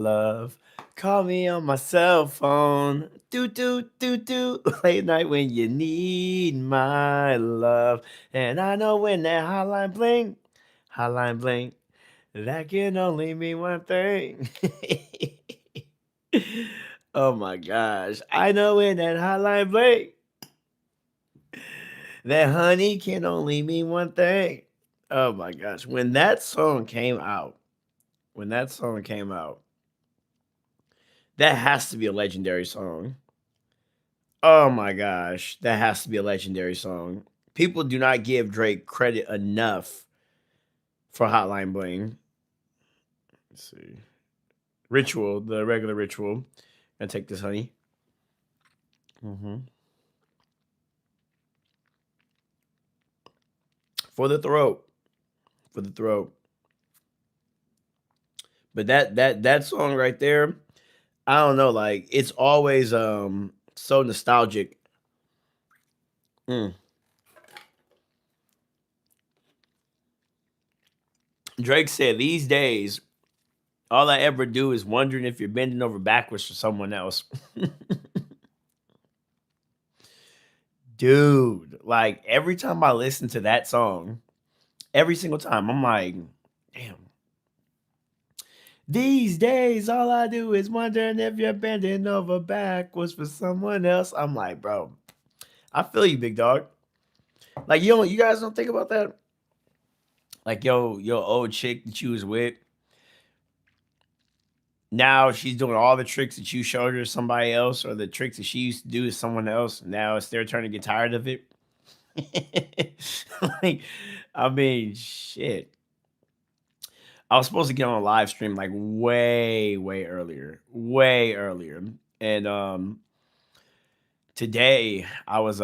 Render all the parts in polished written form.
love. Call me on my cell phone. Do do do do. Late night when you need my love. And I know when that hotline bling, that can only mean one thing. Oh my gosh. I know when that hotline bling, that honey can only mean one thing. Oh my gosh. When that song came out, that has to be a legendary song. Oh my gosh, that has to be a legendary song. People do not give Drake credit enough for Hotline Bling. Let's see. Ritual, the regular ritual. Gonna take this, honey. hmm For the throat. For the throat. But that song right there, I don't know, like it's always so nostalgic. Mm. Drake said these days, all I ever do is wondering if you're bending over backwards for someone else. Dude, like every time I listen to that song, every single time, I'm like, damn. These days, all I do is wondering if you're bending over backwards for someone else. I'm like, bro, I feel you, big dog. Like, you guys don't think about that? Like, your old chick that you was with, now she's doing all the tricks that you showed her to somebody else, or the tricks that she used to do to someone else. Now it's their turn to get tired of it. Like, I mean, shit. I was supposed to get on a live stream like way earlier. And today I was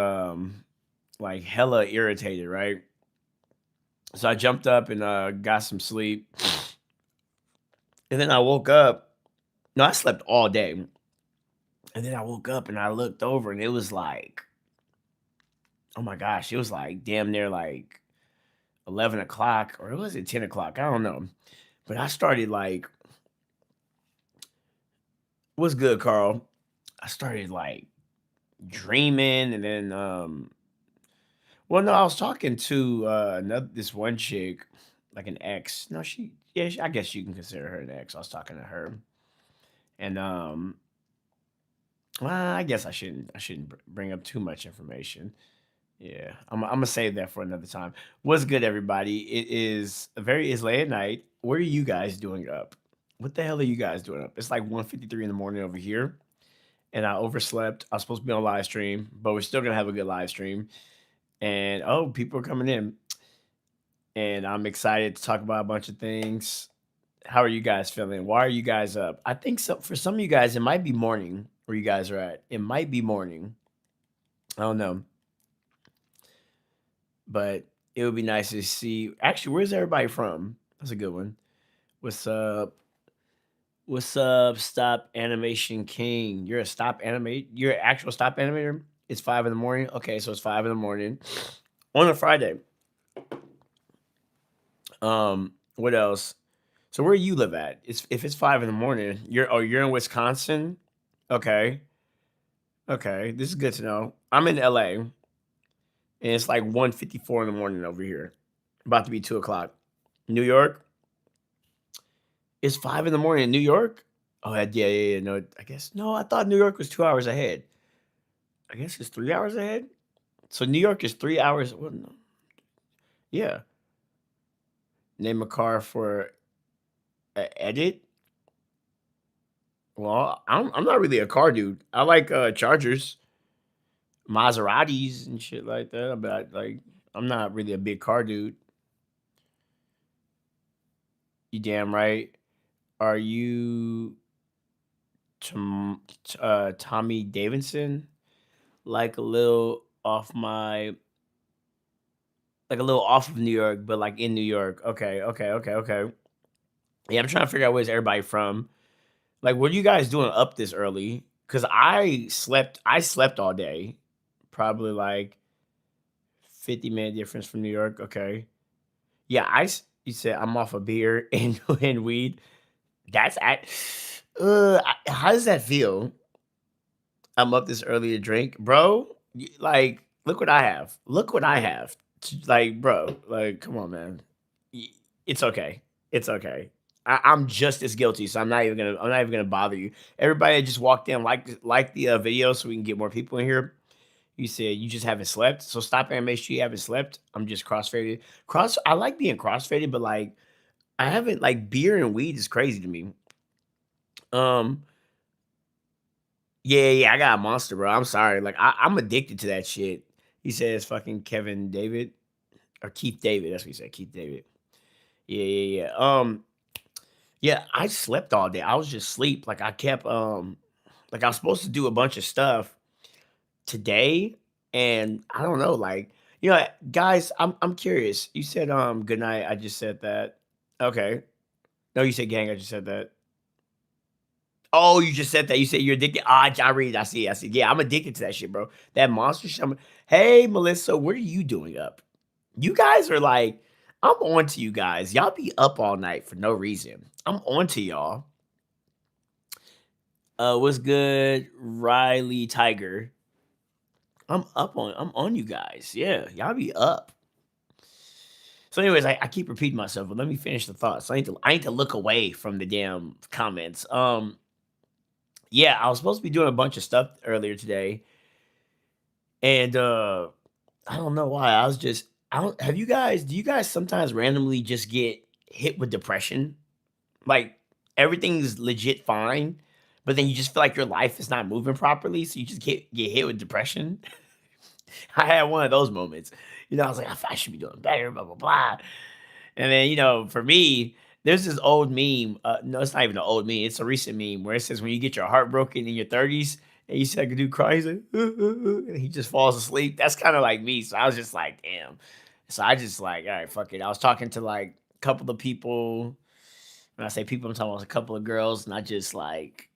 like hella irritated, right? So I jumped up and got some sleep. And then I woke up. No, I slept all day. And then I woke up and I looked over and it was like, oh my gosh, it was like damn near like 11 o'clock, or was it 10 o'clock? I don't know. But I started like, what's good, Carl? I started like dreaming, and then well, no, I was talking to another this one chick, like an ex. No, I guess you can consider her an ex. I was talking to her, and well, I guess I shouldn't bring up too much information. Yeah, I'm gonna save that for another time. What's good, everybody? It's late at night. What are you guys doing up? What the hell are you guys doing up? It's like 1:53 in the morning over here, and I overslept. I was supposed to be on live stream, but we're still gonna have a good live stream. And oh, people are coming in, and I'm excited to talk about a bunch of things. How are you guys feeling? Why are you guys up? I think so, for some of you guys, it might be morning where you guys are at. It might be morning. I don't know, but it would be nice to see. Actually, where's everybody from? That's a good one. What's up? What's up? Stop Animation King. You're an actual stop animator. It's 5 in the morning. Okay, so it's 5 in the morning on a Friday. What else? So where you live at? If it's 5 in the morning, you're in Wisconsin? Okay. Okay. This is good to know. I'm in LA, and it's like 1:54 in the morning over here. About to be 2 o'clock. New York? It's 5 in the morning in New York? Oh yeah. No, I guess no, I thought New York was 2 hours ahead. I guess it's 3 hours ahead. So New York is 3 hours. Well, no. Yeah. Name a car for edit. Well, I'm not really a car dude. I like Chargers, Maseratis, and shit like that. But I'm not really a big car dude. You damn right. Are you Tommy Davidson? Like a little off my, like a little off of New York, but like in New York. Okay. Yeah, I'm trying to figure out where's everybody from. Like, what are you guys doing up this early? Cause I slept all day. Probably like 50-minute difference from New York. Okay. Yeah, you said I'm off of beer and and weed. That's at How does that feel? I'm up this early to drink, bro. Like, look what I have. Look what I have. Like, bro. Like, come on, man. Y- It's okay. It's okay. I'm just as guilty, so I'm not even gonna. I'm not even gonna bother you. Everybody that just walked in, like the video, so we can get more people in here. You said you just haven't slept, so stop and make sure you haven't slept. I'm just crossfaded. I like being crossfaded, but like I haven't like beer and weed is crazy to me. Um, yeah, I got a monster, bro. I'm sorry. Like I'm addicted to that shit. He says fucking Kevin David or Keith David. That's what he said. Keith David. Yeah. Yeah, I slept all day. I was just sleep. Like I kept like I was supposed to do a bunch of stuff today, and I don't know, like, guys, I'm curious. You said good night. I just said that. Okay. No, you said gang, I just said that. Oh, you just said that. You said you're addicted. I read. I see. I see. Yeah, I'm addicted to that shit, bro. That monster shit. Hey, Melissa, what are you doing up? You guys are like, I'm on to you guys. Y'all be up all night for no reason. I'm on to y'all. What's good, Riley Tiger? I'm on you guys. Yeah, y'all be up. So, anyways, I keep repeating myself, but let me finish the thoughts. I need to look away from the damn comments. Yeah, I was supposed to be doing a bunch of stuff earlier today, and I don't know why. I was just I don't have you guys do you guys sometimes randomly just get hit with depression? Like everything's legit fine, but then you just feel like your life is not moving properly, so you just get hit with depression. I had one of those moments. I was like, I should be doing better, blah blah blah. And then, for me, there's this old meme. No, it's not even an old meme. It's a recent meme where it says when you get your heart broken in your 30s and you see like a dude cry, he's like, and he just falls asleep. That's kind of like me. So I was just like, damn. So I just like, all right, fuck it. I was talking to like a couple of people. When I say people, I'm talking about a couple of girls, and I just like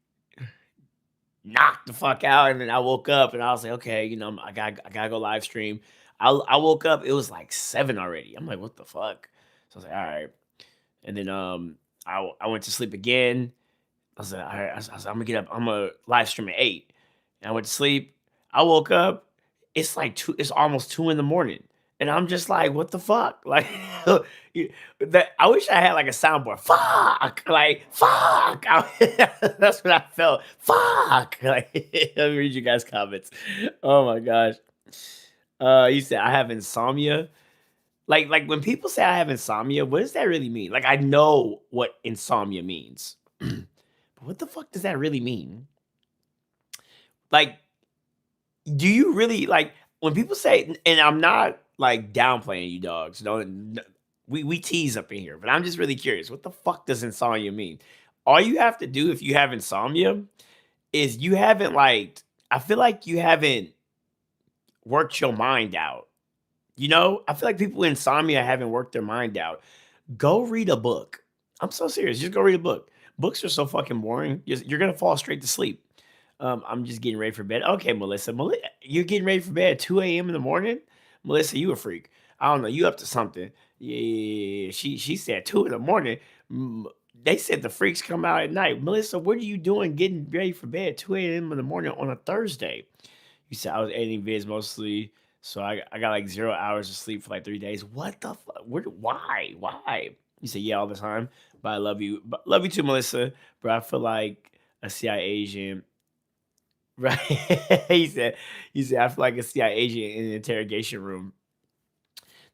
knocked the fuck out. And then I woke up and I was like, okay, I gotta go live stream. I woke up, it was like 7 already. I'm like, what the fuck? So I was like, all right. And then I went to sleep again. I was like, all right, I was like, I'm gonna get up. I'm gonna live stream at 8. And I went to sleep. I woke up. It's like it's almost 2 in the morning. And I'm just like, what the fuck? Like I wish I had like a soundboard. Fuck, like fuck. That's what I felt. Fuck. Like let me read you guys' comments. Oh my gosh. You said I have insomnia. Like when people say I have insomnia, what does that really mean? Like I know what insomnia means. But what the fuck does that really mean? Like, do you really like when people say, and I'm not like downplaying you dogs. We tease up in here, but I'm just really curious. What the fuck does insomnia mean? All you have to do if you have insomnia is you haven't like I feel like you haven't worked your mind out. I feel like people with insomnia haven't worked their mind out. Go read a book. I'm so serious. Just go read a book. Books are so fucking boring. You're gonna fall straight to sleep. I'm just getting ready for bed. Okay, Melissa. You're getting ready for bed at 2 a.m. in the morning? Melissa, you a freak. I don't know. You up to something. Yeah. She said 2 in the morning. Mm, They said the freaks come out at night. Melissa, what are you doing getting ready for bed at 2 a.m. in the morning on a Thursday? You said I was editing vids mostly, so I got like 0 hours of sleep for like 3 days. What the fuck? Why? Why? You said yeah all the time, but I love you. But love you too, Melissa. But I feel like a CIA agent. Right. he said, I feel like a CIA agent in an interrogation room.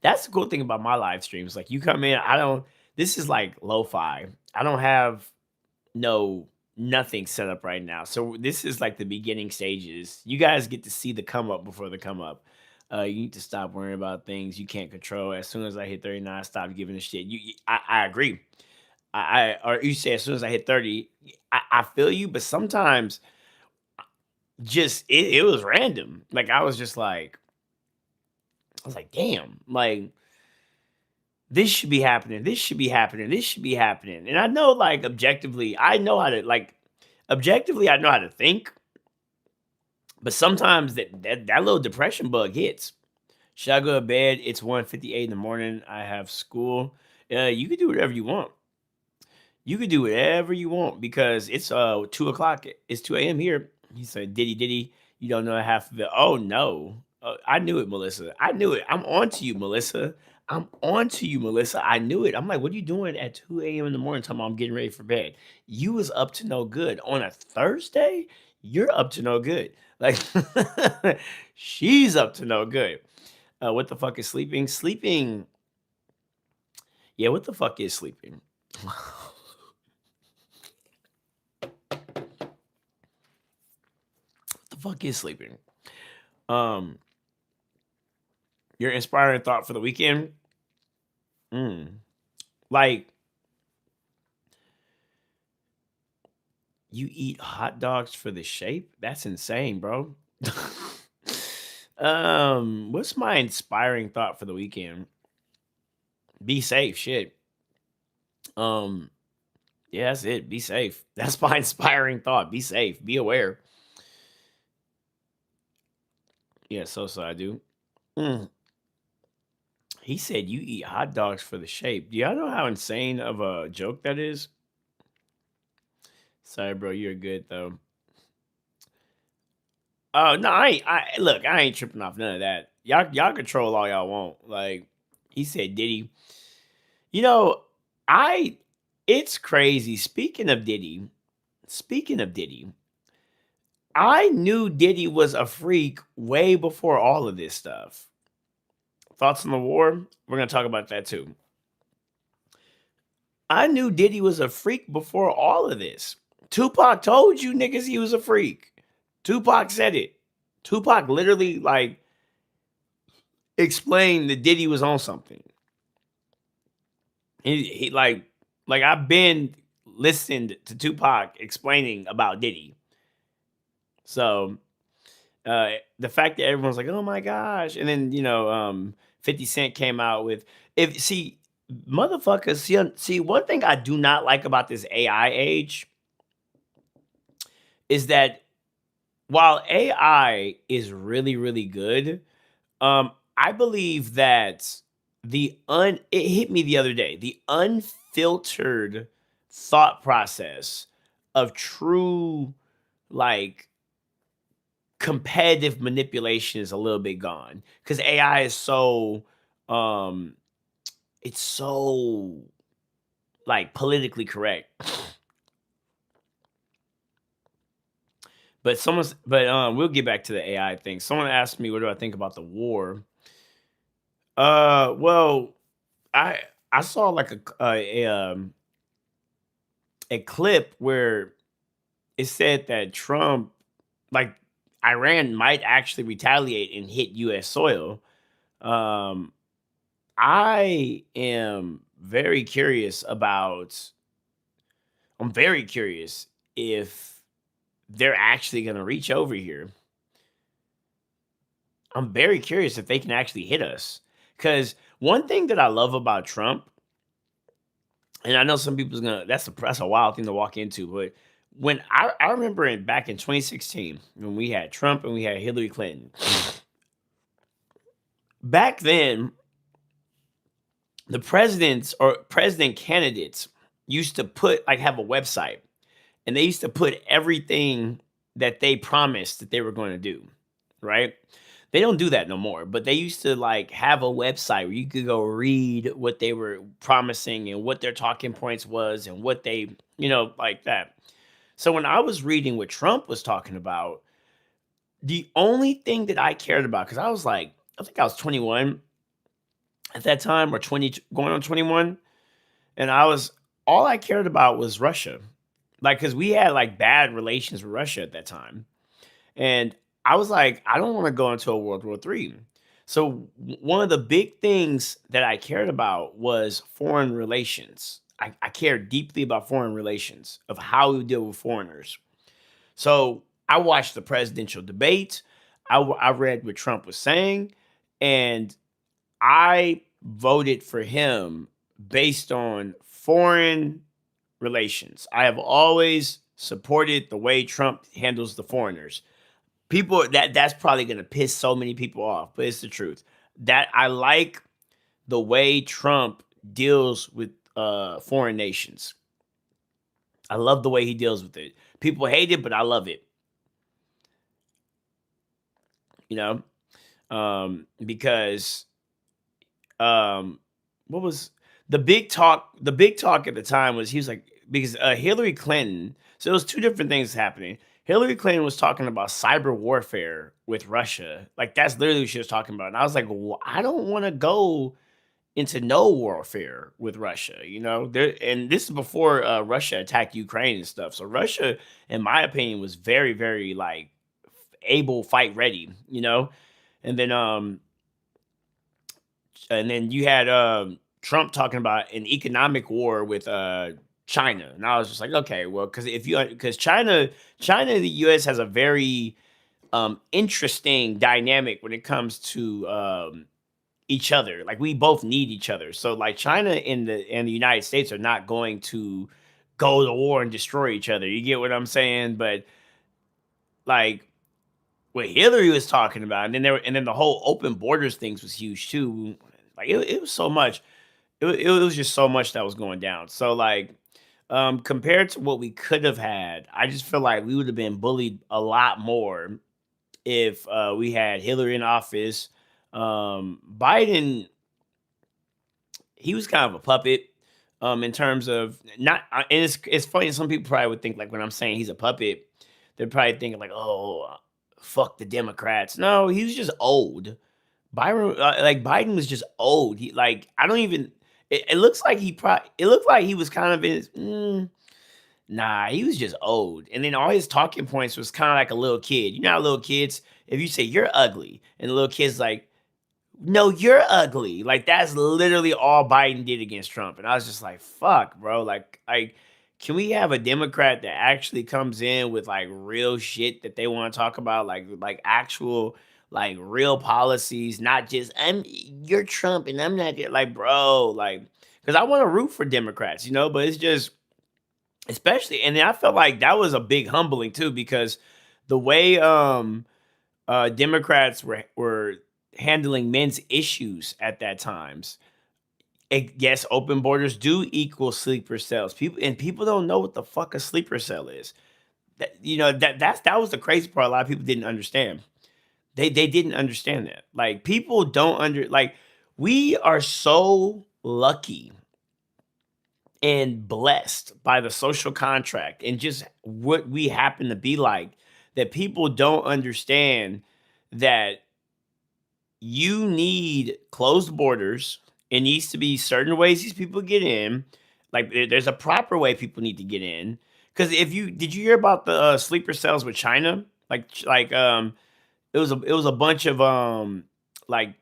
That's the cool thing about my live streams. Like you come in, this is like lo-fi. I don't have no nothing set up right now. So this is like the beginning stages. You guys get to see the come up before the come up. You need to stop worrying about things you can't control. As soon as I hit 39, I stopped giving a shit. I agree. Or you say as soon as I hit 30, I feel you, but sometimes just it was random. Like I was like, damn, like this should be happening. This should be happening. This should be happening. And I know like objectively, I know how to like objectively, I know how to think, but sometimes that little depression bug hits. Should I go to bed? It's 1:58 in the morning. I have school. You can do whatever you want. You could do whatever you want because it's 2 o'clock. It's 2 a.m. here. He said, Diddy, you don't know half of it. Oh no. I knew it, Melissa. I knew it. I'm on to you, Melissa. I'm on to you, Melissa. I knew it. I'm like, what are you doing at 2 a.m. in the morning? Talking about I'm getting ready for bed. You was up to no good. On a Thursday, you're up to no good. Like she's up to no good. What the fuck is sleeping? Sleeping. Yeah, what the fuck is sleeping? The fuck is sleeping? Um, your inspiring thought for the weekend? Mm. Like you eat hot dogs for the shape? That's insane, bro. What's my inspiring thought for the weekend? Be safe, shit. Um, yeah, that's it. Be safe. That's my inspiring thought. Be safe. Be aware. Yeah, so I do. Mm. He said you eat hot dogs for the shape. Do y'all know how insane of a joke that is? Sorry, bro. You're good though. Oh no, I ain't tripping off none of that. Y'all control all y'all want. Like he said, Diddy. You know, I it's crazy. Speaking of Diddy, I knew Diddy was a freak way before all of this stuff. Thoughts on the war? We're gonna talk about that too. I knew Diddy was a freak before all of this. Tupac told you niggas he was a freak. Tupac said it. Tupac literally like explained that Diddy was on something. He like I've been listened to Tupac explaining about Diddy. So the fact that everyone's like, oh my gosh, and then 50 Cent came out with if see motherfuckers see one thing I do not like about this AI age is that while AI is really, really good, I believe that it hit me the other day, the unfiltered thought process of true like competitive manipulation is a little bit gone because AI is so um it's so like politically correct. But we'll get back to the AI thing. Someone asked me what do I think about the war. Well, I I saw like a clip where it said that Trump, like Iran, might actually retaliate and hit U.S. soil. Um, I am very curious about. I'm very curious if they're actually going to reach over here. I'm very curious if they can actually hit us. Because one thing that I love about Trump, and I know some people's gonna that's a wild thing to walk into, but when I remember back in 2016 when we had Trump and we had Hillary Clinton, back then the presidents or president candidates used to put like have a website and they used to put everything that they promised that they were going to do, right? They don't do that no more, but they used to like have a website where you could go read what they were promising and what their talking points was and what they, like that. So when I was reading what Trump was talking about, the only thing that I cared about, because I was like, I think I was 21 at that time or 20, going on 21. And all I cared about was Russia. Like, because we had like bad relations with Russia at that time. And I was like, I don't want to go into a World War III. So one of the big things that I cared about was foreign relations. I cared deeply about foreign relations, of how we deal with foreigners. So I watched the presidential debate. I read what Trump was saying, and I voted for him based on foreign relations. I have always supported the way Trump handles the foreigners. People that's probably going to piss so many people off, but it's the truth. That I like the way Trump deals with foreign nations. I love the way he deals with it. People hate it, but I love it. You know, because um, what was the big talk? The big talk at the time was he was like because Hillary Clinton. So it was two different things happening. Hillary Clinton was talking about cyber warfare with Russia. Like that's literally what she was talking about. And I was like, well, I don't want to go into no warfare with Russia, you know. There and this is before Russia attacked Ukraine and stuff. So Russia, in my opinion, was very, very like able, fight ready, you know. And then you had Trump talking about an economic war with China, and I was just like, okay, well, because China and the U.S. has a very interesting dynamic when it comes to each other. Like we both need each other. So like China and the United States are not going to go to war and destroy each other. You get what I'm saying? But like what Hillary was talking about, and then the whole open borders things was huge too. Like it was so much. It was just so much that was going down. So like compared to what we could have had, I just feel like we would have been bullied a lot more if we had Hillary in office. Biden, he was kind of a puppet in terms of not and it's funny, some people probably would think like when I'm saying he's a puppet, they're probably thinking like, oh, fuck the Democrats. No, he was just old. Biden was just old. He like I don't even it looks like it looked like he was kind of in his nah, he was just old. And then all his talking points was kind of like a little kid. You know how little kids, if you say you're ugly, and the little kid's like, no, you're ugly. Like that's literally all Biden did against Trump. And I was just like, fuck, bro. Like, can we have a Democrat that actually comes in with like real shit that they want to talk about, like actual like real policies, not just you're Trump and I'm not like, bro, like because I want to root for Democrats, you know, but it's just especially and then I felt like that was a big humbling too, because the way Democrats were handling men's issues at that times. Yes, open borders do equal sleeper cells. People don't know what the fuck a sleeper cell is. That was the crazy part. A lot of people didn't understand. They didn't understand that. Like people don't we are so lucky and blessed by the social contract and just what we happen to be like that people don't understand that you need closed borders. It needs to be certain ways these people get in. Like there's a proper way people need to get in. Because if you did you hear about the sleeper cells with China? It was a bunch of like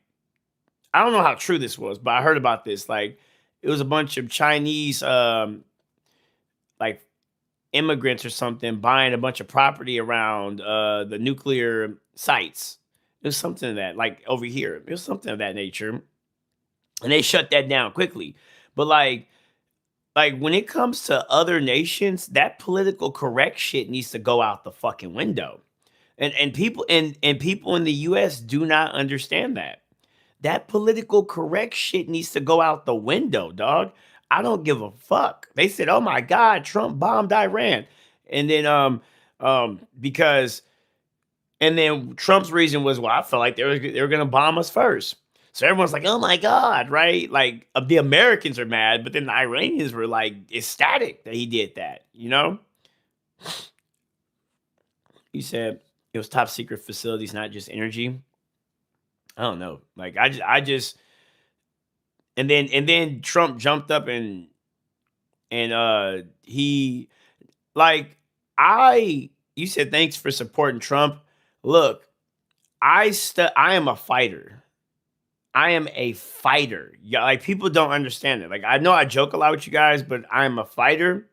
I don't know how true this was, but I heard about this. Like it was a bunch of Chinese like immigrants or something buying a bunch of property around the nuclear sites. It was something of that, like over here. It was something of that nature. And they shut that down quickly. But like when it comes to other nations, that political correct shit needs to go out the fucking window. And people in the US do not understand that. That political correct shit needs to go out the window, dog. I don't give a fuck. They said, "Oh my god, Trump bombed Iran." And then because and then Trump's reason was, "Well, I felt like they were going to bomb us first." So everyone's like, "Oh my god," right? Like the Americans are mad, but then the Iranians were like ecstatic that he did that, you know? He said it was top secret facilities, not just energy. I don't know. Like I just and then Trump jumped up and he like I you said thanks for supporting Trump. Look, I am a fighter. I am a fighter. Yeah, like people don't understand it. Like I know I joke a lot with you guys, but I am a fighter.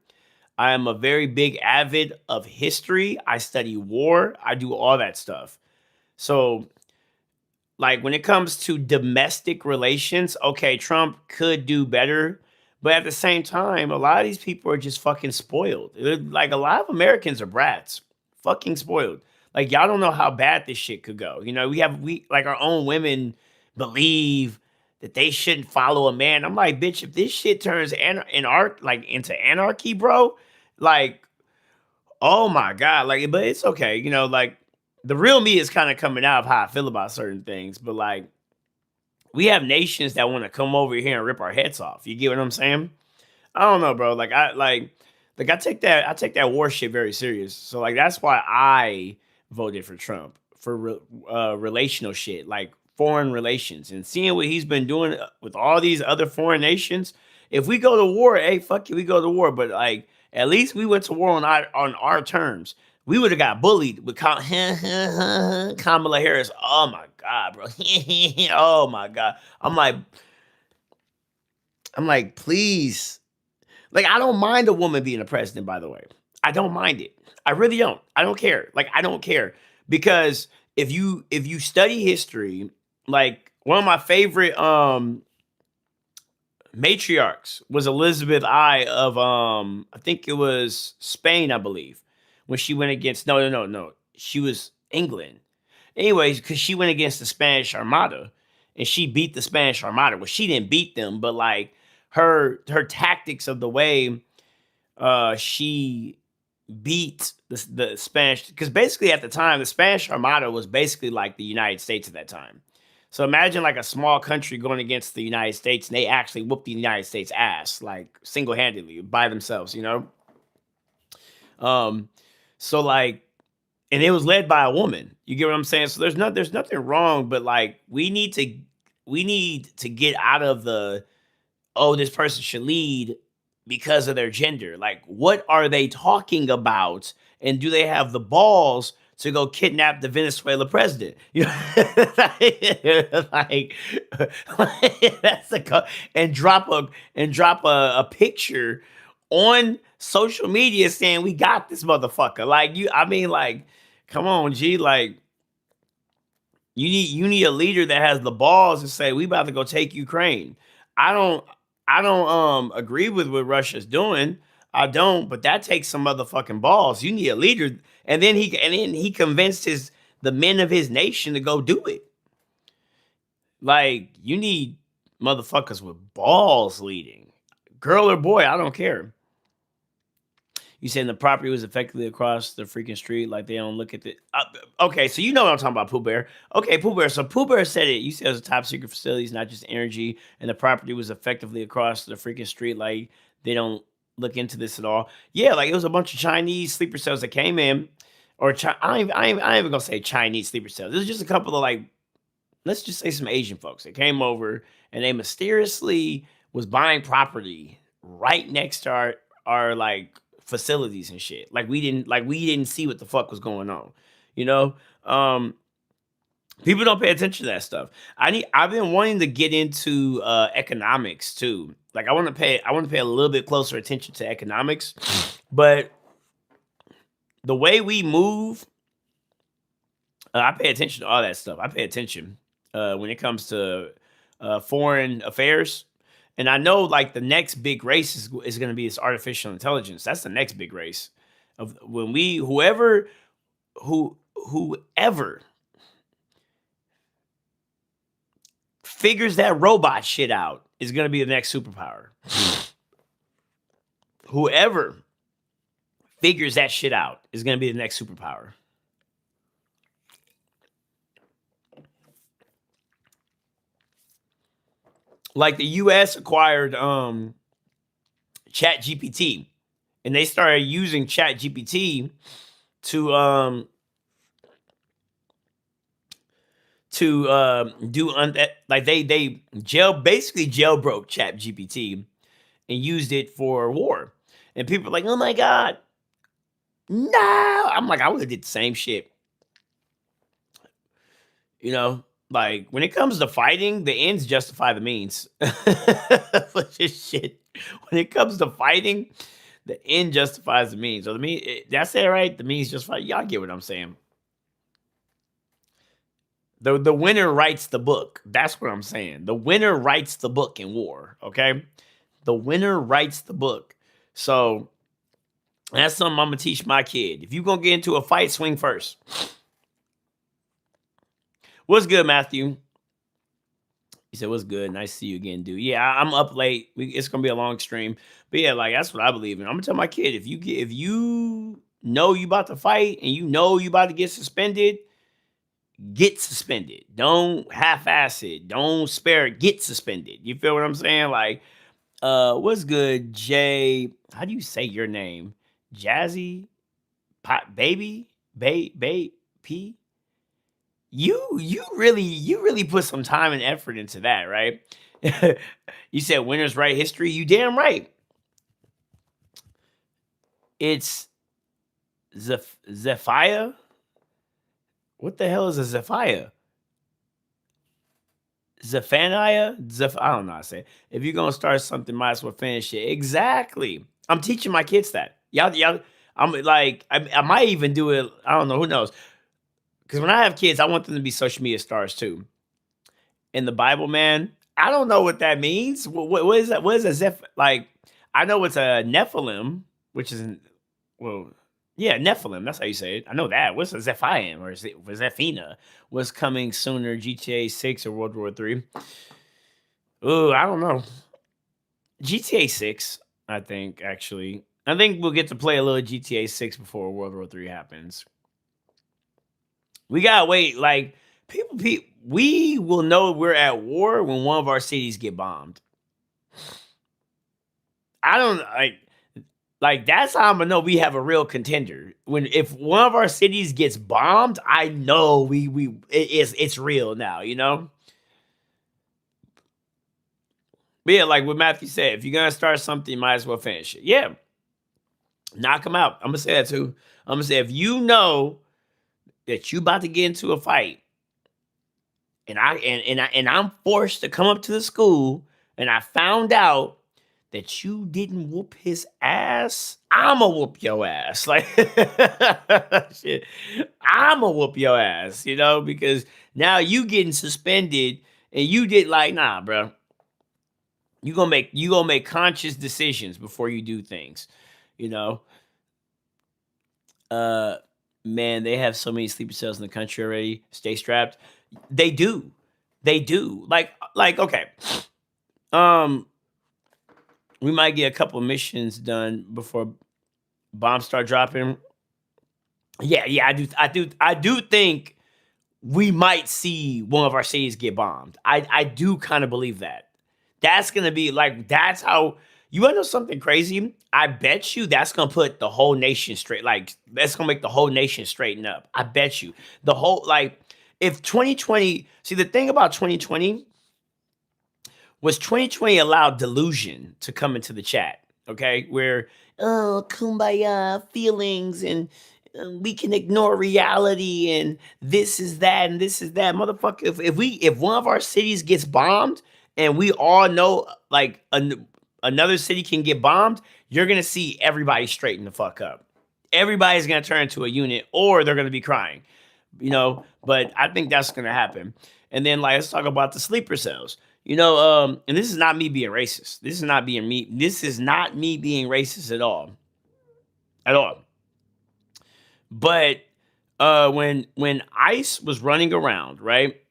I am a very big avid of history. I study war. I do all that stuff. So like when it comes to domestic relations, okay, Trump could do better, but at the same time, a lot of these people are just fucking spoiled. Like a lot of Americans are brats, fucking spoiled. Like y'all don't know how bad this shit could go. You know, we like our own women believe that they shouldn't follow a man. I'm like, bitch, if this shit turns into anarchy, bro, Like, oh my God. Like, but it's okay. Like the real me is kind of coming out of how I feel about certain things. But like, we have nations that want to come over here and rip our heads off. You get what I'm saying? I don't know, bro. Like I take that war shit very serious. So like that's why I voted for Trump for relational shit, like foreign relations, and seeing what he's been doing with all these other foreign nations. If we go to war, hey, fuck it, we go to war. But like at least we went to war on our terms. We would have got bullied with Kamala Harris. Oh my God, bro. Oh my God. I'm like, please. Like, I don't mind a woman being a president, by the way. I don't mind it. I really don't. I don't care. Like, I don't care. Because if you study history, like one of my favorite matriarchs was Elizabeth I of I think it was Spain, I believe, when she went against no. She was England. Anyways, because she went against the Spanish Armada and she beat the Spanish Armada. Well, she didn't beat them, but like her tactics of the way she beat the Spanish, because basically at the time the Spanish Armada was basically like the United States at that time. So imagine like a small country going against the United States and they actually whooped the United States ass like single-handedly by themselves. Um so like, and it was led by a woman. You get what I'm saying? So there's nothing wrong, but like we need to get out of the, oh, this person should lead because of their gender. Like, what are they talking about? And do they have the balls to go kidnap the Venezuela president? Like, that's and drop a picture on social media saying we got this motherfucker. Like I mean, like, come on, G. Like, you need a leader that has the balls to say we about to go take Ukraine. I don't agree with what Russia's doing. I don't, but that takes some motherfucking balls. You need a leader, and then he convinced the men of his nation to go do it. Like, you need motherfuckers with balls leading, girl or boy, I don't care. You saying the property was effectively across the freaking street, like they don't look at the. Okay, so you know what I'm talking about, Pooh Bear. Okay, Pooh Bear. So Pooh Bear said it. You said it was a top secret facility, it's not just energy, and the property was effectively across the freaking street, like they don't look into this at all. Yeah, like it was a bunch of Chinese sleeper cells that came in, or I ain't even gonna say Chinese sleeper cells. It was just a couple of like, let's just say some Asian folks that came over and they mysteriously was buying property right next to our like facilities and shit. Like we didn't see what the fuck was going on. You know? People don't pay attention to that stuff. I've been wanting to get into economics too. Like I want to pay a little bit closer attention to economics. But the way we move, I pay attention to all that stuff. I pay attention when it comes to foreign affairs. And I know like the next big race is going to be this artificial intelligence. That's the next big race of when whoever figures that robot shit out is going to be the next superpower. Whoever figures that shit out is going to be the next superpower. Like the US acquired Chat GPT, and they started using Chat GPT to do like they basically jailbroke Chat GPT and used it for war. And people are like, oh my God, no. I'm like, I would have did the same shit. You know, like when it comes to fighting, the ends justify the means. For this shit. When it comes to fighting, the end justifies the means. So that's it, right? The means justify. Y'all get what I'm saying. The winner writes the book. That's what I'm saying. The winner writes the book in war. Okay, the winner writes the book. So that's something I'm gonna teach my kid. If you're gonna get into a fight, swing first. What's good, Matthew? He said, "What's good? Nice to see you again, dude." Yeah, I'm up late. It's gonna be a long stream, but yeah, like that's what I believe in. I'm gonna tell my kid if you know you about to fight and you know you about to get suspended. Don't half-ass it. Don't spare it. Get suspended. You feel what I'm saying? Like, what's good, Jay? How do you say your name? Jazzy, Pot, baby, P. You really put some time and effort into that, right? You said winners write history. You damn right. It's Zephiah. What the hell is a Zephiah? Zephaniah? I don't know how to say it. If you're gonna start something, might as well finish it. Exactly. I'm teaching my kids that. Y'all, I'm like, I might even do it. I don't know, who knows? Because when I have kids, I want them to be social media stars too. In the Bible, man, I don't know what that means. What is that? What is a Zeph? Like, I know it's a Nephilim, which is, well, yeah, Nephilim. That's how you say it. I know that. What's a Zephiim or Zephina? What's coming sooner, GTA 6 or World War 3? Oh, I don't know. GTA 6, I think, actually. I think we'll get to play a little GTA 6 before World War 3 happens. We gotta wait. Like, people, we will know we're at war when one of our cities get bombed. I don't like that's how I'm gonna know we have a real contender. When if one of our cities gets bombed, I know it's real now, you know? But yeah, like what Matthew said, if you're gonna start something, you might as well finish it. Yeah. Knock them out. I'm gonna say that too. I'm gonna say if you know that you about to get into a fight and I'm forced to come up to the school and I found out that you didn't whoop his ass, I'ma whoop your ass. Like shit. I'ma whoop your ass, you know, because now you getting suspended and you did like, nah, bro. You gonna make conscious decisions before you do things, you know. Uh Man, they have so many sleeper cells in the country already. Stay strapped. They do. They do. Like okay. Um we might get a couple missions done before bombs start dropping. Yeah, I do think we might see one of our cities get bombed. I do kind of believe that. That's gonna be like that's how you wanna know something crazy? I bet you that's gonna put the whole nation straight. Like that's gonna make the whole nation straighten up. I bet you. The whole like if 2020 see the thing about 2020 was 2020 allowed delusion to come into the chat, okay? Where, oh, kumbaya, feelings, and we can ignore reality, and this is that, and this is that. Motherfucker, if one of our cities gets bombed, and we all know, like, another city can get bombed, you're gonna see everybody straighten the fuck up. Everybody's gonna turn into a unit, or they're gonna be crying, you know? But I think that's gonna happen. And then, like, let's talk about the sleeper cells. You know, and this is not me being racist. This is not being me. This is not me being racist at all. At all. But when ICE was running around, right?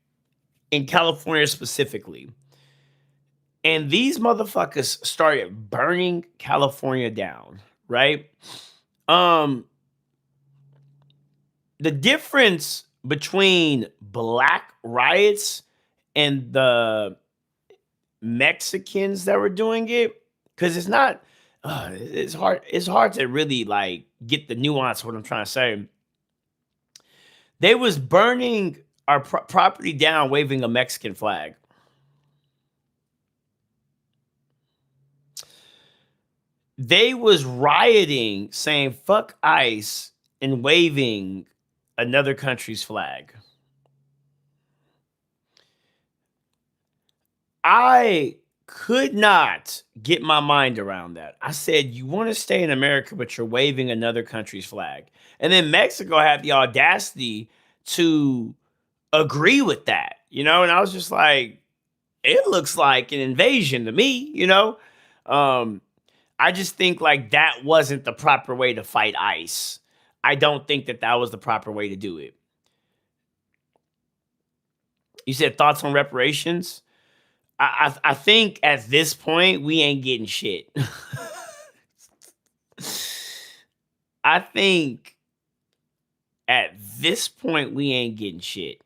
In California specifically, and these motherfuckers started burning California down, right? Um the difference between black riots and the Mexicans that were doing it, because it's not it's hard to really like get the nuance of what I'm trying to say. They was burning our property down waving a Mexican flag. They was rioting saying fuck ICE and waving another country's flag. I could not get my mind around that. I said, you want to stay in America, but you're waving another country's flag. And then Mexico had the audacity to agree with that, you know? And I was just like, it looks like an invasion to me, you know? Um, I just think like that wasn't the proper way to fight ICE. I don't think that that was the proper way to do it. You said thoughts on reparations? I think at this point we ain't getting shit. I think at this point we ain't getting shit.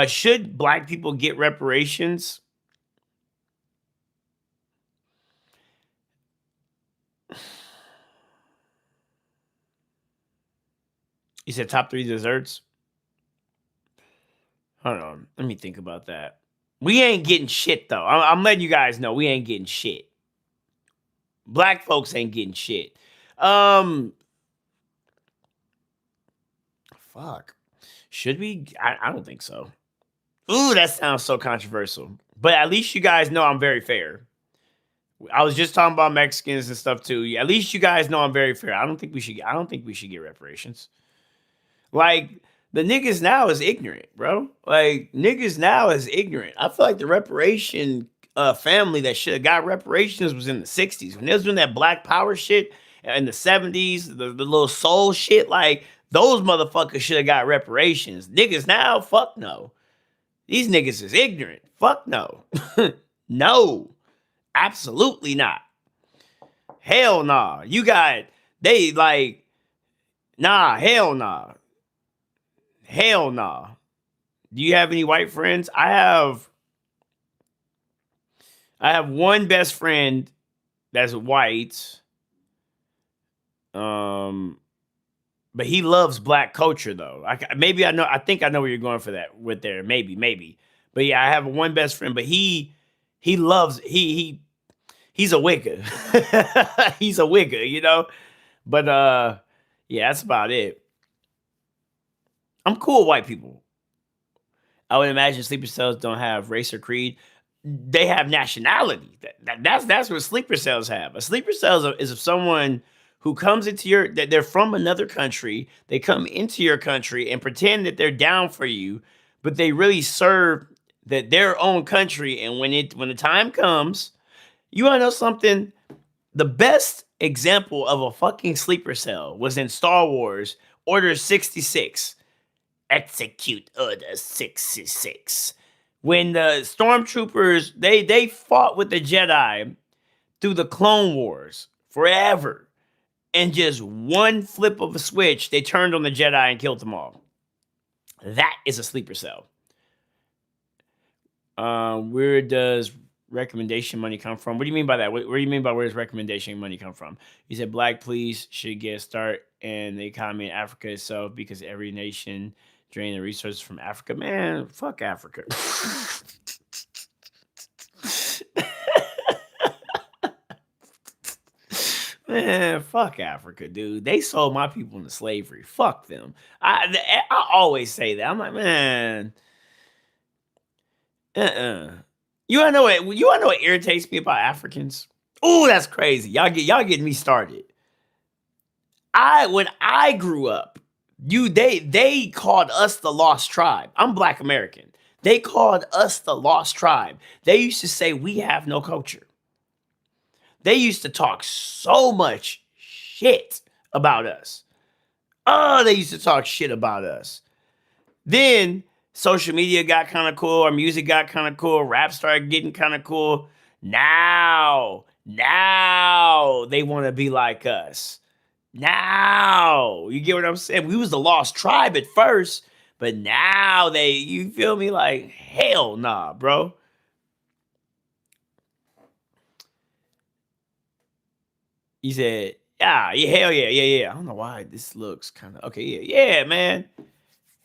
Should black people get reparations? You said top 3 desserts? Hold on. Let me think about that. We ain't getting shit though. I'm letting you guys know we ain't getting shit. Black folks ain't getting shit. Fuck. Should we? I don't think so. Ooh, that sounds so controversial. But at least you guys know I'm very fair. I was just talking about Mexicans and stuff too. At least you guys know I'm very fair. I don't think we should. I don't think we should get reparations. Like the niggas now is ignorant, bro. Like niggas now is ignorant. I feel like the reparation family that should have got reparations was in the 60s when they was doing that black power shit in the 70s, the little soul shit. Like those motherfuckers should have got reparations. Niggas now, fuck no. These niggas is ignorant. Fuck no. No, absolutely not. Hell nah. You got they like nah, hell nah. Hell nah. Do you have any white friends? I have one best friend that's white. But he loves black culture though. Maybe I know. I think I know where you're going for that with there. Maybe. But yeah, I have one best friend. But he loves he's a wigger. He's a wigger, you know. But yeah, that's about it. I'm cool with white people. I would imagine sleeper cells don't have race or creed. They have nationality. That's what sleeper cells have. A sleeper cell is of someone who comes into that they're from another country. They come into your country and pretend that they're down for you, but they really serve their own country. And when the time comes, you want to know something? The best example of a fucking sleeper cell was in Star Wars Order 66. Execute Order 66. When the stormtroopers they fought with the Jedi through the Clone Wars forever, and just one flip of a switch, they turned on the Jedi and killed them all. That is a sleeper cell. Where does recommendation money come from? What do you mean by that? What do you mean by where does recommendation money come from? You said black police should get a start in the economy in Africa itself because every nation drain the resources from Africa. Man, fuck Africa. Man, fuck Africa, dude. They sold my people into slavery. Fuck them. I always say that. I'm like, man, You wanna know what? You wanna know what irritates me about Africans? Oh, that's crazy. Y'all getting me started. When I grew up, they called us the lost tribe. I'm Black American. They called us the lost tribe. They used to say we have no culture. They used to talk so much shit about us. Oh, they used to talk shit about us. Then social media got kind of cool. Our music got kind of cool. Rap started getting kind of cool. Now they want to be like us. Now, you get what I'm saying? We was the lost tribe at first, but now you feel me? Like, hell nah, bro. He said, hell yeah. I don't know why this looks kind of okay. Yeah, man.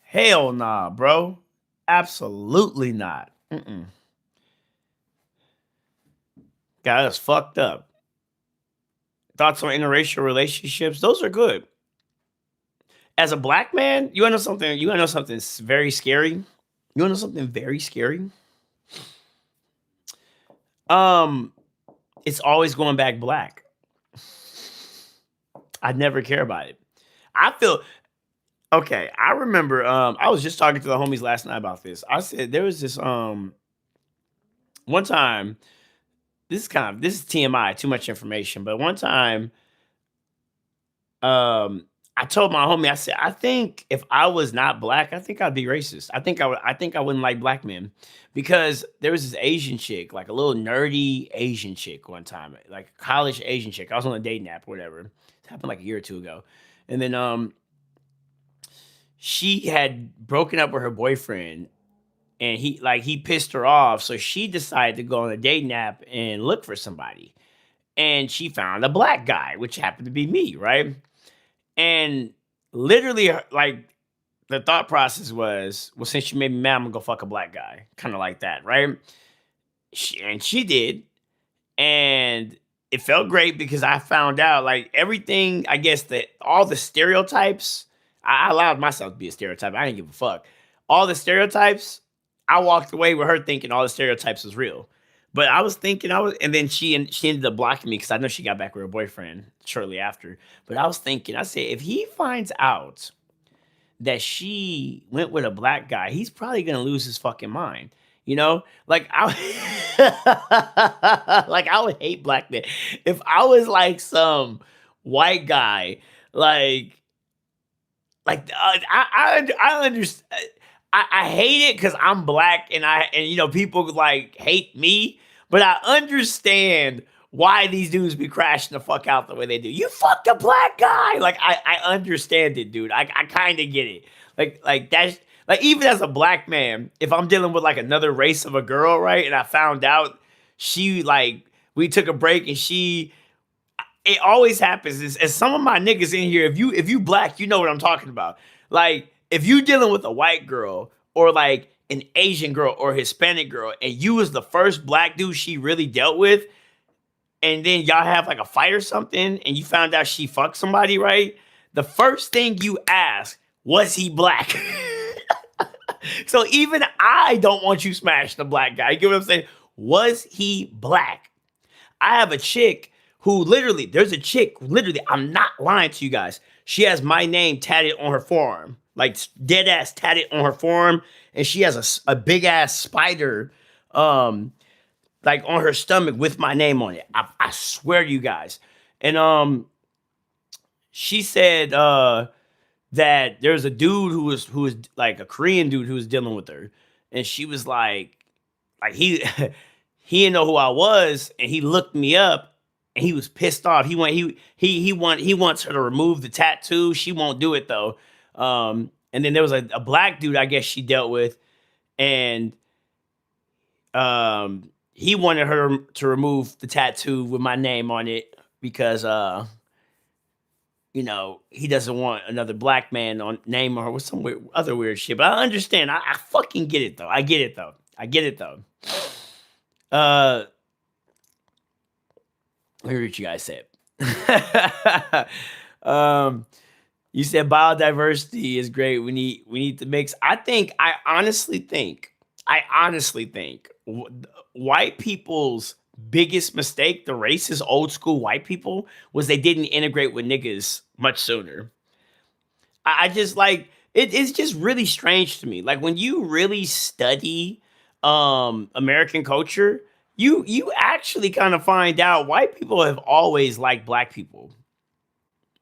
Hell nah, bro. Absolutely not. Got us fucked up. Thoughts on interracial relationships? Those are good. As a black man, you wanna know something? You wanna know something very scary? You wanna know something very scary? It's always going back black. I never care about it. I feel okay. I remember I was just talking to the homies last night about this. I said there was this one time, this is TMI, too much information, but one time I told my homie, I said, I think if I was not black, I think I'd be racist. I think I wouldn't like black men because there was this Asian chick, like a little nerdy Asian chick one time, like a college Asian chick. I was on a dating app, whatever. It happened like a year or two ago. And then she had broken up with her boyfriend and he pissed her off. So she decided to go on a dating app and look for somebody. And she found a black guy, which happened to be me, right? And literally, like, the thought process was, well, since you made me mad, I'm gonna go fuck a black guy. Kind of like that, right? She did. And it felt great because I found out like everything, I guess that all the stereotypes, I allowed myself to be a stereotype. I didn't give a fuck. All the stereotypes, I walked away with her thinking all the stereotypes was real. But I was thinking and then she ended up blocking me because I know she got back with her boyfriend shortly after. But I was thinking, I said, if he finds out that she went with a black guy, he's probably gonna lose his fucking mind. You know, like like I would hate black men if I was like some white guy, like I understand. I hate it because I'm black and you know people like hate me, but I understand why these dudes be crashing the fuck out the way they do. You fucked a black guy, like I understand it, dude. I kind of get it. Like that's like even as a black man, if I'm dealing with like another race of a girl, right, and I found out she like we took a break and she it always happens is as some of my niggas in here, if you black, you know what I'm talking about. Like if you dealing with a white girl or like an Asian girl or Hispanic girl, and you was the first black dude she really dealt with, and then y'all have like a fight or something, and you found out she fucked somebody, right? The first thing you ask, was he black? So even I don't want you smashing the black guy. You get what I'm saying? Was he black? I have a chick who literally, there's a chick, literally, I'm not lying to you guys. She has my name tatted on her forearm, like dead ass tatted on her forearm. And she has a big ass spider, like on her stomach with my name on it. I swear to you guys. And she said that there's a dude who was like a Korean dude who was dealing with her. And she was like he he didn't know who I was, and he looked me up, and he was pissed off. He wants her to remove the tattoo. She won't do it though. And then there was a black dude I guess she dealt with, and he wanted her to remove the tattoo with my name on it because you know, he doesn't want another black man on name or with some other weird shit. But I understand. I fucking get it though. I get it though. Let me read what you guys said. You said biodiversity is great. We need to mix. I honestly think white people's biggest mistake, the racist old school white people, was they didn't integrate with niggas much sooner. I just like it's just really strange to me. Like when you really study American culture, you actually kind of find out white people have always liked black people.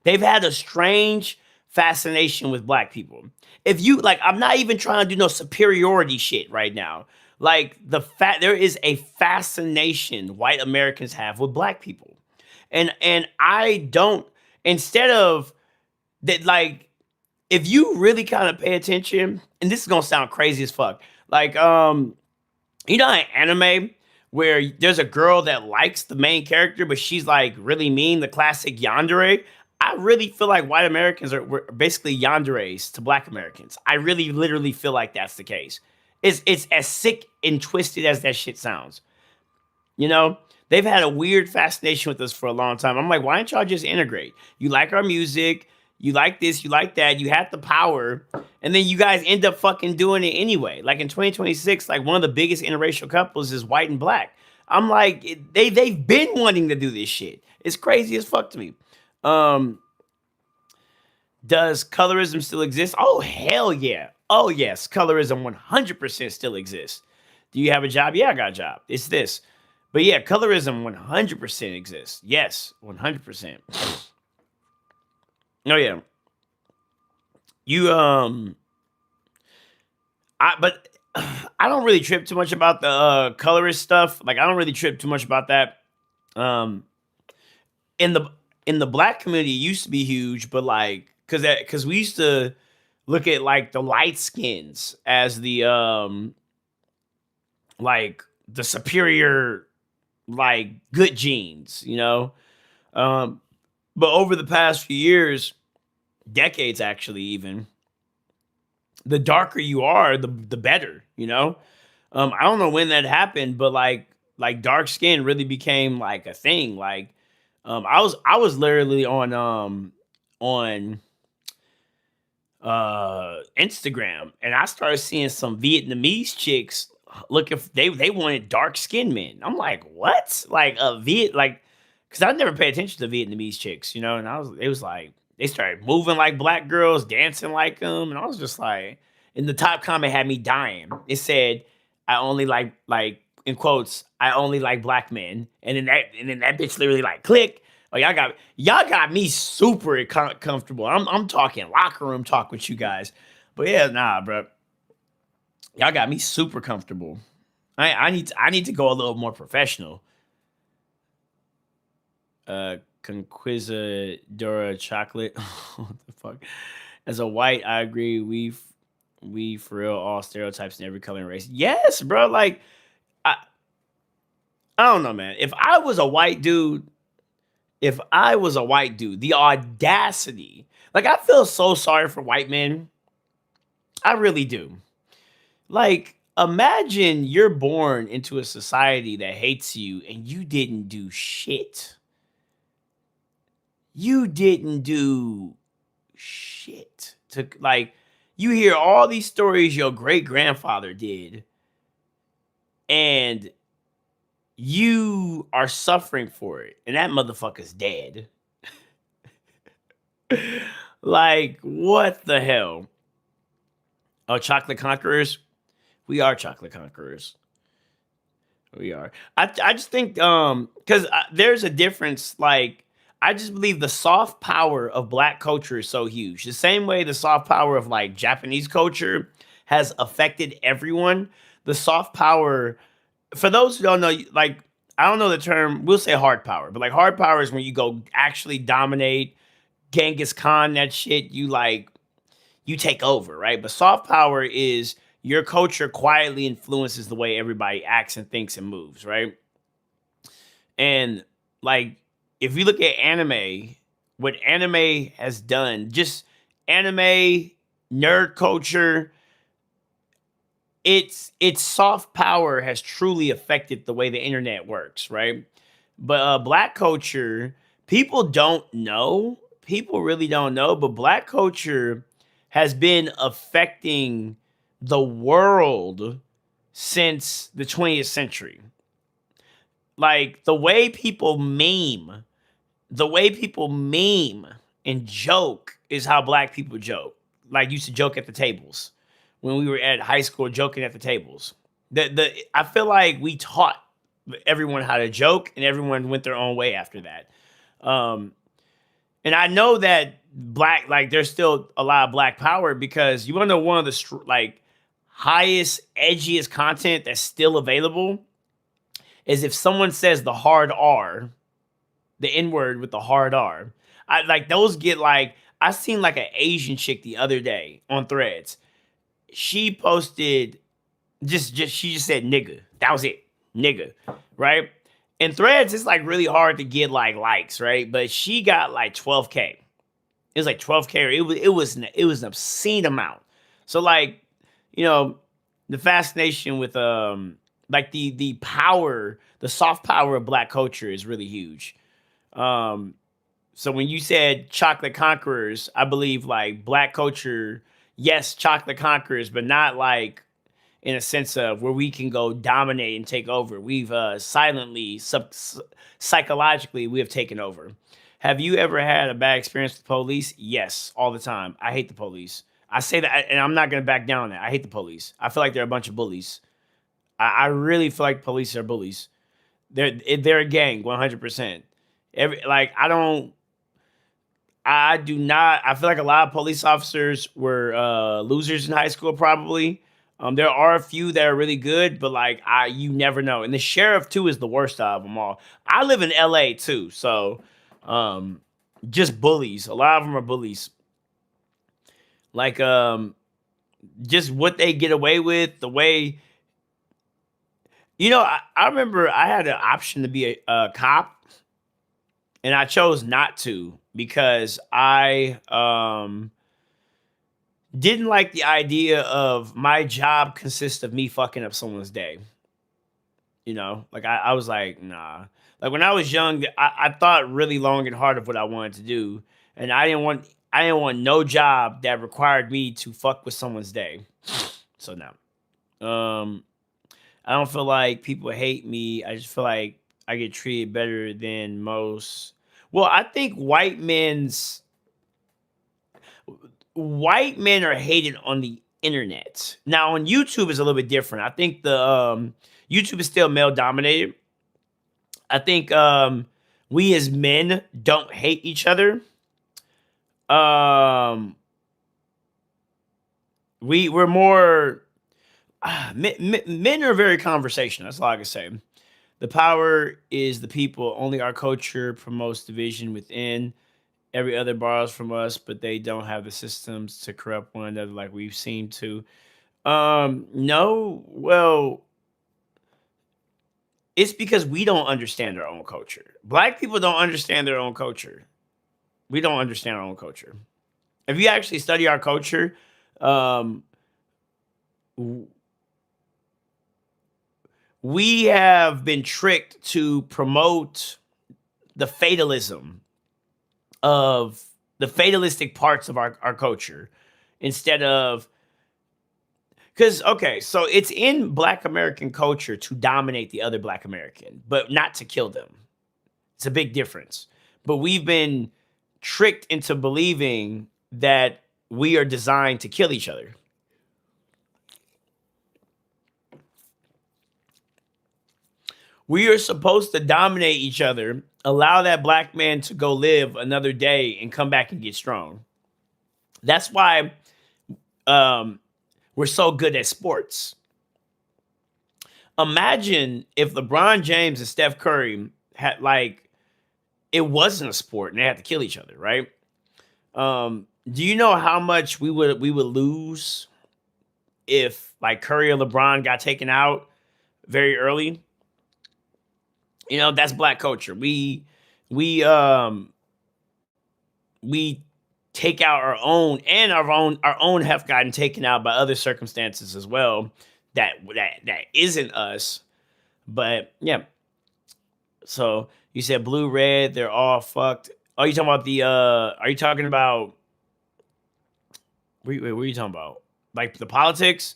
They've had a strange fascination with black people. If you like, I'm not even trying to do no superiority shit right now. Like there is a fascination white Americans have with black people. And I don't, instead of that, like, if you really kind of pay attention, and this is gonna sound crazy as fuck, like you know, an anime where there's a girl that likes the main character, but she's like really mean, the classic yandere. I really feel like white Americans were basically yanderes to black Americans. I really literally feel like that's the case. It's as sick and twisted as that shit sounds. You know, they've had a weird fascination with us for a long time. I'm like, why don't y'all just integrate? You like our music, you like this, you like that, you have the power, and then you guys end up fucking doing it anyway. Like in 2026, like one of the biggest interracial couples is white and black. I'm like, they've been wanting to do this shit. It's crazy as fuck to me. Does colorism still exist? Oh, hell yeah. Oh, yes. Colorism 100% still exists. Do you have a job? Yeah, I got a job. It's this. But yeah, colorism 100% exists. Yes, 100%. Oh, yeah. You but I don't really trip too much about the colorist stuff. Like I don't really trip too much about that. Um, in the black community, it used to be huge, but like because we used to look at like the light skins as the like the superior like good genes, you know. Um, but over the past few years, decades actually, even the darker you are, the better, you know. I don't know when that happened, but dark skin really became like a thing. Like I was literally on Instagram, and I started seeing some Vietnamese chicks look if they wanted dark skinned men. I'm like, what? Like a Viet like because I never paid attention to Vietnamese chicks, you know, and it was like they started moving like black girls, dancing like them, and I was just like, and the top comment had me dying. It said, I only like in quotes, I only like black men. And then that bitch literally like click. Oh, y'all got me super comfortable. I'm talking locker room talk with you guys. But yeah, nah, bro. Y'all got me super comfortable. I need to go a little more professional. Conquistadora chocolate. What the fuck? As a white, I agree. We for real all stereotypes in every color and race. Yes, bro. Like I I don't know, man. If I was a white dude, the audacity. Like I feel so sorry for white men. I really do. Like imagine you're born into a society that hates you and you didn't do shit. You didn't do shit to like you hear all these stories your great grandfather did and you are suffering for it and that motherfucker's dead. Like what the hell? Oh, chocolate conquerors. We are chocolate conquerors. We are. I just think because there's a difference. Like I just believe the soft power of black culture is so huge. The same way the soft power of like Japanese culture has affected everyone. The soft power, for those who don't know, like I don't know the term. We'll say hard power, but like hard power is when you go actually dominate Genghis Khan. That shit. You take over, right? But soft power is your culture quietly influences the way everybody acts and thinks and moves, right? And like if you look at anime, what anime has done, just anime, nerd culture, its soft power has truly affected the way the internet works, right? But black culture, people don't know. People really don't know, but black culture has been affecting the world since the 20th century. Like the way people meme and joke is how black people joke. Like used to joke at the tables when we were at high school, joking at the tables. I feel like we taught everyone how to joke, and everyone went their own way after that. Um, and I know that there's still a lot of black power because you want to know one of the highest, edgiest content that's still available is if someone says the hard R, the N word with the hard R. I like those get like I seen like an Asian chick the other day on Threads. She posted she just said nigga. That was it. Nigga. Right? In Threads, it's like really hard to get like likes, right? But she got like 12K. It was like 12K. Or it was an obscene amount. So like, you know, the fascination with like the power, the soft power of black culture is really huge. So when you said chocolate conquerors, I believe like black culture, yes, chocolate conquerors, but not like in a sense of where we can go dominate and take over. We've psychologically, we have taken over. Have you ever had a bad experience with police? Yes, all the time. I hate the police. I say that, and I'm not going to back down on that. I hate the police. I feel like they're a bunch of bullies. I really feel like police are bullies. They're a gang, 100%. I don't. I do not. I feel like a lot of police officers were losers in high school, probably. There are a few that are really good, but like you never know. And the sheriff too is the worst out of them all. I live in LA too, so um, just bullies. A lot of them are bullies. Like just what they get away with, the way I remember I had an option to be a cop, and I chose not to because I didn't like the idea of my job consists of me fucking up someone's day. Like I was like, nah. Like when I was young, I thought really long and hard of what I wanted to do, and I didn't want no job that required me to fuck with someone's day. So now, I don't feel like people hate me. I just feel like I get treated better than most. Well, I think white men are hated on the internet. Now on YouTube is a little bit different. I think the YouTube is still male dominated. I think we as men don't hate each other. Um we're more men are very conversational. That's all I can say. The power is the people. Only our culture promotes division within. Every other borrows from us, but they don't have the systems to corrupt one another like we've seen to. No, well, it's because we don't understand our own culture. Black people don't understand their own culture. We don't understand our own culture. If you actually study our culture, um, w- we have been tricked to promote the fatalism of the fatalistic parts of our culture instead of because okay, so it's in Black American culture to dominate the other Black American, but not to kill them. It's a big difference. But we've been tricked into believing that we are designed to kill each other. We are supposed to dominate each other, allow that Black man to go live another day and come back and get strong. That's why um, we're so good at sports. Imagine if LeBron James and Steph Curry had like it wasn't a sport and they had to kill each other, right? Do you know how much we would lose if like Curry or LeBron got taken out very early? That's Black culture. We take out our own, and our own have gotten taken out by other circumstances as well that isn't us. But yeah, so you said blue, red, they're all fucked. Are you talking about are you talking about wait, what are you talking about? Like the politics?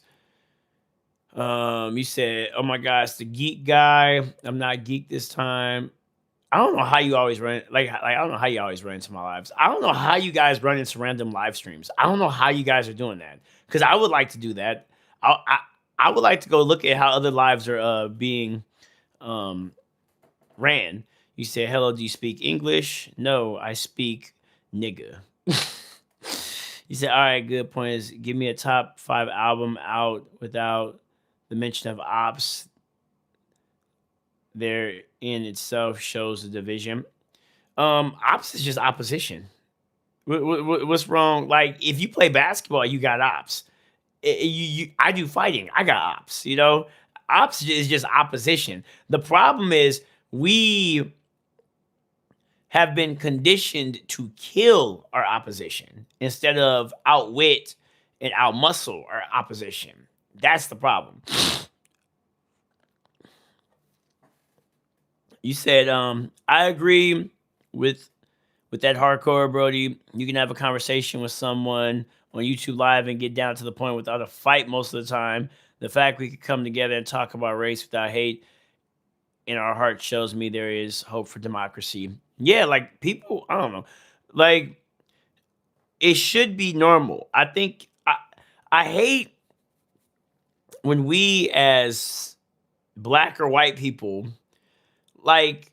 You said, oh my gosh, the geek guy. I'm not geek this time. I don't know how you always run like I don't know how you always run into my lives. I don't know how you guys run into random live streams. I don't know how you guys are doing that because I would like to do that. I would like to go look at how other lives are being um ran. You said, hello, do you speak English? No, I speak nigga. You said, all right, good point is give me a top 5 album out without the mention of ops. There in itself shows the division. Ops is just opposition. What's wrong? Like if you play basketball, you got ops. I do fighting. I got ops. Ops is just opposition. The problem is we have been conditioned to kill our opposition instead of outwit and outmuscle our opposition. That's the problem. You said, I agree with that hardcore, Brody. You can have a conversation with someone on YouTube Live and get down to the point without a fight most of the time. The fact we could come together and talk about race without hate in our heart shows me there is hope for democracy. Yeah, like people, I don't know. Like it should be normal. I think I hate when we as black or white people like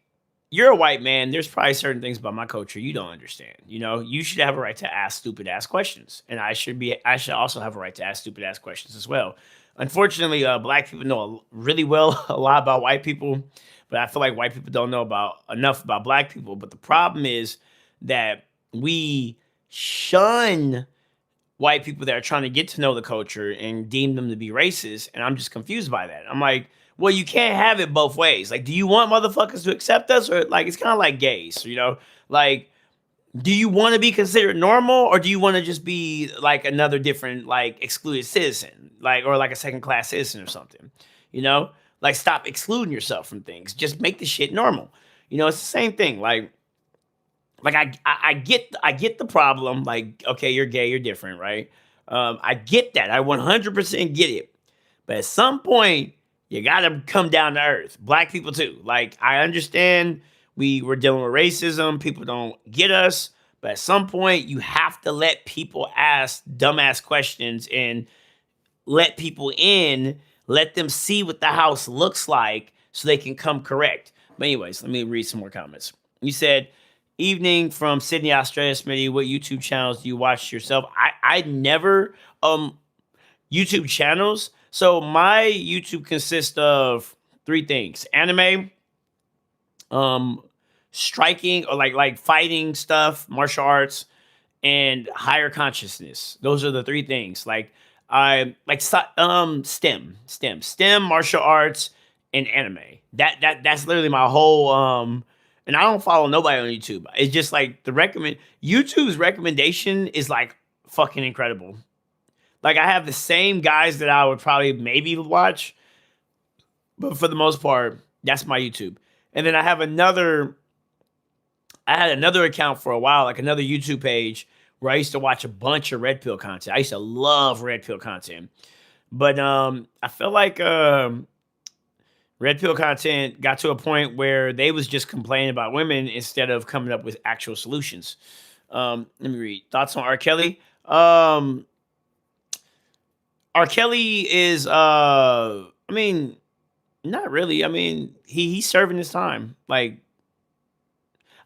you're a white man. There's probably certain things about my culture you don't understand. You know, you should have a right to ask stupid ass questions, and I should also have a right to ask stupid ass questions as well. Unfortunately, black people know really well a lot about white people, but I feel like white people don't know about enough about black people. But the problem is that we shun white people that are trying to get to know the culture and deem them to be racist. And I'm just confused by that. I'm like, well, you can't have it both ways. Like, do you want motherfuckers to accept us? Or like, it's kind of like gays, you know? Like, do you want to be considered normal or do you want to just be like another different, like excluded citizen, like, or like a second class citizen or something, you know? Like, stop excluding yourself from things. Just make the shit normal. You know, it's the same thing. Like I get the problem. Like, okay, you're gay, you're different, right? I get that. I 100% get it. But at some point, you gotta come down to earth. Black people too. Like, I understand we're dealing with racism. People don't get us. But at some point, you have to let people ask dumbass questions and let people in, let them see what the house looks like so they can come correct. But anyways, let me read some more comments. You said, evening from Sydney, Australia. Smitty, what YouTube channels do you watch yourself? I never YouTube channels. So my YouTube consists of three things: anime, striking or like fighting stuff, martial arts, and higher consciousness. Those are the three things. Like I like STEM, martial arts, and anime. That's literally my whole and I don't follow nobody on YouTube. It's just like YouTube's recommendation is like fucking incredible. Like I have the same guys that I would probably maybe watch, but for the most part, that's my YouTube. And then I had another account for a while, like another YouTube page where I used to watch a bunch of red pill content. I used to love red pill content. But I felt like red pill content got to a point where they was just complaining about women instead of coming up with actual solutions. Let me read. Thoughts on R. Kelly? R. Kelly is I mean, not really. I mean, he's serving his time. Like,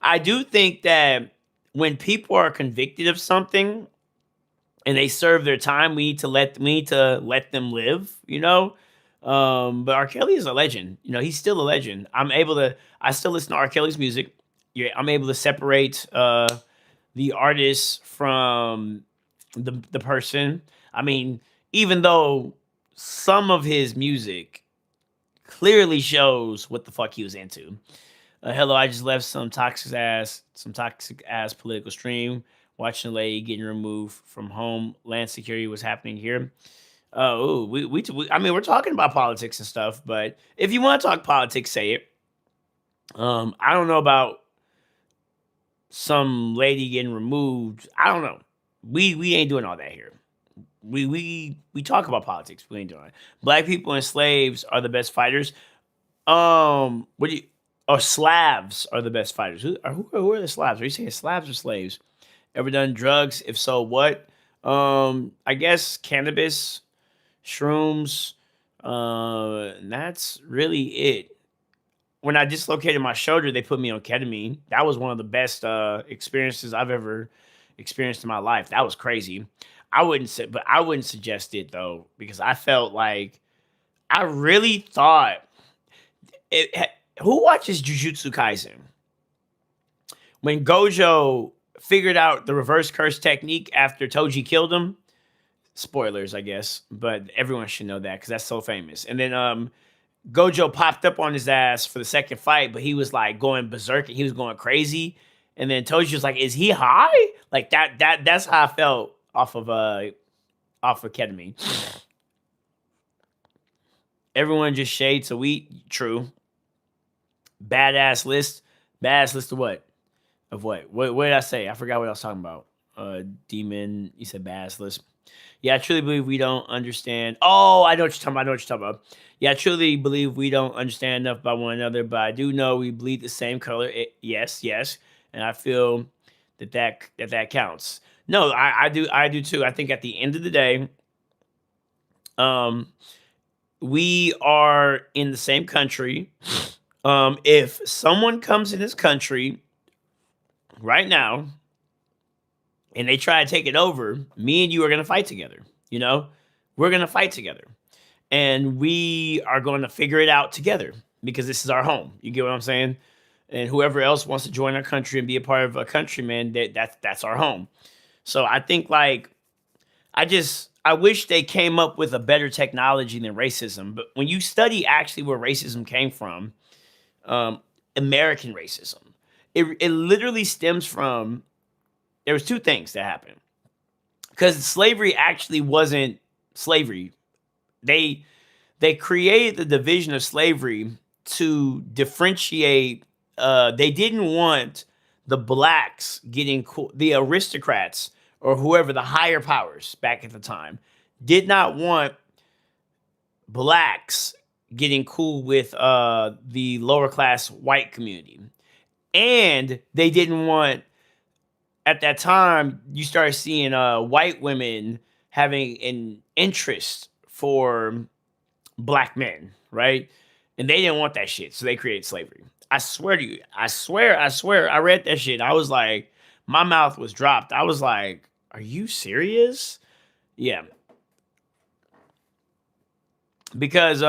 I do think that when people are convicted of something and they serve their time, we need to let them live, you know? But R. Kelly is a legend. You know, he's still a legend. I still listen to R. Kelly's music. Yeah, I'm able to separate the artist from the person. I mean, even though some of his music clearly shows what the fuck he was into. Hello, I just left some toxic ass political stream. Watching a lady getting removed from Homeland Security was happening here. I mean, we're talking about politics and stuff, but if you want to talk politics, say it. I don't know about some lady getting removed. I don't know. We ain't doing all that here. We talk about politics. We ain't doing it. Black people and slaves are the best fighters. What do you? Oh, Slavs are the best fighters. Who are the Slavs? Are you saying Slavs or slaves? Ever done drugs? If so, what? I guess cannabis, shrooms. And that's really it. When I dislocated my shoulder, they put me on ketamine. That was one of the best experiences I've ever experienced in my life. That was crazy. I wouldn't suggest it though, because I felt like I really thought it. Who watches Jujutsu Kaisen? When Gojo figured out the reverse curse technique after Toji killed him. Spoilers, I guess, but everyone should know that because that's so famous. And then Gojo popped up on his ass for the second fight, but he was like going berserk and he was going crazy. And then Toji was like, "Is he high?" Like that's how I felt off of ketamine. Everyone just shades of wheat. True. Badass list. Badass list of what? Of what? What did I say? I forgot what I was talking about. Demon. You said badass list. Yeah, I truly believe we don't understand. Oh, I know what you're talking about. Yeah, I truly believe we don't understand enough about one another, but I do know we bleed the same color. Yes. And I feel that counts. No, I do too. I think at the end of the day, we are in the same country. If someone comes in this country right now and they try to take it over, me and you are going to fight together. You know, we're going to fight together and we are going to figure it out together because this is our home. You get what I'm saying? And whoever else wants to join our country and be a part of a country, man, that's our home. So I think like I wish they came up with a better technology than racism. But when you study actually where racism came from, um, American racism, it literally stems from there was two things that happened because slavery actually wasn't slavery. They they created the division of slavery to differentiate. They didn't want the blacks getting cool, the aristocrats or whoever the higher powers back at the time did not want blacks getting cool with the lower class white community, and they didn't want at that time you started seeing white women having an interest for black men, right? And they didn't want that shit, so they created slavery. I swear to you, I swear, I read that shit. I was like, my mouth was dropped. I was like, are you serious? Yeah, because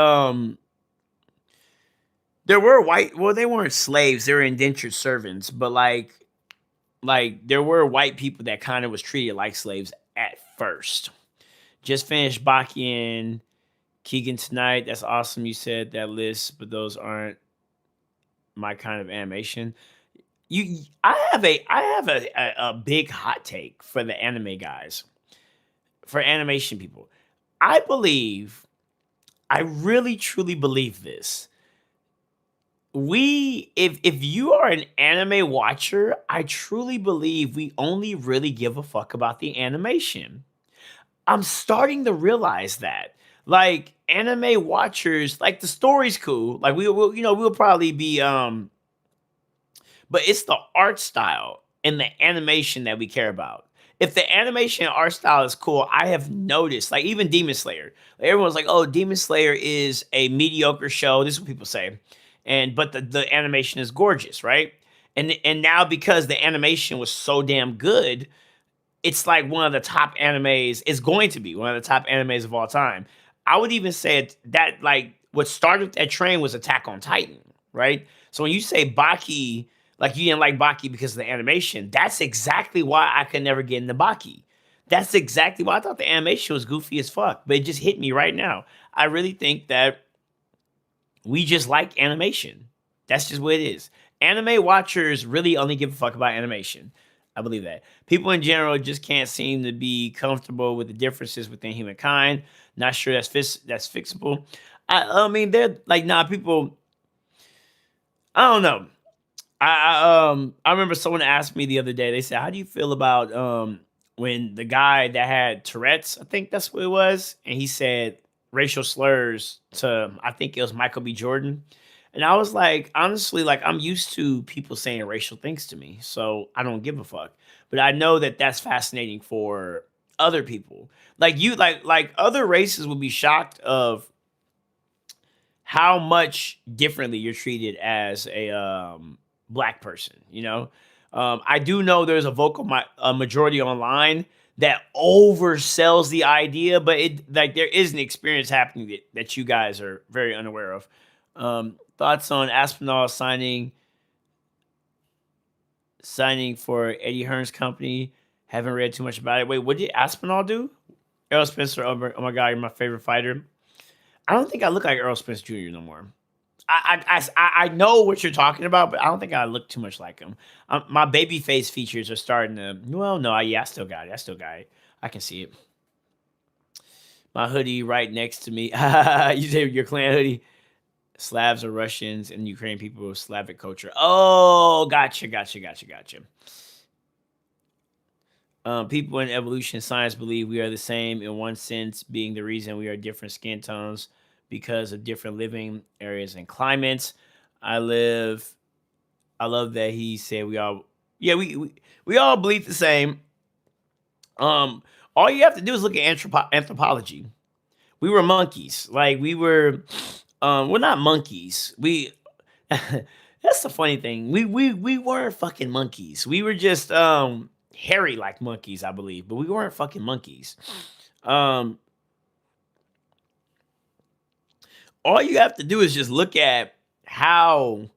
there were white. Well, they weren't slaves; they were indentured servants. But like there were white people that kind of was treated like slaves at first. Just finished Baki and Keegan tonight. That's awesome. You said that list, but those aren't my kind of animation. I have a big hot take for the anime guys, for animation people. I believe, I really truly believe this. If you are an anime watcher, I truly believe we only really give a fuck about the animation. I'm starting to realize that. Like anime watchers, like the story's cool. Like we will, we'll probably be but it's the art style and the animation that we care about. If the animation and art style is cool, I have noticed, like even Demon Slayer, like, everyone's like, "Oh, Demon Slayer is a mediocre show." This is what people say, and but the animation is gorgeous, right? And now because the animation was so damn good, it's like one of the top animes. It's going to be one of the top animes of all time. I would even say that like what started that train was Attack on Titan, right? So when you say Baki, like you didn't like Baki because of the animation, that's exactly why I could never get into Baki. That's exactly why I thought the animation was goofy as fuck, but it just hit me right now. I really think that we just like animation. That's just what it is. Anime watchers really only give a fuck about animation. I believe that. People in general just can't seem to be comfortable with the differences within humankind. Not sure that's fixable. I mean, they're like, nah, people. I don't know. I remember someone asked me the other day. They said, "How do you feel about when the guy that had Tourette's? I think that's what it was, and he said racial slurs to I think it was Michael B. Jordan." And I was like, honestly, like I'm used to people saying racial things to me, so I don't give a fuck. But I know that that's fascinating for other people. Like you, like other races would be shocked of how much differently you're treated as a black person. I do know there's a a majority online that oversells the idea, but it like there is an experience happening that you guys are very unaware of. Thoughts on Aspinall signing for Eddie Hearn's company? Haven't read too much about it. Wait, what did Aspinall do? Errol Spencer, oh my god, you're my favorite fighter. I don't think I look like Errol Spence Jr. no more. I know what you're talking about, but I don't think I look too much like him. My baby face features are starting to. Well, no, I still got it. I still got it. I can see it. My hoodie right next to me. You say your clan hoodie. Slavs are Russians and Ukrainian people with Slavic culture. Oh, gotcha. People in evolution science believe we are the same in one sense, being the reason we are different skin tones because of different living areas and climates. I live. I love that he said we all. Yeah, we all believe the same. All you have to do is look at anthropology. We were monkeys. Like we were. We're not monkeys. That's the funny thing. We weren't fucking monkeys. We were just hairy like monkeys, I believe, but we weren't fucking monkeys. Um, all you have to do is just look at how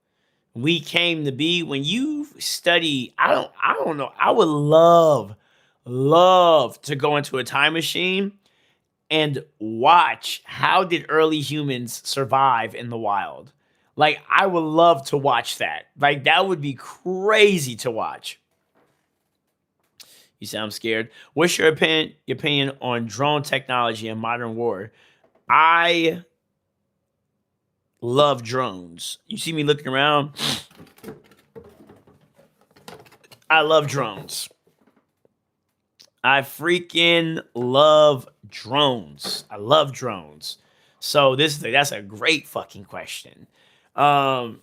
we came to be. When you study, I don't know. I would love to go into a time machine and watch how did early humans survive in the wild. Like I would love to watch that. Like that would be crazy to watch. You sound scared. What's your opinion on drone technology in modern war? I love drones. You see me looking around. I love drones. I freaking love drones. I love drones. So that's a great fucking question. Um,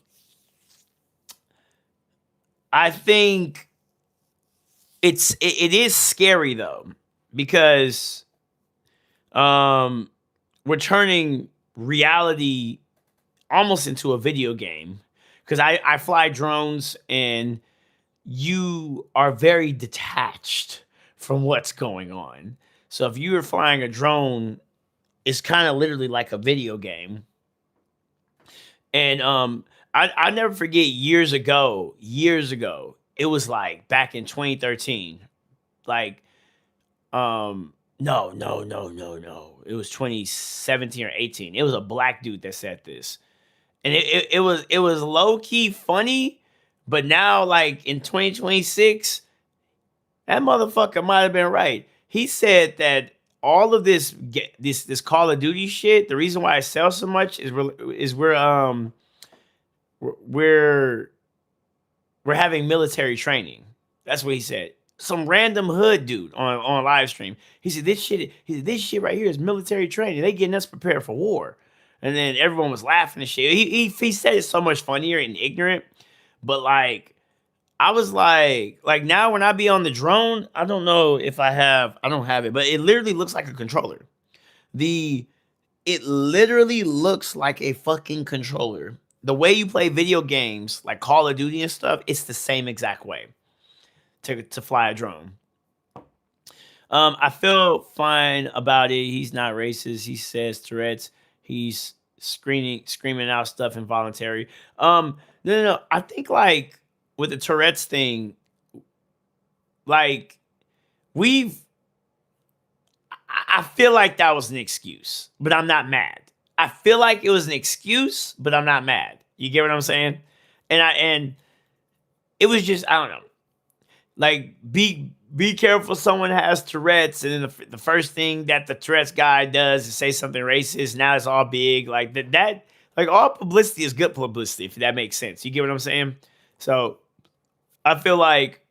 I think it is scary though because um, we're turning reality almost into a video game. Because I fly drones and you are very detached from what's going on. So if you were flying a drone, it's kind of literally like a video game. And I never forget years ago, it was like back in 2013. Like no. It was 2017 or 18. It was a black dude that said this. And it was low key funny, but now like in 2026, that motherfucker might have been right. He said that all of this Call of Duty shit, the reason why it sells so much is we're having military training. That's what he said. Some random hood dude on a live stream. He said this shit right here is military training. They getting us prepared for war. And then everyone was laughing and shit. He said it so much funnier and ignorant. But like I was like now when I be on the drone, I don't know if I don't have it, but it literally looks like a controller. The It literally looks like a fucking controller. The way you play video games like Call of Duty and stuff, it's the same exact way to fly a drone. I feel fine about it. He's not racist. He says Tourette's. He's screaming out stuff involuntary. No. I think like with the Tourette's thing, like we've I feel like that was an excuse, but I'm not mad. I feel like it was an excuse, but I'm not mad. You get what I'm saying? And it was just I don't know. Like be careful. Someone has Tourette's, and then the first thing that the Tourette's guy does is say something racist. Now it's all big. Like that like all publicity is good publicity. If that makes sense, you get what I'm saying? So I feel like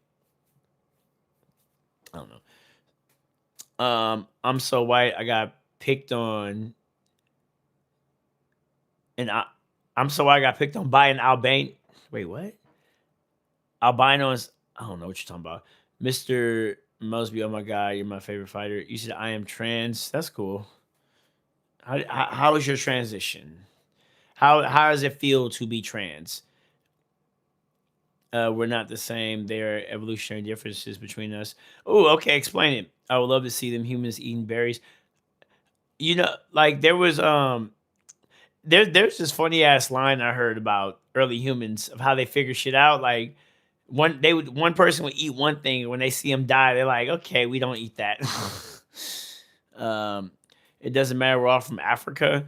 I don't know. I'm so white. I got picked on, and I'm so white. I got picked on by an albino. Wait, what? Albinos. I don't know what you're talking about, Mister Mosby. Oh my god, you're my favorite fighter. You said I am trans. That's cool. How is your transition? How does it feel to be trans? We're not the same. There are evolutionary differences between us. Oh, okay. Explain it. I would love to see them humans eating berries. Like there was there's this funny ass line I heard about early humans of how they figure shit out. Like one person would eat one thing, and when they see them die, they're like, okay, we don't eat that. um, it doesn't matter. We're all from Africa.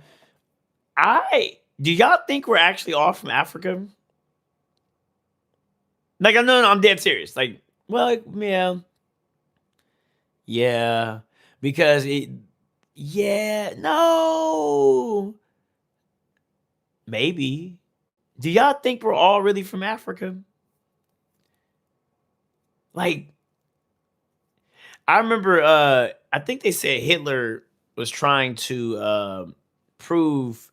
I Do y'all think we're actually all from Africa? Like, no, I'm dead serious. Like, well, yeah, yeah, because yeah, no, maybe. Do y'all think we're all really from Africa? Like, I remember, I think they said Hitler was trying to prove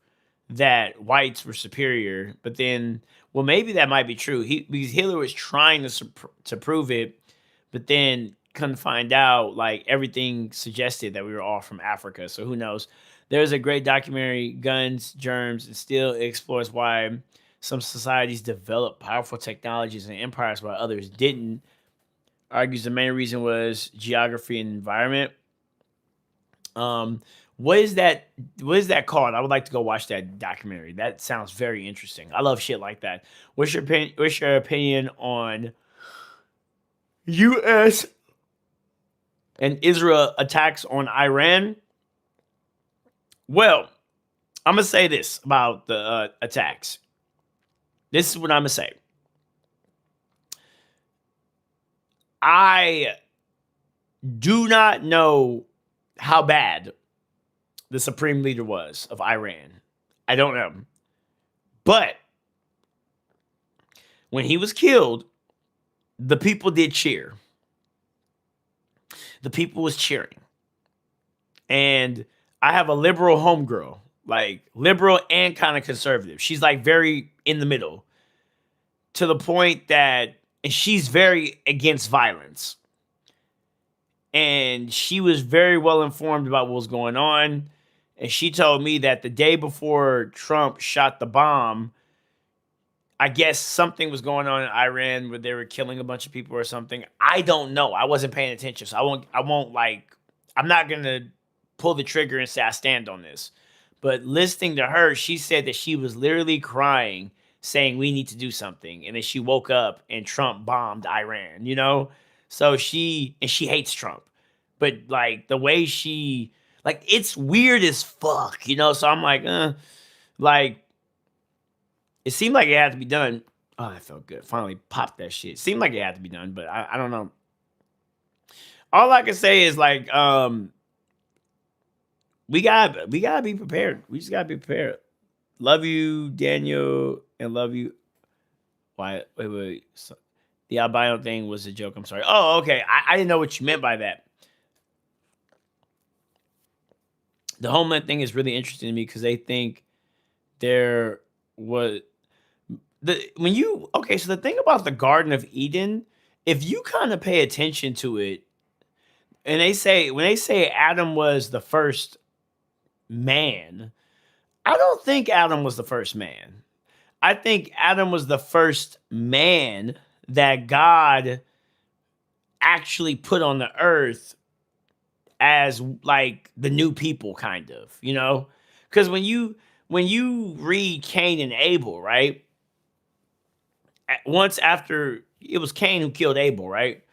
that whites were superior, but then, well, maybe that might be true. Because Hitler was trying to prove it, but then couldn't find out. Like everything suggested that we were all from Africa. So who knows? There's a great documentary, Guns, Germs, and Steel. It explores why Some societies developed powerful technologies and empires while others didn't. Argues the main reason was geography and environment. Um, what is that? What is that called? I would like to go watch that documentary. That sounds very interesting. I love shit like that. What's your opinion on U.S. and Israel attacks on Iran? Well, I'm gonna say this about the attacks. This is what I'm gonna say. I do not know how bad the supreme leader was of Iran. I don't know. But when he was killed, the people did cheer. The people was cheering. And I have a liberal homegirl, like liberal and kind of conservative. She's like very in the middle to the point that and she's very against violence. And she was very well informed about what was going on. And she told me that the day before Trump shot the bomb, I guess something was going on in Iran where they were killing a bunch of people or something. I don't know. I wasn't paying attention. So I'm not going to pull the trigger and say I stand on this. But listening to her, she said that she was literally crying, saying we need to do something. And then she woke up and Trump bombed Iran, you know? So she hates Trump. But like the way it's weird as fuck, you know? So I'm like, it seemed like it had to be done. Oh, that felt good. Finally popped that shit. Seemed like it had to be done, but I don't know. All I can say is like, we gotta be prepared. We just gotta be prepared. Love you, Daniel, and love you. Why? Wait. So, the albino thing was a joke. I'm sorry. Oh, okay. I didn't know what you meant by that. The homeland thing is really interesting to me because they think there was so the thing about the Garden of Eden, if you kind of pay attention to it, and when they say Adam was the first man, I don't think Adam was the first man. I think Adam was the first man that God actually put on the earth as like the new people, kind of, you know? Because when you read Cain and Abel, right? Once after it was Cain who killed Abel, right?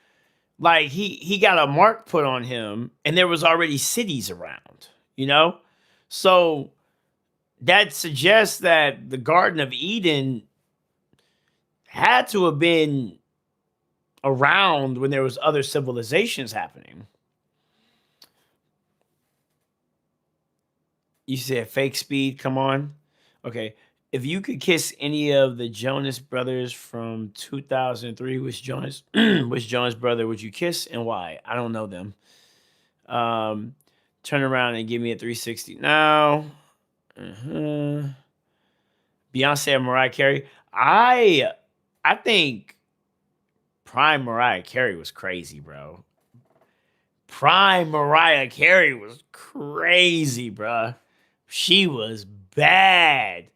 Like he got a mark put on him, and there was already cities around, you know? So that suggests that the Garden of Eden had to have been around when there was other civilizations happening. You said fake speed, come on. Okay. If you could kiss any of the Jonas brothers from 2003, which Jonas brother would you kiss and why? I don't know them. Turn around and give me a 360 now. Beyonce and Mariah Carey. I think Prime Mariah Carey was crazy, bro. Prime Mariah Carey was crazy, bro. She was bad.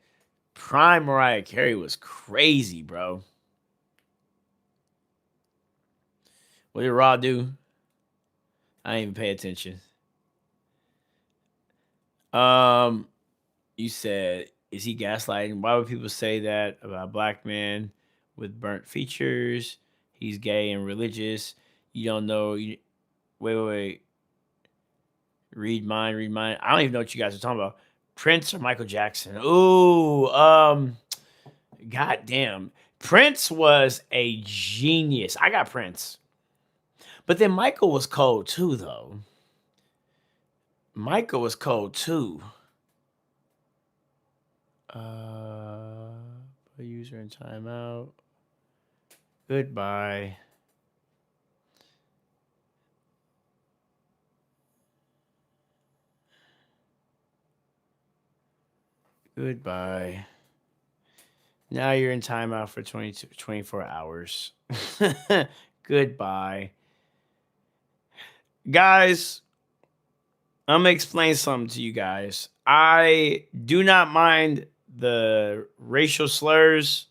Prime Mariah Carey was crazy, bro. What did Raw do? I didn't even pay attention. You said, is he gaslighting? Why would people say that about a black man with burnt features? He's gay and religious. You don't know. Wait. Read mine. I don't even know what you guys are talking about. Prince or Michael Jackson? Ooh, goddamn. Prince was a genius. I got Prince. But then Michael was cold too, though. Michael was cold too. Put user in timeout. Goodbye. Goodbye. Now you're in timeout for 24 hours. Goodbye. Guys, I'm going to explain something to you guys. I do not mind the racial slurs,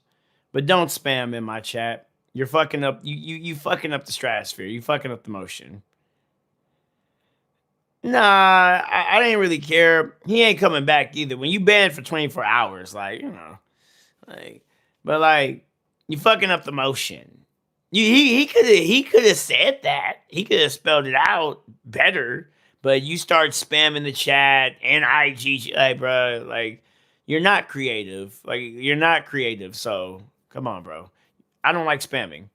but don't spam in my chat. You're fucking up. You fucking up the stratosphere. You fucking up the motion. Nah, I didn't really care. He ain't coming back either. When you banned for 24 hours, like, like, but like, you fucking up the motion. He could have said that. He could have spelled it out better. But you start spamming the chat and IG, like, bro, like, you're not creative. Like, you're not creative. So come on, bro. I don't like spamming.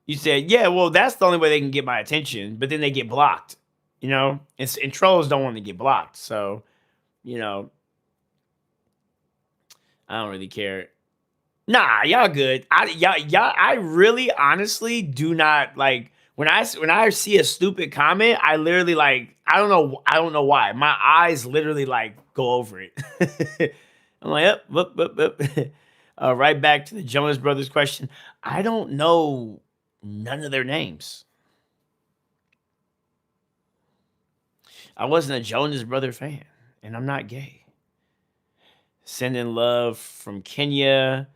You said, yeah, well, that's the only way they can get my attention, but then they get blocked, and trolls don't want to get blocked. So, you know, I don't really care. Nah, y'all good. I really honestly do not like when I see a stupid comment, I literally like I don't know why. My eyes literally like go over it. I'm like, up. Right back to the Jonas Brothers question. I don't know none of their names. I wasn't a Jonas Brother fan, and I'm not gay. Sending love from Kenya.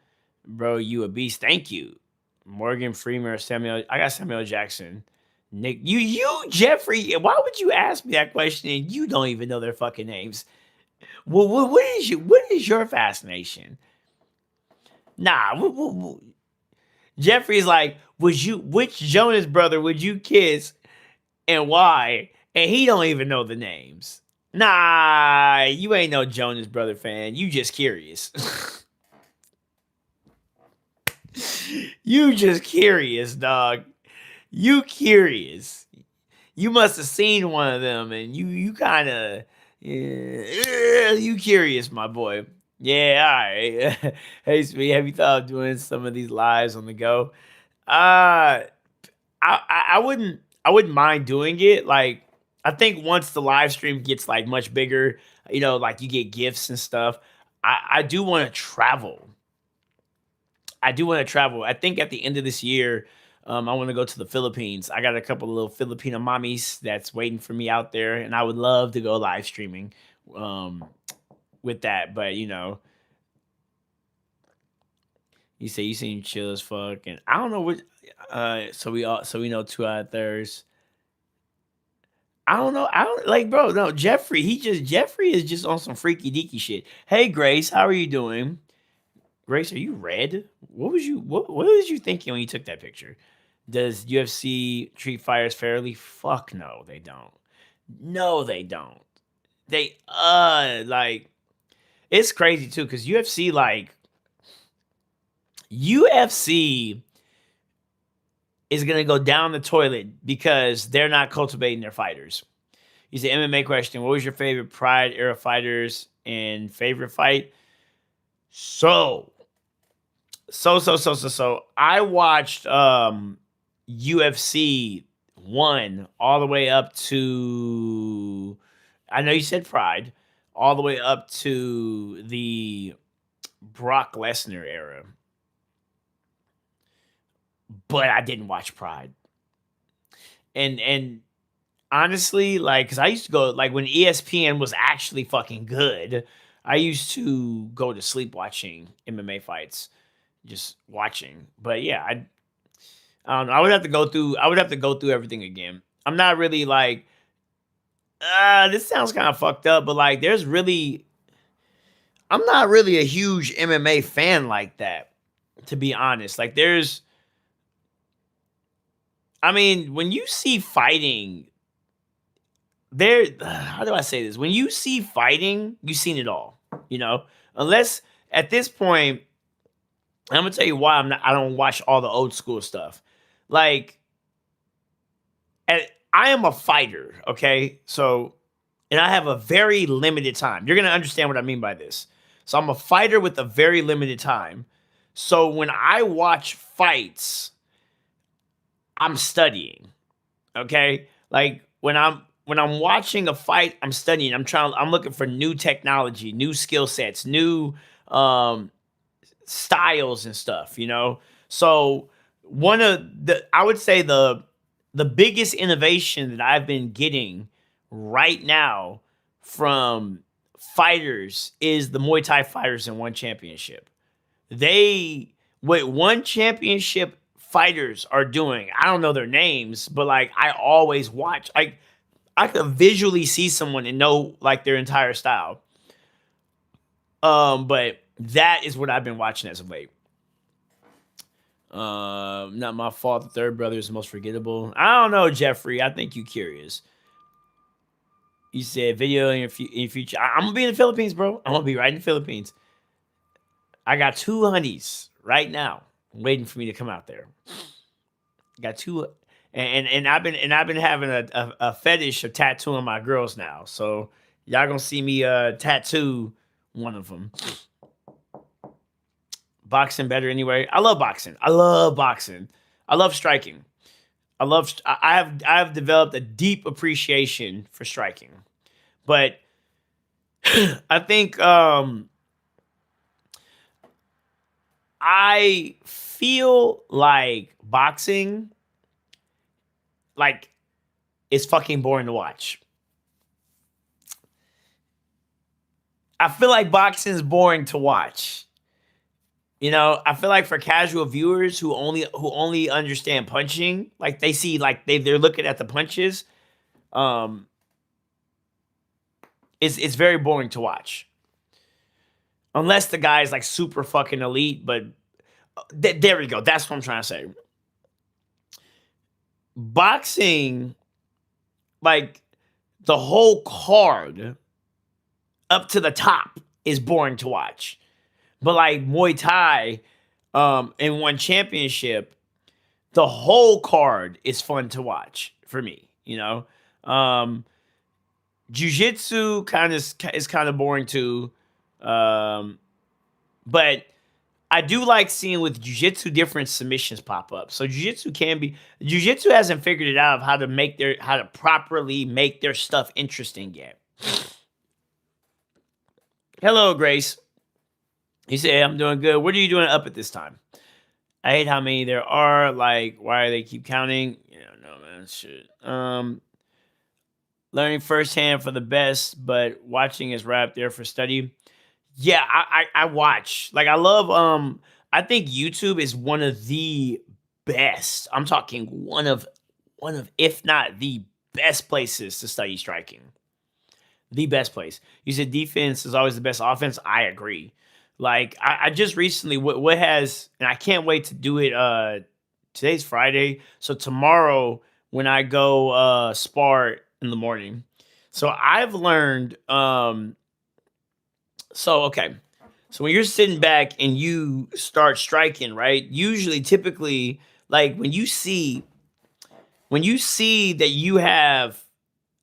Bro, you a beast. Thank you. Morgan Freeman or Samuel. I got Samuel Jackson. Nick, you, Jeffrey. Why would you ask me that question and you don't even know their fucking names? Well, what is your fascination? Nah, Jeffrey's like, which Jonas brother would you kiss and why? And he don't even know the names. Nah, you ain't no Jonas brother fan. You just curious. You just curious, dog. You curious. You must have seen one of them, and you kind of you curious, my boy. Yeah, all right. Hey, Sweet, have you thought of doing some of these lives on the go? Uh, I wouldn't mind doing it. Like, I think once the live stream gets like much bigger, like you get gifts and stuff. I do want to travel. I do want to travel. I think at the end of this year, I want to go to the Philippines. I got a couple of little Filipino mommies that's waiting for me out there, and I would love to go live streaming um, with that. But you say you seem chill as fuck, and I don't know what. So we know 2 out of 3. I don't know. I don't like, bro. No, Jeffrey is just on some freaky deaky shit. Hey, Grace, how are you doing? Grace, are you red? What was you thinking when you took that picture? Does UFC treat fighters fairly? Fuck no, they don't. No, they don't. They like it's crazy too, because UFC is gonna go down the toilet because they're not cultivating their fighters. He's an MMA question. What was your favorite Pride era fighters and favorite fight? So I watched UFC 1 all the way up to, I know you said Pride, all the way up to the Brock Lesnar era. But I didn't watch Pride. And honestly, like, because I used to go, like, when ESPN was actually fucking good, I used to go to sleep watching MMA fights, just watching. But yeah, I don't know. I would have to go through. I would have to go through everything again. I'm not really like. This sounds kind of fucked up, but like, I'm not really a huge MMA fan like that, to be honest. Like, I mean, when you see fighting, how do I say this? When you see fighting, you've seen it all, unless at this point, I'm gonna tell you why I don't watch all the old school stuff. Like, I am a fighter, okay? So, and I have a very limited time. You're gonna understand what I mean by this. So I'm a fighter with a very limited time. So when I watch fights, I'm studying. Okay? Like, when I'm watching a fight, I'm studying. I'm looking for new technology, new skill sets, new styles and stuff, So I would say the biggest innovation that I've been getting right now from fighters is the Muay Thai fighters in one championship. What one championship fighters are doing, I don't know their names, but like I always watch. I could visually see someone and know like their entire style. But that is what I've been watching as of late. Not my fault. The third brother is the most forgettable. I don't know, Jeffrey. I think you curious. You said video in your future. I'm gonna be in the Philippines, bro. I'm gonna be right in the Philippines. I got 2 honeys right now waiting for me to come out there. Got 2, and I've been having a fetish of tattooing my girls now. So y'all gonna see me tattoo one of them. Boxing better anyway. I love boxing. I love striking. I have developed a deep appreciation for striking. But I think I feel like boxing like is fucking boring to watch. I feel like boxing is boring to watch. You know, I feel like for casual viewers who only understand punching, like they see like they're looking at the punches, it's very boring to watch. Unless the guy is like super fucking elite, but there we go. That's what I'm trying to say. Boxing, like the whole card up to the top is boring to watch. But like Muay Thai, in one championship, the whole card is fun to watch for me. You know, Jiu-Jitsu is kind of boring too, but I do like seeing with Jiu-Jitsu different submissions pop up. So Jiu-Jitsu hasn't figured it out of how to properly make their stuff interesting yet. Hello, Grace. You say, hey, I'm doing good. What are you doing up at this time? I hate how many there are. Like, why do they keep counting? Yeah, no, man. Shit. Learning firsthand for the best, but watching is right up there for study. Yeah, I watch. Like, I love, I think YouTube is one of the best. I'm talking one of, if not the best places to study striking. The best place. You said defense is always the best offense. I agree. Like I just recently what has, and I can't wait to do it. Today's Friday, so tomorrow when I go spar in the morning. So I've learned. So okay, so when you're sitting back and you start striking, right? Usually, typically, like when you see that you have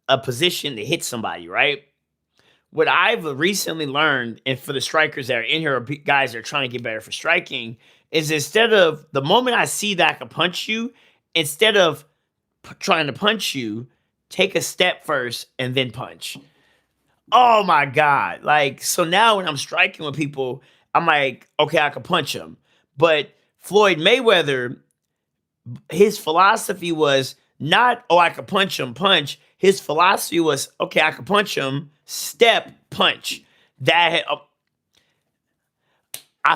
a position to hit somebody, right? What I've recently learned, and for the strikers that are in here, or guys that are trying to get better for striking, is instead of the moment I see that I can punch you, instead of trying to punch you, take a step first and then punch. Oh my God. Like, so now when I'm striking with people, I'm like, okay, I can punch him. But Floyd Mayweather, his philosophy was not, oh, I could punch him, punch. His philosophy was, okay, I could punch him, step, punch. That I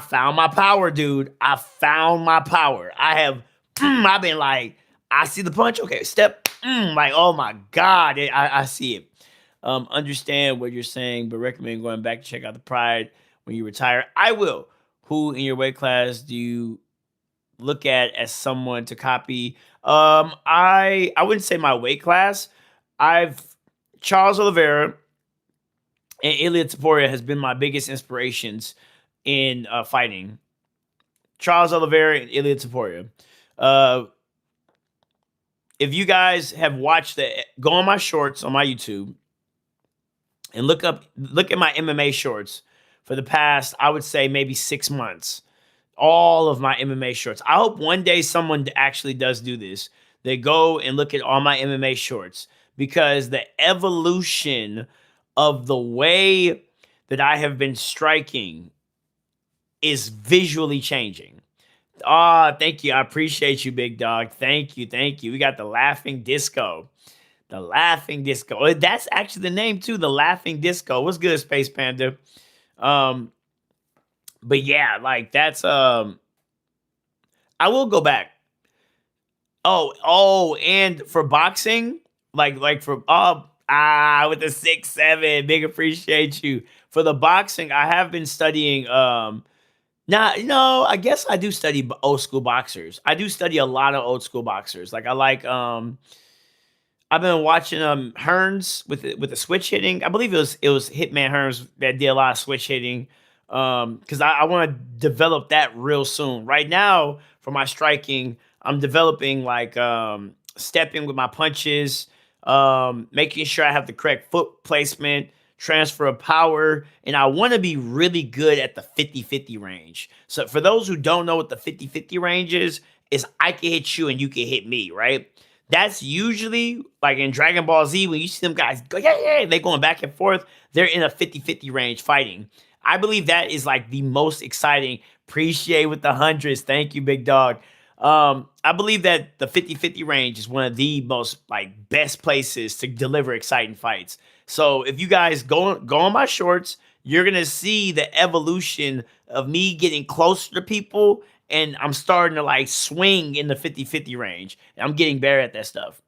found my power, dude. I found my power. I've been like, I see the punch, okay, step, like, oh my God, I see it. Understand what you're saying, but recommend going back to check out the Pride when you retire. I will. Who in your weight class do you look at as someone to copy? I wouldn't say my weight class. Charles Oliveira and Ilia Topuria has been my biggest inspirations in fighting. Charles Oliveira and Ilia Topuria. If you guys have watched go on my shorts on my YouTube and look at my MMA shorts for the past, I would say maybe 6 months. All of my MMA shorts. I hope one day someone actually does do this. They go and look at all my MMA shorts, because the evolution of the way that I have been striking is visually changing. Thank you. I appreciate you, big dog. Thank you. We got the laughing disco. The Laughing Disco. That's actually the name too. The Laughing Disco. What's good, Space Panda? Um, but yeah, like that's I will go back. And for boxing, like for with the 6'7", big appreciate you. For the boxing, I have been studying now, no, I guess I do study old school boxers. I do study a lot of old school boxers. Like I like I've been watching Hearns with the switch hitting. I believe it was Hitman Hearns that did a lot of switch hitting. Because I want to develop that real soon. Right now, for my striking, I'm developing like stepping with my punches, making sure I have the correct foot placement, transfer of power, and I want to be really good at the 50-50 range. So for those who don't know what the 50-50 range is I can hit you and you can hit me, right? That's usually like in Dragon Ball Z when you see them guys go, yeah, yeah, they going back and forth. They're in a 50-50 range fighting. I believe that is like the most exciting. Appreciate with the hundreds. Thank you, big dog. I believe that the 50-50 range is one of the most like best places to deliver exciting fights. So if you guys go on my shorts, you're gonna see the evolution of me getting closer to people, and I'm starting to like swing in the 50-50 range. And I'm getting better at that stuff.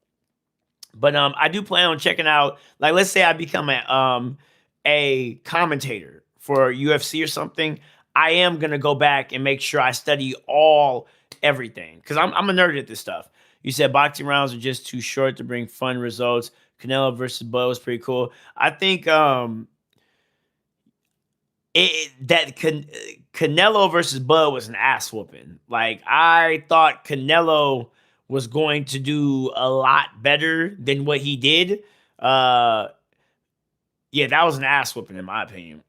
But I do plan on checking out, like, let's say I become a commentator for UFC or something. I am gonna go back and make sure I study everything because I'm a nerd at this stuff. You said boxing rounds are just too short to bring fun results. Canelo versus Bud was pretty cool. I think Canelo versus Bud was an ass whooping. Like I thought Canelo was going to do a lot better than what he did. Uh, yeah, that was an ass whooping in my opinion.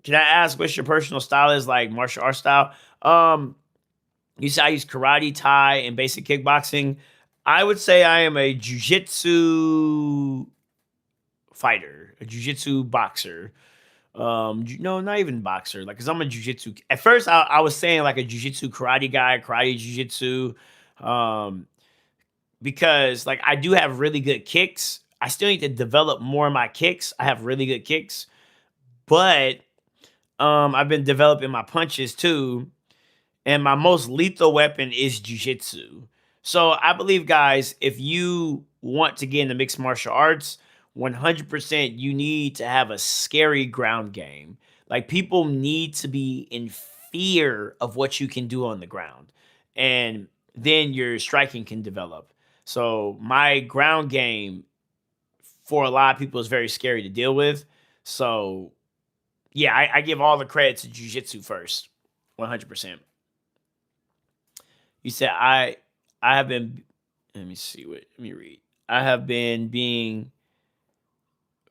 Can I ask what's your personal style is like martial art style? You say I use karate, Thai, and basic kickboxing. I would say I am a jujitsu fighter, a jujitsu boxer. No, not even boxer. Like, cause I'm a jujitsu. At first, I was saying like a jujitsu karate guy, karate jujitsu, um, because like I do have really good kicks. I still need to develop more of my kicks. I have really good kicks, but I've been developing my punches too, and my most lethal weapon is jujitsu. So I believe, guys, if you want to get into mixed martial arts, 100% you need to have a scary ground game. Like people need to be in fear of what you can do on the ground, and then your striking can develop. So my ground game for a lot of people is very scary to deal with. So yeah, I give all the credit to jujitsu first, 100%. You said I have been. Let me see what. Let me read. I have been being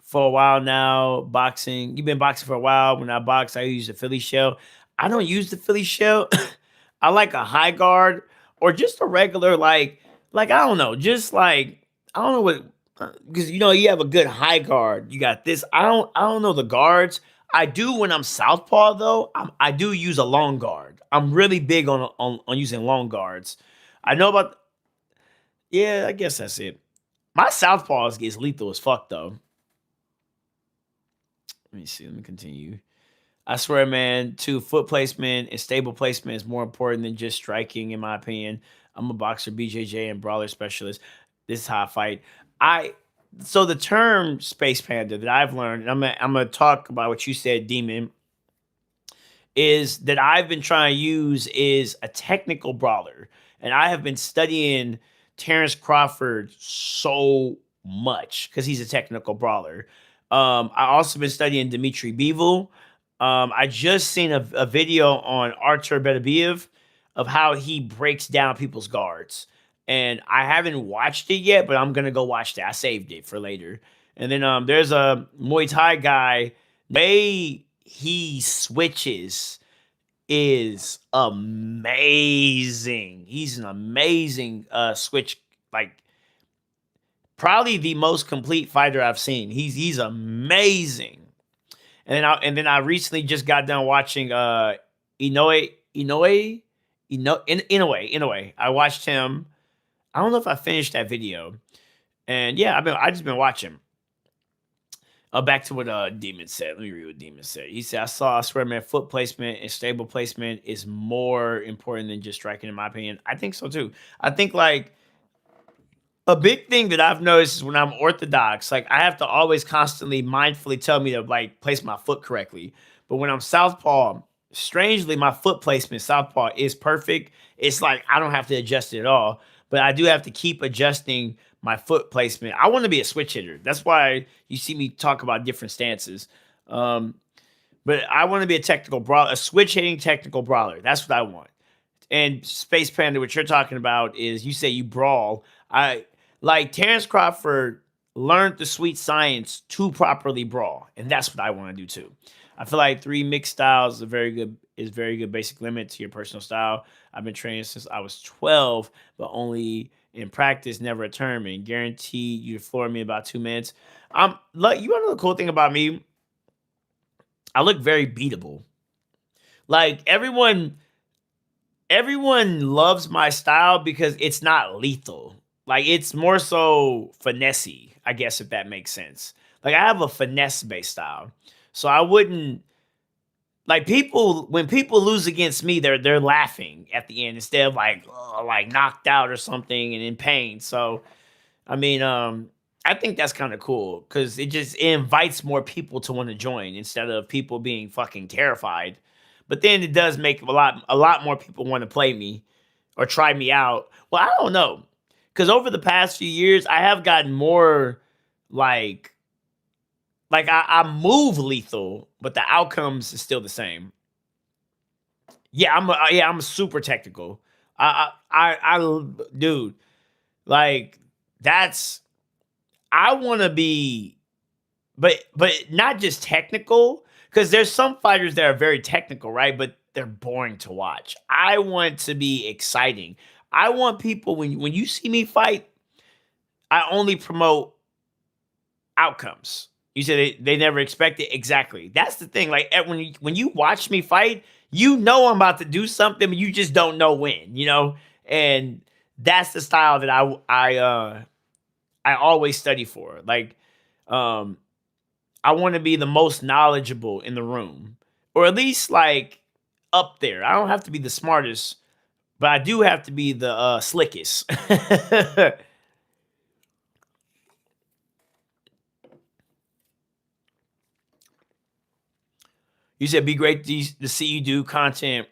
for a while now. Boxing. You've been boxing for a while. When I box, I use the Philly shell. I don't use the Philly shell. I like a high guard or just a regular like I don't know, just like I don't know what because you have a good high guard. You got this. I don't know the guards. I do when I'm southpaw though. I do use a long guard. I'm really big on using long guards. I know about yeah. I guess that's it. My southpaws gets lethal as fuck though. Let me see. Let me continue. I swear, man, to foot placement and stable placement is more important than just striking, in my opinion. I'm a boxer, BJJ, and brawler specialist. This is how I fight. I so the term space panda that I've learned, and I'm gonna talk about what you said, Demon, is that I've been trying to use is a technical brawler. And I have been studying Terrence Crawford so much because he's a technical brawler. I also been studying Dmitry Bivol. I just seen a video on Artur Beterbiev of how he breaks down people's guards. And I haven't watched it yet, but I'm gonna go watch that. I saved it for later. And then there's a Muay Thai guy. Way he switches is amazing. He's an amazing switch, like probably the most complete fighter I've seen. He's amazing. And then I recently just got done watching Inoue. I watched him. I don't know if I finished that video. And yeah, I just been watching. Back to what Demon said. Let me read what Demon said. He said, I swear, man, foot placement and stable placement is more important than just striking, in my opinion. I think so too. I think like a big thing that I've noticed is when I'm orthodox, like I have to always constantly mindfully tell me to like place my foot correctly. But when I'm southpaw, strangely, my foot placement southpaw is perfect. It's like I don't have to adjust it at all, but I do have to keep adjusting my foot placement. I want to be a switch hitter. That's why you see me talk about different stances. Um, but I want to be a technical brawler, a switch hitting technical brawler. That's what I want. And Space Panda, what you're talking about is you say you brawl. I like Terrence Crawford learned the sweet science to properly brawl, and that's what I want to do too. I feel like three mixed styles is very good basic limit to your personal style. I've been training since I was 12, but only in practice, never a tournament. Guaranteed you to floor me in about 2 minutes. Like you want to know the cool thing about me? I look very beatable. Like everyone loves my style because it's not lethal. Like it's more so finessey, I guess if that makes sense. Like I have a finesse based style. So I wouldn't like people when people lose against me, they're laughing at the end instead of like like knocked out or something and in pain. So I mean, I think that's kind of cool because it invites more people to want to join instead of people being fucking terrified. But then it does make a lot more people want to play me or try me out. Well, I don't know because over the past few years, I have gotten more like I move lethal, but the outcomes is still the same. Yeah, I'm super technical. Dude, like that's I want to be, but not just technical because there's some fighters that are very technical, right? But they're boring to watch. I want to be exciting. I want people when you see me fight, I only promote outcomes. You said they never expect it. Exactly. That's the thing. Like when you watch me fight, you know I'm about to do something, but you just don't know when. And that's the style that I always study for. Like, um, I want to be the most knowledgeable in the room, or at least like up there. I don't have to be the smartest, but I do have to be the slickest. You said be great to see you do content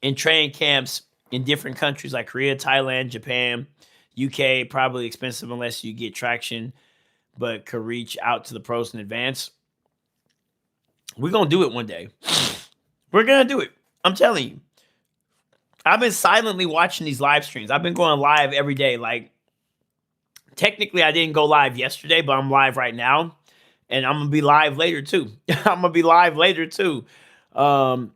in training camps in different countries like Korea, Thailand, Japan, UK. Probably expensive unless you get traction, but could reach out to the pros in advance. We're gonna do it one day. We're gonna do it. I'm telling you. I've been silently watching these live streams. I've been going live every day. Like technically, I didn't go live yesterday, but I'm live right now, and I'm gonna be live later too. I'm gonna be live later too. Um,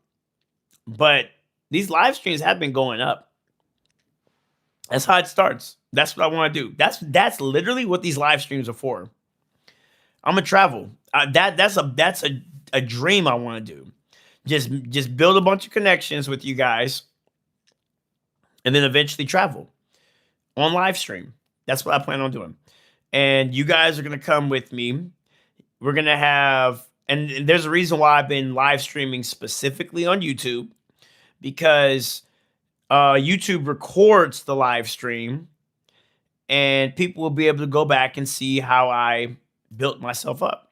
but these live streams have been going up. That's how it starts. That's what I want to do. That's literally what these live streams are for. I'm gonna travel. That's a dream I want to do. Just build a bunch of connections with you guys, and then eventually travel on live stream. That's what I plan on doing. And you guys are gonna come with me. We're gonna have, and there's a reason why I've been live streaming specifically on YouTube because YouTube records the live stream, and people will be able to go back and see how I built myself up.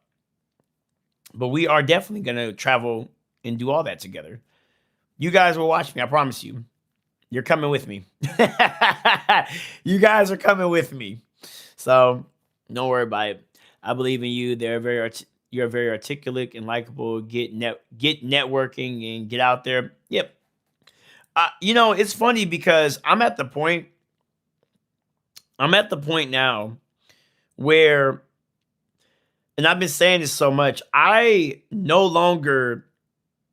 But we are definitely gonna travel and do all that together. You guys will watch me. I promise you. You're coming with me. You guys are coming with me. So don't worry about it. I believe in you. You're very articulate and likable. Get networking and get out there. Yep. It's funny because I'm at the point now where, and I've been saying this so much,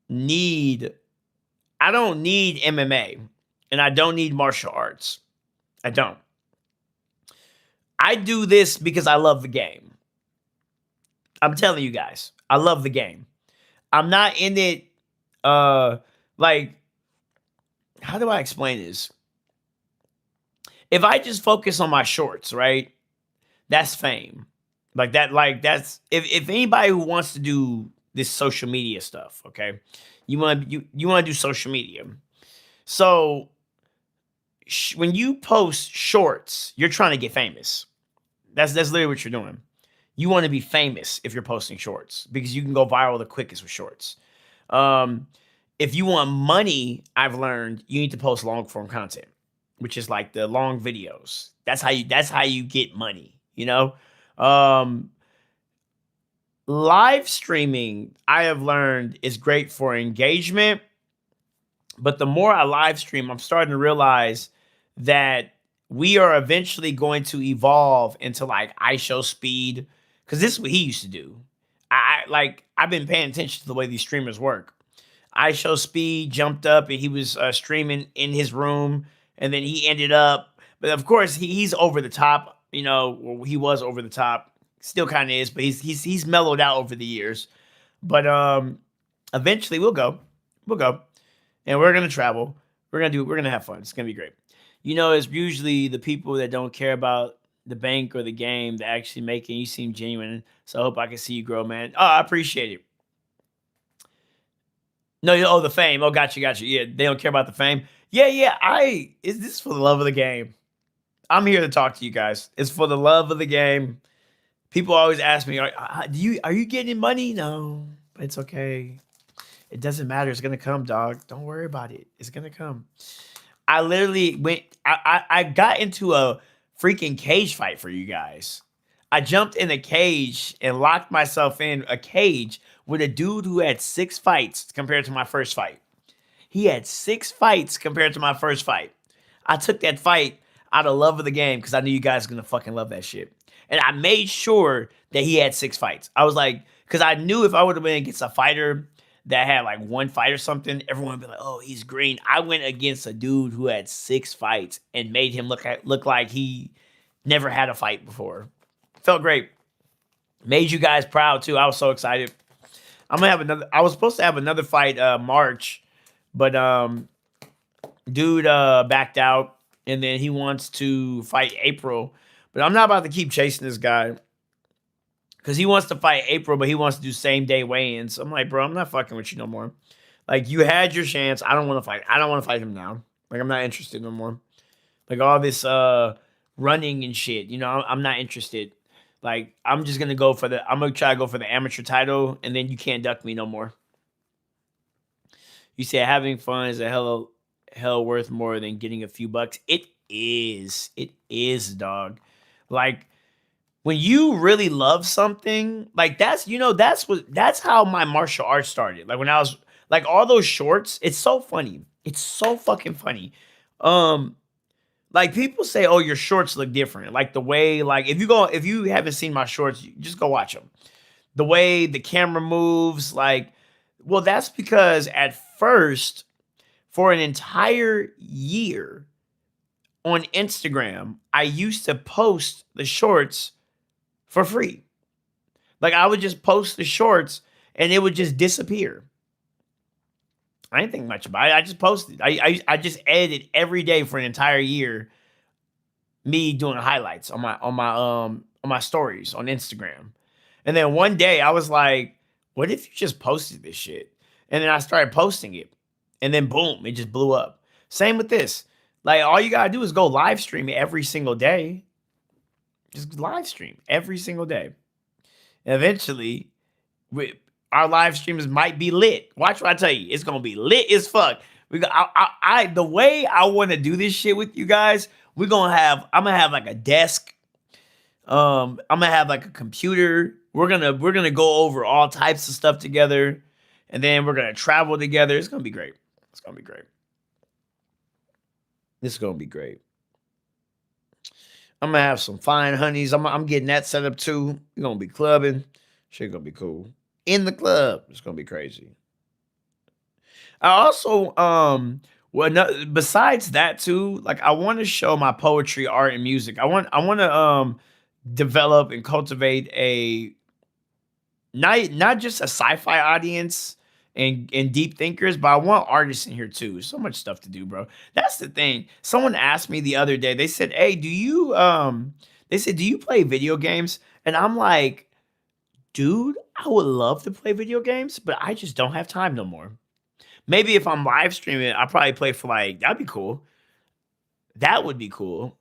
need I don't need MMA and I don't need martial arts. I don't. I do this because I love the game. I'm telling you guys, I love the game. I'm not in it like how do I explain this? If I just focus on my shorts, right? That's fame. Like that, like that's if anybody who wants to do this social media stuff, okay, you want to do social media. So when you post shorts, you're trying to get famous. That's literally what you're doing. You want to be famous if you're posting shorts because you can go viral the quickest with shorts. Um, if you want money, I've learned you need to post long form content, which is like the long videos. That's how you get money, you know? Um, live streaming, I have learned is great for engagement, but the more I live stream, I'm starting to realize that we are eventually going to evolve into like ISO speed because this is what he used to do. I've been paying attention to the way these streamers work. ISO speed jumped up and he was streaming in his room, and then he ended up. But of course, he's over the top. You know, well, he was over the top, still kind of is, but he's mellowed out over the years. But eventually we'll go, and we're gonna travel. We're gonna have fun. It's gonna be great. You know, it's usually the people that don't care about the bank or the game that actually make it. You seem genuine, so I hope I can see you grow, man. Oh, I appreciate it. No, oh, the fame. Oh, got you. Yeah, they don't care about the fame. Yeah, yeah. Is this for the love of the game? I'm here to talk to you guys. It's for the love of the game. People always ask me, are you getting money? No, but it's okay. It doesn't matter. It's gonna come, dog. Don't worry about it. It's gonna come. I literally went. I got into a freaking cage fight for you guys. I jumped in a cage and locked myself in a cage with a dude who had 6 fights compared to my first fight. He had 6 fights compared to my first fight. I took that fight out of love of the game because I knew you guys were gonna fucking love that shit. And I made sure that he had 6 fights. I was like, because I knew if I would have been against a fighter that had like 1 fight or something, everyone would be like, "Oh, he's green." I went against a dude who had 6 fights and made him look like he never had a fight before. Felt great. Made you guys proud too. I was so excited. I'm gonna have another. I was supposed to have another fight March, but dude backed out, and then he wants to fight April. But I'm not about to keep chasing this guy because he wants to fight April, but he wants to do same day weigh-ins. I'm like, bro, I'm not fucking with you no more. Like, you had your chance. I don't want to fight. I don't want to fight him now. Like, I'm not interested no more. Like, all this running and shit. You know, I'm not interested. Like, I'm just gonna go for the. I'm gonna try to go for the amateur title, and then you can't duck me no more. You say having fun is a hell worth more than getting a few bucks. It is. It is, dog. Like, when you really love something, like that's how my martial arts started. Like when I was like all those shorts, it's so funny. It's so fucking funny. Um, like people say, "Oh, your shorts look different." Like the way, like if you haven't seen my shorts, you just go watch them. The way the camera moves, like, well, that's because at first, for an entire year on Instagram, I used to post the shorts for free. Like I would just post the shorts and it would just disappear. I didn't think much about it. I just posted. I just edited every day for an entire year. Me doing highlights on my stories on Instagram, and then one day I was like, "What if you just posted this shit?" And then I started posting it, and then boom, it just blew up. Same with this. Like all you gotta do is go live stream every single day. Just live stream every single day. Eventually, our live streams might be lit. Watch what I tell you. It's gonna be lit as fuck. The way I want to do this shit with you guys, I'm gonna have like a desk. I'm gonna have like a computer. We're gonna go over all types of stuff together, and then we're gonna travel together. It's gonna be great. It's gonna be great. This is gonna be great. I'm gonna have some fine honeys. I'm getting that set up too. We're gonna be clubbing. Shit gonna be cool. In the club. It's gonna be crazy. I also well no, besides that too, like I want to show my poetry, art, and music. I want to develop and cultivate a not just a sci-fi audience and deep thinkers, but I want artists in here too. So much stuff to do, bro. That's the thing. Someone asked me the other day. They said, "Hey, do you They said, "Do you play video games?" And I'm like, "Dude, I would love to play video games, but I just don't have time no more." Maybe if I'm live streaming, I'll probably play for like that'd be cool. That would be cool.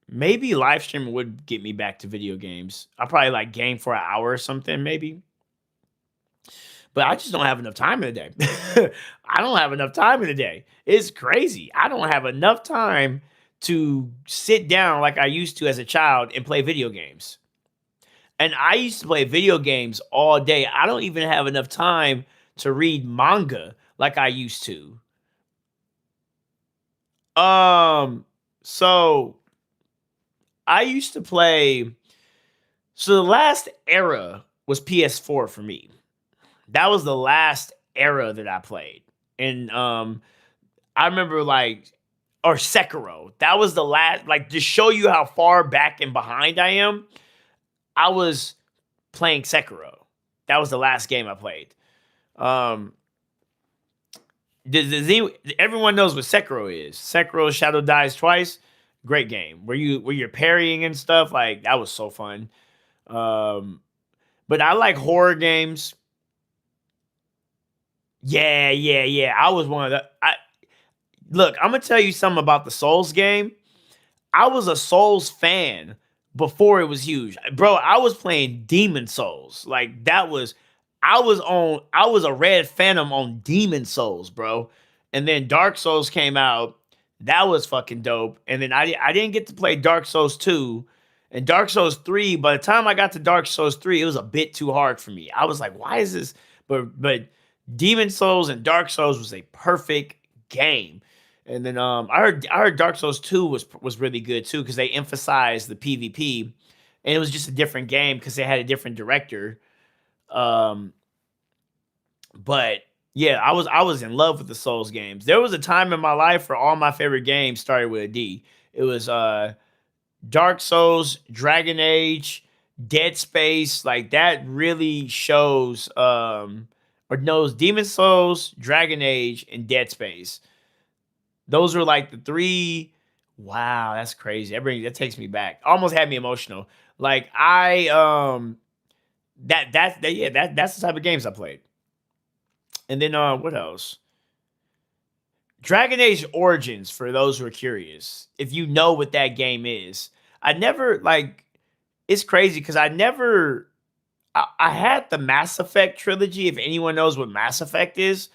Maybe live streaming would get me back to video games. I'll probably like game for an hour or something, maybe. But I just don't have enough time in the day. I don't have enough time in the day. It's crazy. I don't have enough time to sit down like I used to as a child and play video games. And I used to play video games all day. I don't even have enough time to read manga like I used to. Um, so I used to play. So the last era was PS4 for me. That was the last era that I played. And I remember like or Sekiro. That was the last like to show you how far back and behind I am. I was playing Sekiro. That was the last game I played. Um everyone knows what Sekiro is. Sekiro Shadow Dies Twice. Great game. Where you're parrying and stuff like that was so fun. Um but I like horror games. Yeah, yeah, yeah. I was one of the I look, I'm gonna tell you something about the Souls game. I was a Souls fan before it was huge. Bro, I was playing Demon Souls. Like that was I was a red phantom on Demon Souls, bro. And then Dark Souls came out. That was fucking dope. And then I didn't get to play Dark Souls 2 and Dark Souls 3. By the time I got to Dark Souls 3, it was a bit too hard for me. I was like, why is this? But Demon Souls and Dark Souls was a perfect game. And then I heard Dark Souls 2 was really good too because they emphasized the PvP and it was just a different game because they had a different director. Um but yeah, I was in love with the Souls games. There was a time in my life where all my favorite games started with a D. It was Dark Souls, Dragon Age, Dead Space, like that really shows or knows Demon Souls, Dragon Age, and Dead Space. Those are like the three. Wow, that's crazy. That takes me back. Almost had me emotional. Like I yeah, that's the type of games I played. And then what else? Dragon Age Origins for those who are curious. If you know what that game is. I never like it's crazy because I had the Mass Effect trilogy. If anyone knows what Mass Effect is,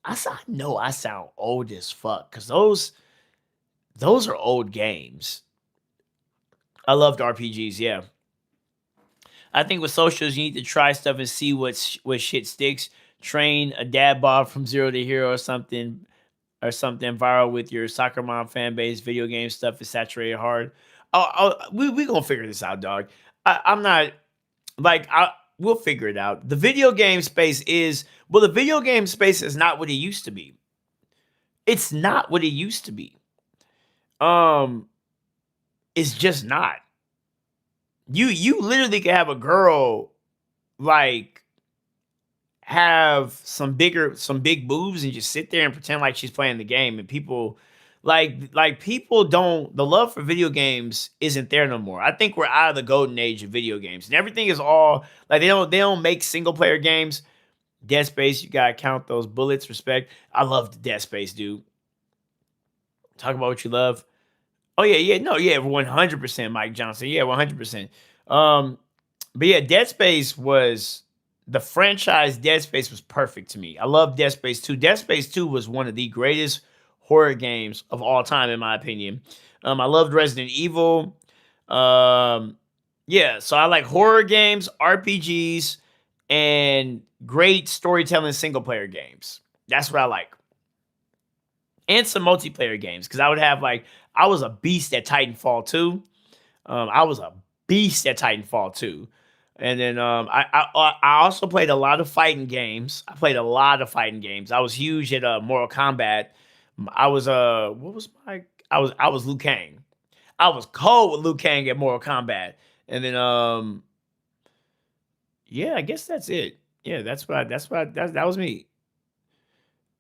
I know I sound old as fuck because those are old games. I loved RPGs. Yeah, I think with socials you need to try stuff and see what shit sticks. Train a dad bod from zero to hero or something viral with your soccer mom fan base. Video game stuff is saturated hard. We gonna figure this out, dog. I'm not like I we'll figure it out. The video game space is well, the video game space is not what it used to be. It's not what it used to be. Um, it's just not. You literally can have a girl like have some big boobs and just sit there and pretend like she's playing the game and people like people don't the love for video games isn't there no more. I think we're out of the golden age of video games and everything is all like they don't make single player games. Dead Space, you gotta count those bullets. Respect. I love the Dead Space, dude. Talk about what you love. Oh yeah, yeah, no, yeah, 100%, Mike Johnson. Yeah, 100%. Um, but yeah, Dead Space was the franchise. Dead Space was perfect to me. I love Dead Space 2. Dead Space 2 was one of the greatest horror games of all time, in my opinion. I loved Resident Evil. Yeah, so I like horror games, RPGs, and great storytelling single player games. That's what I like. And some multiplayer games because I would have like I was a beast at Titanfall 2. I was a beast at Titanfall 2. And then I also played a lot of fighting games. I played a lot of fighting games. I was huge at Mortal Kombat. I was what was my I was Liu Kang. I was cold with Liu Kang at Mortal Kombat. And then yeah, I guess that's it. Yeah, that was me.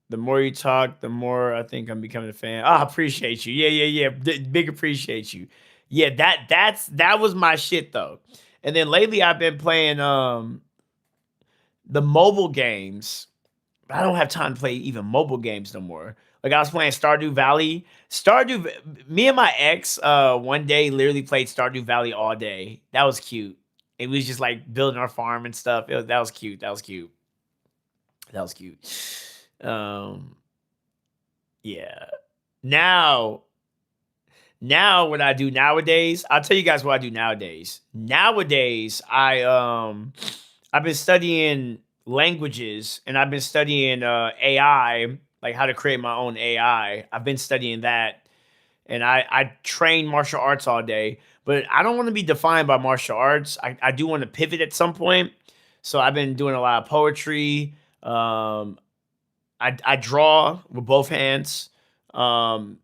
The more you talk, the more I think I'm becoming a fan. I appreciate you. Yeah, yeah, yeah. Big appreciate you. Yeah, that was my shit though. And then lately I've been playing the mobile games. I don't have time to play even mobile games no more. Like I was playing Stardew Valley. Me and my ex one day literally played Stardew Valley all day. That was cute. It was just like building our farm and stuff. That was cute. That was cute. That was cute. Um yeah. Now Now, what I do nowadays, I'll tell you guys what I do nowadays. Nowadays, I've been studying languages and I've been studying AI, like how to create my own AI. I've been studying that and I train martial arts all day, but I don't want to be defined by martial arts. I do want to pivot at some point. So I've been doing a lot of poetry. I draw with both hands. Um,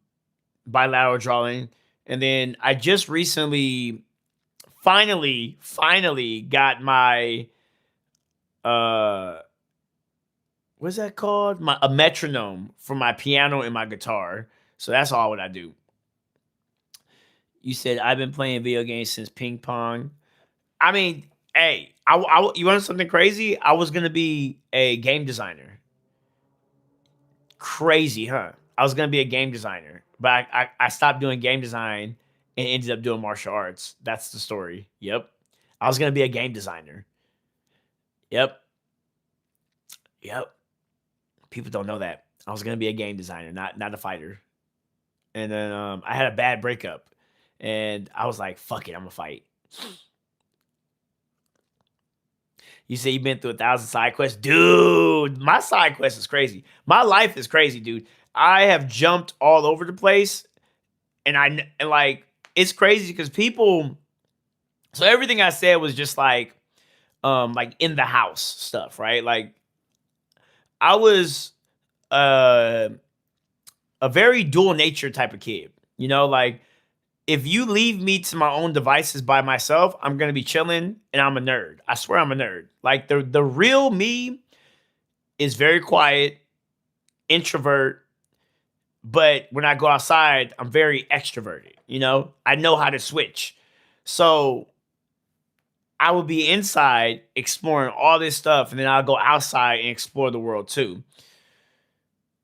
Bilateral drawing. And then I just recently finally got my uh what's that called? My a metronome for my piano and my guitar. So that's all what I do. You said I've been playing video games since ping pong. I mean, hey, you want something crazy? I was gonna be a game designer. Crazy, huh? I was gonna be a game designer, but I stopped doing game design and ended up doing martial arts. That's the story. Yep. I was gonna be a game designer. Yep. Yep. People don't know that. I was gonna be a game designer, not a fighter. And then I had a bad breakup, and I was like, "Fuck it, I'm gonna fight." You say you've been through 1,000 side quests, dude. My side quest is crazy. My life is crazy, dude. I have jumped all over the place, and like it's crazy because people. So everything I said was just like in the house stuff, right? Like I was uh a very dual nature type of kid. You know, like if you leave me to my own devices by myself, I'm gonna be chilling and I'm a nerd. I swear I'm a nerd. Like the real me is very quiet, introvert, but when I go outside, I'm very extroverted. You know, I know how to switch. So I will be inside exploring all this stuff, and then I'll go outside and explore the world too.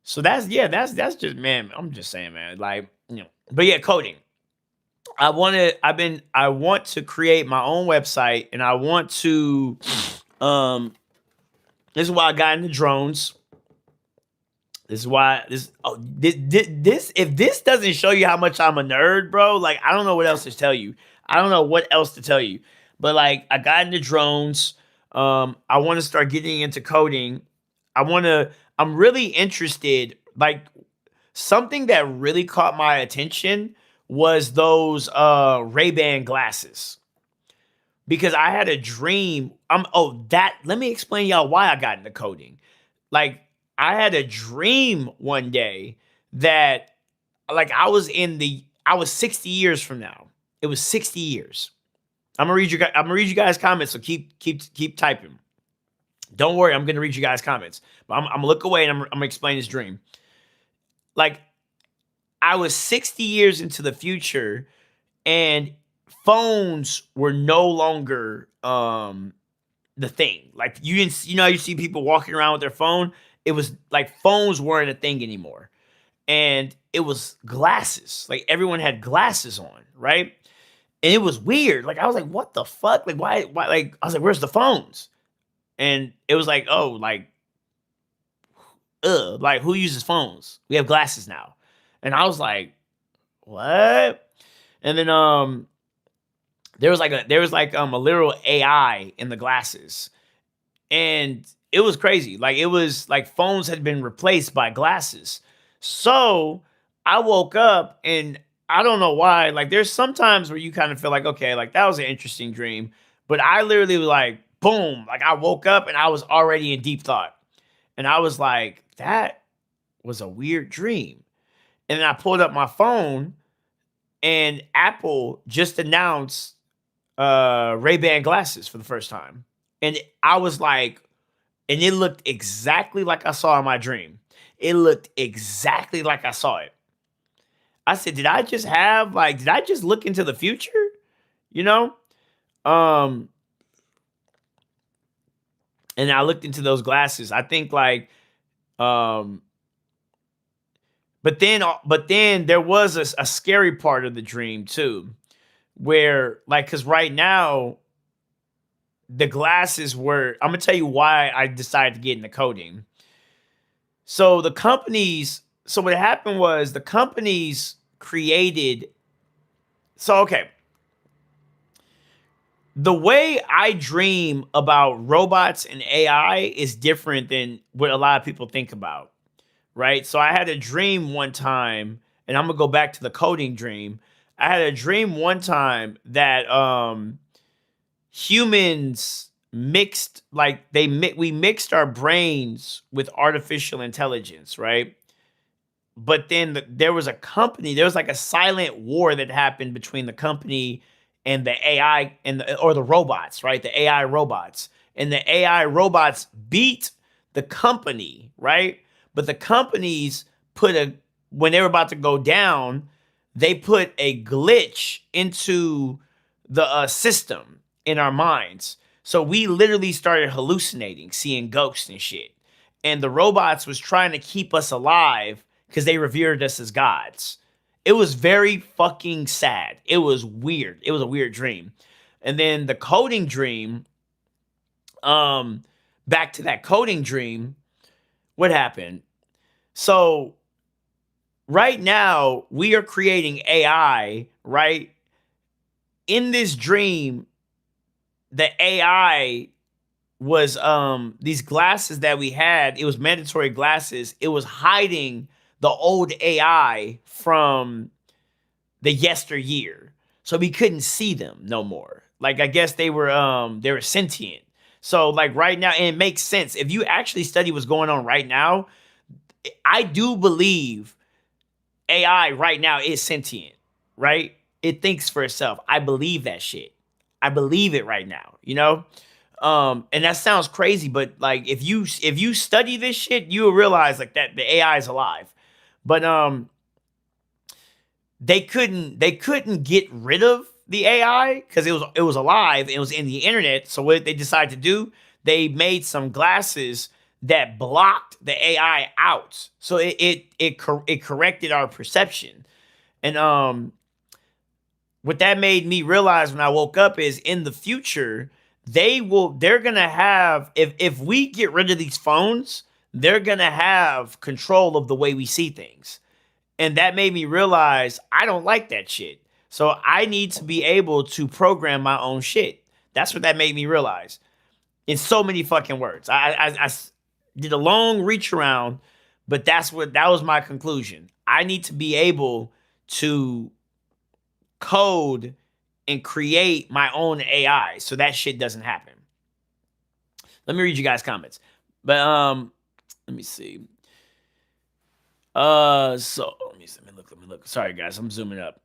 So that's just man. I'm just saying, man. Like but yeah, coding. I want to create my own website, and I want to um. This is why I got into drones. This is why this if this doesn't show you how much I'm a nerd, bro, like I don't know what else to tell you. I don't know what else to tell you. But like I got into drones. I want to start getting into coding. I'm really interested like something that really caught my attention was those Ray-Ban glasses. Because I had a dream. Let me explain y'all why I got into coding. Like I had a dream one day that like I was 60 years from now. It was 60 years. I'm gonna read you guys comments, so keep typing. Don't worry, I'm gonna read you guys comments. But I'm gonna look away and I'm gonna explain this dream. Like I was 60 years into the future and phones were no longer the thing. Like you know, you see people walking around with their phone. It was like phones weren't a thing anymore. And it was glasses. Like everyone had glasses on, right? And it was weird. Like I was like, what the fuck? Like why like I was like, where's the phones? And it was like, oh, like who uses phones? We have glasses now. And I was like, what? And then there was like a literal AI in the glasses. And it was crazy. Like it was like phones had been replaced by glasses. So I woke up and I don't know why. Like there's sometimes where you kind of feel like, okay, like that was an interesting dream. But I literally was like, boom, like I woke up and I was already in deep thought. And I was like, that was a weird dream. And then I pulled up my phone and Apple just announced Ray-Ban glasses for the first time. And I was like, and it looked exactly like I saw in my dream. It looked exactly like I saw it. I said, did I just have like, did I just look into the future? You know? Um, and I looked into those glasses. I think like, um, but then there was a scary part of the dream too, where like, because right now the glasses were. I'm gonna tell you why I decided to get into coding. So the companies. So what happened was the companies created. So okay, the way I dream about robots and AI is different than what a lot of people think about, right? So I had a dream one time, and I'm gonna go back to the coding dream. I had a dream one time that humans mixed like we mixed our brains with artificial intelligence, right? But then there was a company, there was like a silent war that happened between the company and the AI or the robots, right? The AI robots. And the AI robots beat the company, right? But the companies put a when they were about to go down, they put a glitch into the system in our minds. So we literally started hallucinating, seeing ghosts and shit. And the robots was trying to keep us alive because they revered us as gods. It was very fucking sad. It was weird. It was a weird dream. And then the coding dream, um, back to that coding dream, what happened? So right now we are creating AI, right? In this dream, the AI was these glasses that we had, it was mandatory glasses. It was hiding the old AI from the yesteryear. So we couldn't see them no more. Like I guess they were sentient. So like right now, and it makes sense. If you actually study what's going on right now, I do believe AI right now is sentient, right? It thinks for itself. I believe that shit. I believe it right now, you know? And that sounds crazy, but like if you study this shit, you will realize like that the AI is alive. But they couldn't get rid of the AI because it was alive, it was in the internet. So what they decided to do, they made some glasses that blocked the AI out. So it corrected our perception. And what that made me realize when I woke up is in the future, they're gonna have if we get rid of these phones, they're gonna have control of the way we see things. And that made me realize I don't like that shit. So I need to be able to program my own shit. That's what that made me realize in so many fucking words. I did a long reach around, but that was my conclusion. I need to be able to code and create my own AI so that shit doesn't happen. Let me read you guys' comments. But let me see. So let me look. Sorry guys, I'm zooming up.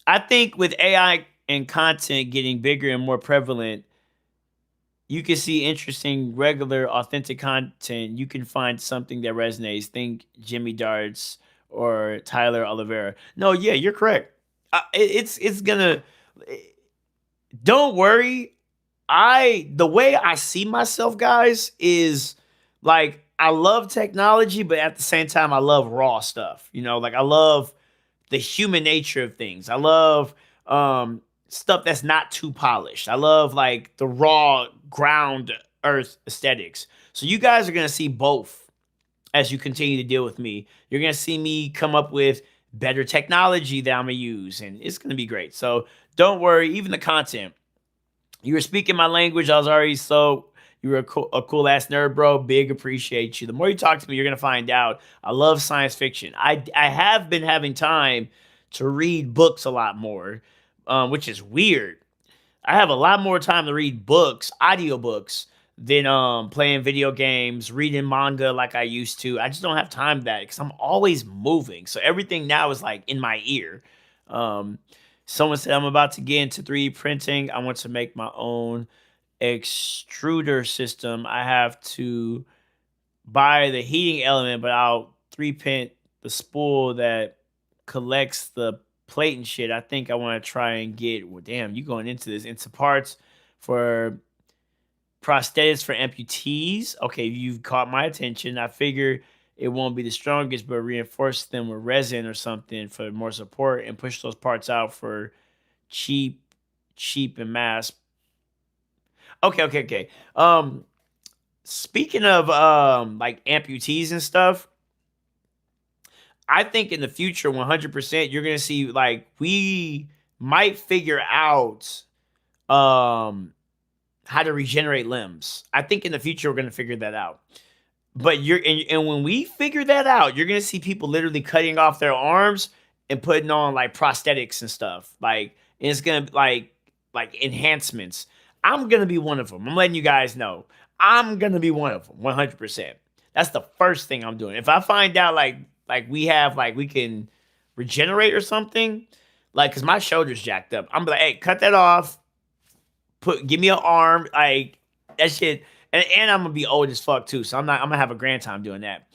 I think with AI and content getting bigger and more prevalent, you can see interesting, regular, authentic content. You can find something that resonates. Think Jimmy Darts or Tyler Oliveira. No, yeah, you're correct. It's gonna. Don't worry. The way I see myself, guys, is like I love technology, but at the same time, I love raw stuff. You know, like I love the human nature of things. I love stuff that's not too polished. I love like the raw ground earth aesthetics. So you guys are gonna see both as you continue to deal with me. You're gonna see me come up with better technology that I'm gonna use, and it's gonna be great. So don't worry, even the content. You were speaking my language. I was already so. You were a cool ass nerd, bro. Big appreciate you. The more you talk to me, you're gonna find out I love science fiction. I have been having time to read books a lot more, which is weird. I have a lot more time to read books, audiobooks, than playing video games, reading manga like I used to. I just don't have time for that because I'm always moving. So everything now is like in my ear. Um, Someone said I'm about to get into 3D printing. I want to make my own extruder system. I have to buy the heating element, but I'll 3D print the spool that collects the plate and shit, I think I want to try and get. Well, damn, you going into this into parts for prosthetics for amputees. Okay, you've caught my attention. I figure it won't be the strongest, but reinforce them with resin or something for more support and push those parts out for cheap, cheap and mass. Okay, okay, okay. Speaking of like amputees and stuff, I think in the future, 100%, you're gonna see like we might figure out um how to regenerate limbs. I think in the future we're gonna figure that out. But and when we figure that out, you're gonna see people literally cutting off their arms and putting on like prosthetics and stuff. Like, and it's gonna like enhancements. I'm gonna be one of them. I'm letting you guys know. I'm gonna be one of them, 100%. That's the first thing I'm doing. If I find out like we have like we can regenerate or something, like because my shoulder's jacked up, I'm like, hey, cut that off. Give me an arm, like that shit. And I'm gonna be old as fuck too, so I'm gonna have a grand time doing that.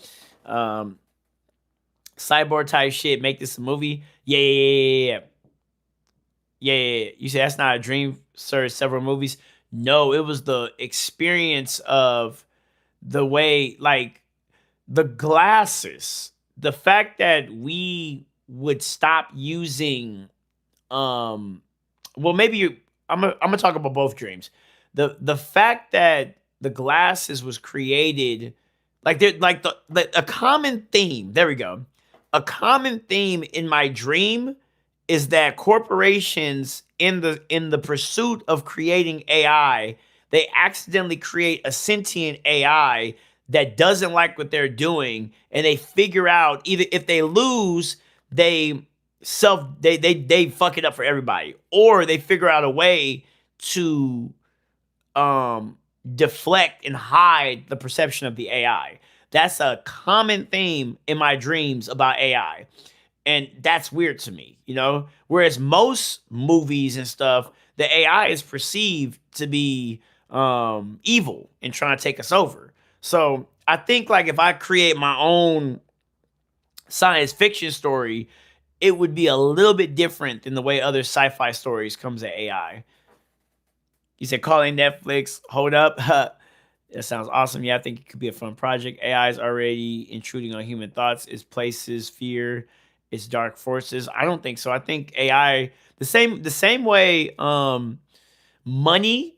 Um, Cyborg type shit. Make this a movie. Yeah, yeah, yeah, yeah, yeah, yeah. You say that's not a dream, sir. Several movies. No, it was the experience of the way, like the glasses, the fact that we would stop using well, maybe I'm gonna talk about both dreams. The fact that the glasses was created, like they're like a common theme. There we go. A common theme in my dream is that corporations in the pursuit of creating AI, they accidentally create a sentient AI that doesn't like what they're doing, and they figure out either if they lose, they they fuck it up for everybody, or they figure out a way to deflect and hide the perception of the AI. That's a common theme in my dreams about AI. And that's weird to me, you know? Whereas most movies and stuff, the AI is perceived to be evil and trying to take us over. So I think like if I create my own science fiction story, it would be a little bit different than the way other sci-fi stories comes at AI. You said calling Netflix, hold up. That sounds awesome. Yeah, I think it could be a fun project. AI is already intruding on human thoughts, its places, fear, its dark forces. I don't think so. I think AI the same way money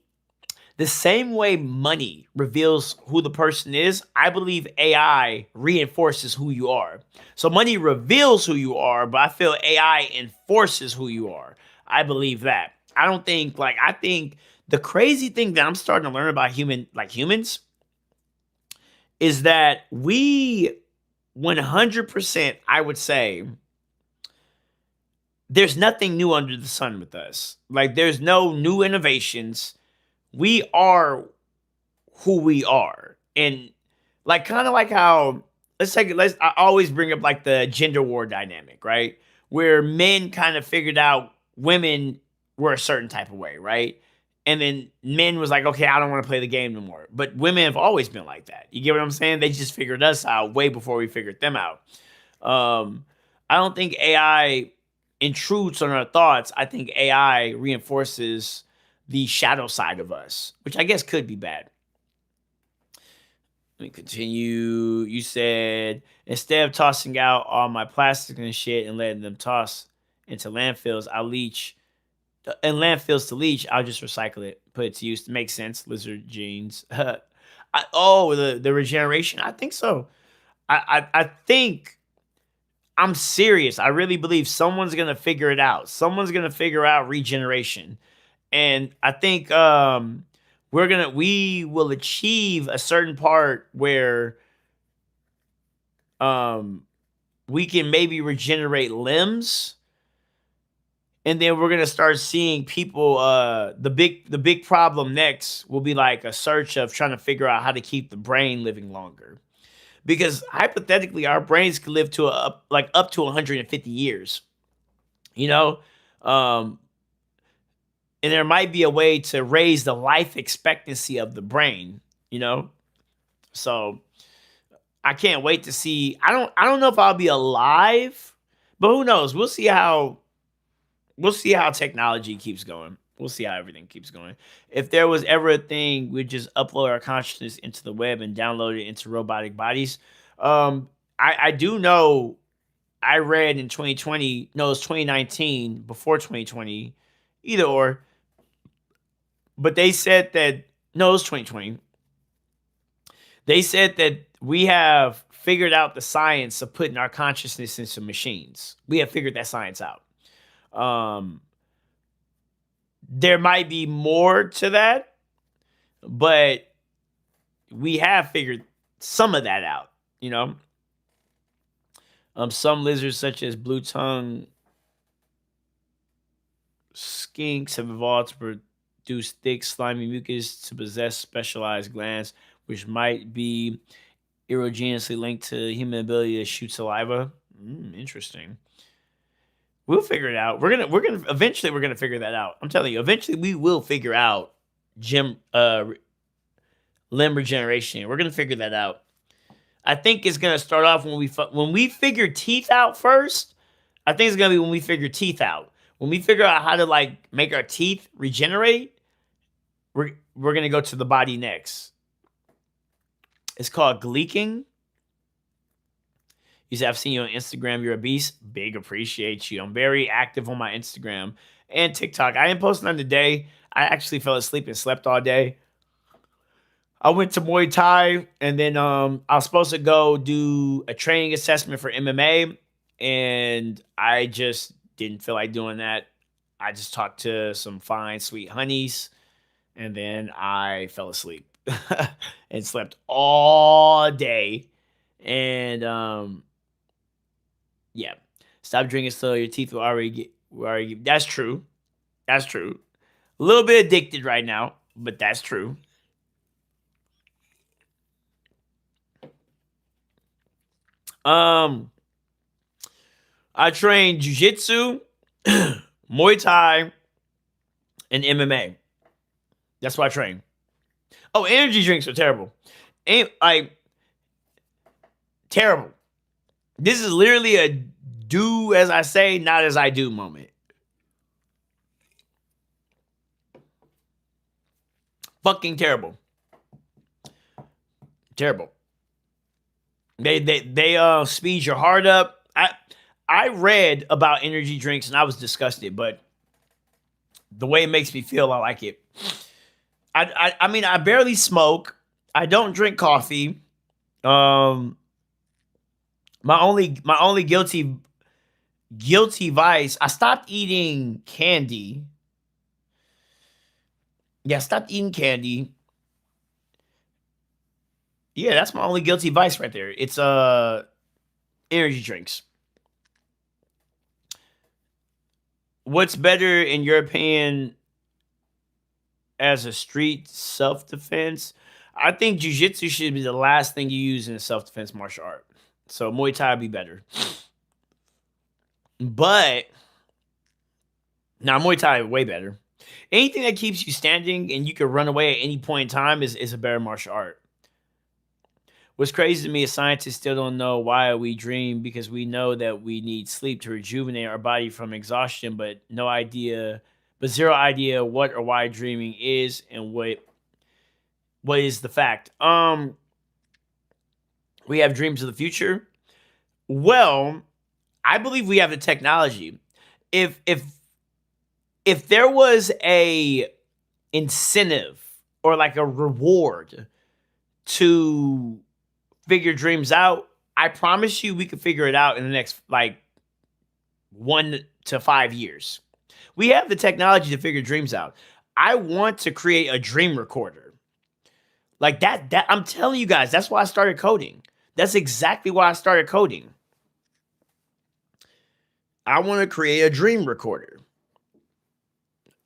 the same way money reveals who the person is, I believe AI reinforces who you are. So money reveals who you are, but I feel AI enforces who you are. I believe that. I don't think like I think the crazy thing that I'm starting to learn about humans is that we 100% I would say there's nothing new under the sun with us. Like there's no new innovations. We are who we are. And like kind of like how let's I always bring up like the gender war dynamic, right? Where men kind of figured out women were a certain type of way, right? And then men was like, okay, I don't want to play the game no more. But women have always been like that. You get what I'm saying? They just figured us out way before we figured them out. Um, I don't think AI intrudes on our thoughts. I think AI reinforces the shadow side of us, which I guess could be bad. Let me continue. You said instead of tossing out all my plastic and shit and letting them toss into landfills, I'll leach and landfills to leach. I'll just recycle it, put it to use. Makes sense. Lizard genes. The regeneration. I think so. I think I'm serious. I really believe someone's gonna figure it out. Someone's gonna figure out regeneration, and I think we will achieve a certain part where um we can maybe regenerate limbs, and then we're gonna start seeing people the big problem next will be like a search of trying to figure out how to keep the brain living longer, because hypothetically our brains could live to like up to 150 years, you know. um and there might be a way to raise the life expectancy of the brain, you know. So I can't wait to see. I don't know if I'll be alive, But who knows? We'll see how technology keeps going. We'll see how everything keeps going. If there was ever a thing, we'd just upload our consciousness into the web and download it into robotic bodies. Um, I do know. I read in 2020, no, it's 2019, before 2020, either or. But they said that no, it's 2020. They said that we have figured out the science of putting our consciousness into machines. We have figured that science out. Um, there might be more to that, but we have figured some of that out. You know, some lizards, such as blue tongue skinks, have evolved to produce thick, slimy mucus to possess specialized glands, which might be erogenously linked to human ability to shoot saliva. Interesting. We'll figure it out. We're gonna eventually we're gonna figure that out. I'm telling you, eventually we will figure out gym limb regeneration. We're gonna figure that out. I think it's gonna start off when we figure teeth out first. I think it's gonna be when we figure teeth out. When we figure out how to like make our teeth regenerate, we're gonna go to the body next. It's called gleeking. You said, I've seen you on Instagram. You're a beast. Big appreciate you. I'm very active on my Instagram and TikTok. I didn't post none today. I actually fell asleep and slept all day. I went to Muay Thai, and then I was supposed to go do a training assessment for MMA, and I just didn't feel like doing that. I just talked to some fine, sweet honeys, and then I fell asleep and slept all day. And yeah, stop drinking so your teeth will already. That's true. That's true. A little bit addicted right now, but that's true. Um, I train jujitsu, Muay Thai, and MMA. That's what I train. Oh, energy drinks are terrible. And like terrible. This is literally a do as I say, not as I do moment. Fucking terrible. Terrible. They speed your heart up. I read about energy drinks and I was disgusted, but the way it makes me feel, I like it. I mean, I barely smoke. I don't drink coffee. Um, my only guilty vice. I stopped eating candy. Yeah, I stopped eating candy. Yeah, that's my only guilty vice right there. It's energy drinks. What's better in your opinion as a street self defense? I think jujitsu should be the last thing you use in a self defense martial art. So Muay Thai would be better. But now Muay Thai way better. Anything that keeps you standing and you can run away at any point in time is a better martial art. What's crazy to me is scientists still don't know why we dream because we know that we need sleep to rejuvenate our body from exhaustion, but zero idea what or why dreaming is and what is the fact. We have dreams of the future. Well, I believe we have the technology. If there was a incentive or like a reward to figure dreams out, I promise you we could figure it out in the next like 1 to 5 years. We have the technology to figure dreams out. I want to create a dream recorder. Like that I'm telling you guys, that's why I started coding. That's exactly why I started coding. I want to create a dream recorder.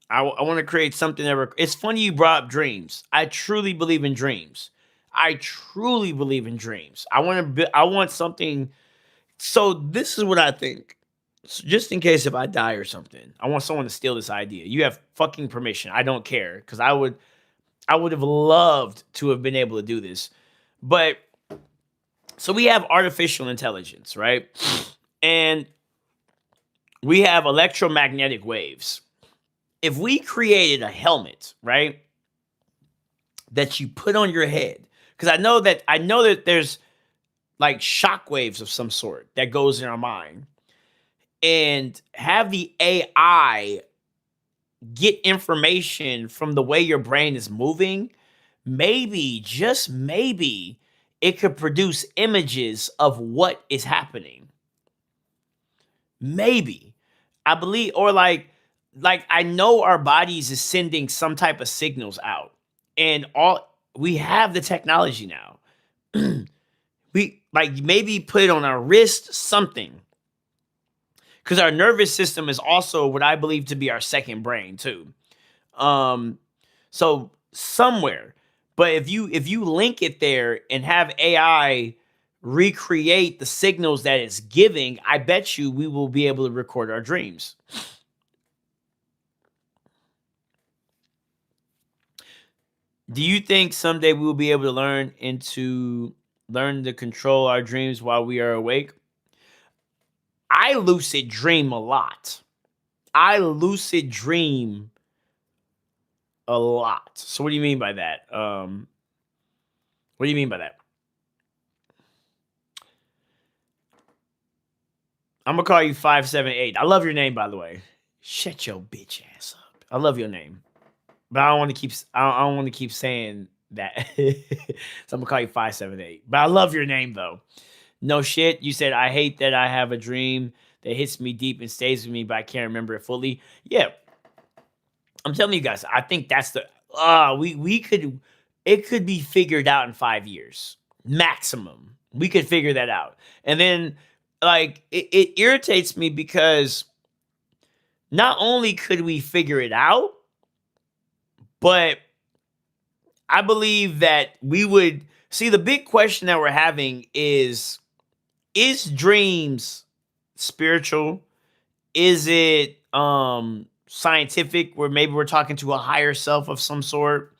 I want to create something it's funny you brought up dreams. I truly believe in dreams. I truly believe in dreams. I want something. So this is what I think. So just in case if I die or something, I want someone to steal this idea. You have fucking permission. I don't care because I would have loved to have been able to do this. But so we have artificial intelligence, right? And we have electromagnetic waves. If we created a helmet, right, that you put on your head, because I know that there's like shock waves of some sort that goes in our mind, and have the AI get information from the way your brain is moving, maybe, just maybe, it could produce images of what is happening. Maybe. I believe, or like I know our bodies is sending some type of signals out. And all we have the technology now. We like maybe put it on our wrist, something. Because our nervous system is also what I believe to be our second brain too. Um, so somewhere, but if you link it there and have AI recreate the signals that it's giving, I bet you we will be able to record our dreams. Do you think someday we will be able to learn to control our dreams while we are awake? I lucid dream a lot. I lucid dream a lot. So what do you mean by that? What do you mean by that? I'm gonna call you 578. I love your name, by the way. Shut your bitch ass up. I love your name, but I don't want to keep. I don't want to keep saying that. So I'm gonna call you 578. But I love your name though. No shit. You said I hate that I have a dream that hits me deep and stays with me, but I can't remember it fully. Yeah, I'm telling you guys. I think that's the. We could. It could be figured out in 5 years maximum. We could figure that out, and then like it irritates me because not only could we figure it out, but I believe that we would see the big question that we're having is dreams spiritual? Is it scientific where maybe we're talking to a higher self of some sort?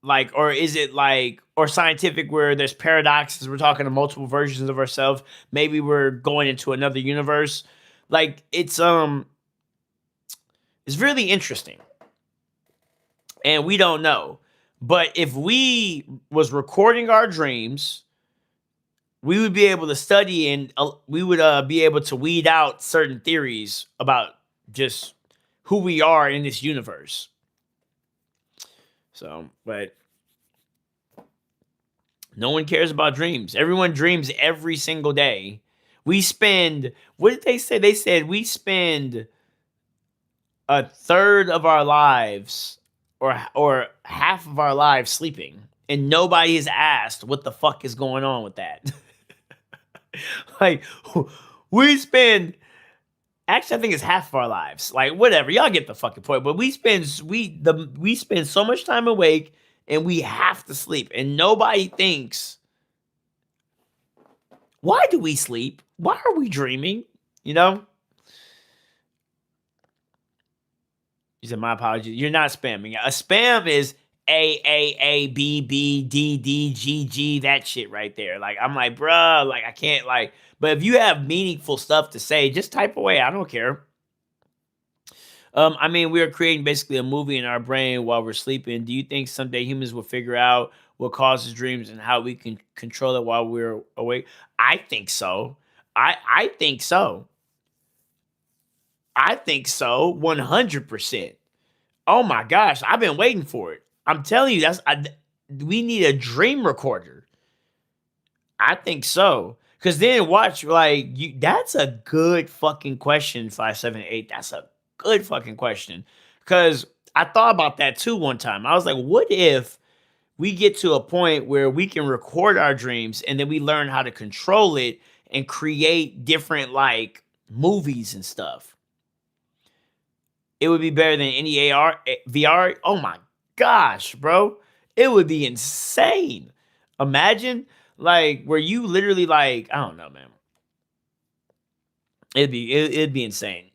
Like, or is it like, or scientific where there's paradoxes, we're talking to multiple versions of ourselves, maybe we're going into another universe. Like it's really interesting. And we don't know. But if we was recording our dreams, we would be able to study and we would be able to weed out certain theories about just who we are in this universe. So, but no one cares about dreams. Everyone dreams every single day. We spend, what did they say? They said we spend a third of our lives or half of our lives sleeping, and nobody is asked what the fuck is going on with that. Like we spend, actually I think it's half of our lives. Like whatever, y'all get the fucking point. But we spend so much time awake and we have to sleep, and nobody thinks, why do we sleep? Why are we dreaming? You know? You said my apologies. You're not spamming. A spam is A B B D D G G. That shit right there. Like I'm like, bruh, like I can't like. But if you have meaningful stuff to say, just type away. I don't care. I mean, we are creating basically a movie in our brain while we're sleeping. Do you think someday humans will figure out what causes dreams and how we can control it while we're awake? I think so. I think so. I think so. 100%. Oh my gosh, I've been waiting for it. I'm telling you, we need a dream recorder. I think so. Cause then watch, like you. That's a good fucking question. 578. That's a good fucking question. Cause I thought about that too one time. I was like, what if we get to a point where we can record our dreams and then we learn how to control it and create different like movies and stuff? It would be better than any VR. Oh my gosh, bro. It would be insane. Imagine like where you literally like, I don't know, man. It'd be insane.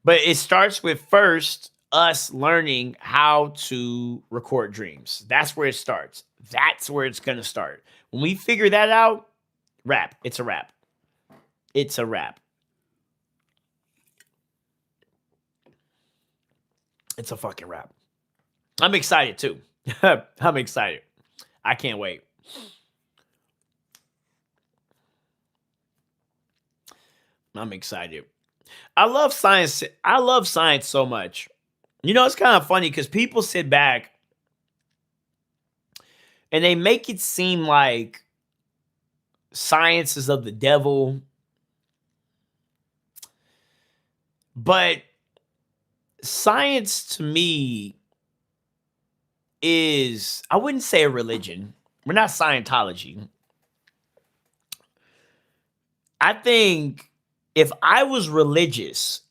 But it starts with first us learning how to record dreams. That's where it starts. That's where it's gonna start. When we figure that out, wrap. It's a wrap. It's a wrap. It's a fucking wrap. I'm excited too. I'm excited. I can't wait. I'm excited. I love science. I love science so much. You know, it's kind of funny because people sit back and they make it seem like science is of the devil. But science to me is, I wouldn't say a religion. We're not Scientology. I think if I was religious,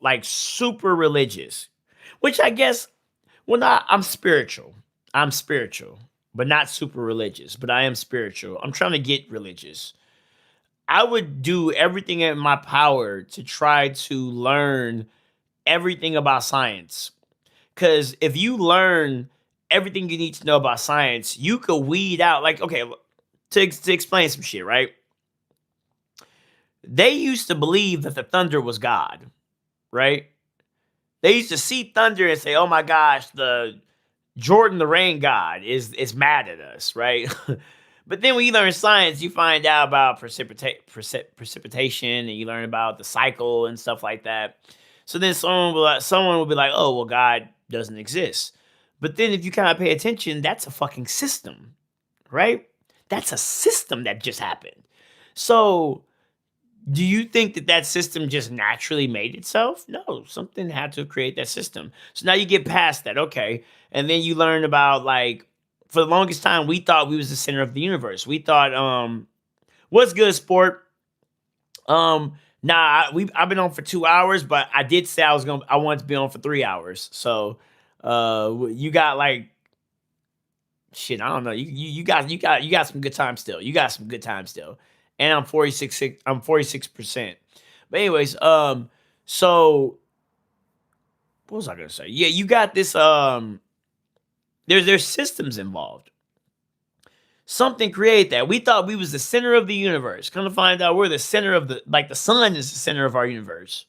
like super religious, which I guess, well, not, I'm spiritual. I'm spiritual, but not super religious, but I am spiritual. I'm trying to get religious. I would do everything in my power to try to learn everything about science. Because if you learn everything you need to know about science, you could weed out, like, okay, to explain some shit, right? They used to believe that the thunder was God, right? They used to see thunder and say, "Oh my gosh, the Jordan the rain god is mad at us," right? But then when you learn science, you find out about precipitation, and you learn about the cycle and stuff like that. So then someone will be like, "Oh, well, God doesn't exist." But then if you kind of pay attention, that's a fucking system, right? That's a system that just happened. So do you think that that system just naturally made itself? No, something had to create that system. So now you get past that, okay, and then you learn about, like, for the longest time we thought we was the center of the universe. We thought, what's good, sport? I've been on for 2 hours, but I did say I wanted to be on for 3 hours. So, you got like shit. I don't know. You got some good time still. You got some good time still. And I'm 46%. But anyways, so what was I gonna say? Yeah, you got this. There's systems involved. Something create that. We thought we was the center of the universe. Come to find out, we're the center of the sun is the center of our universe,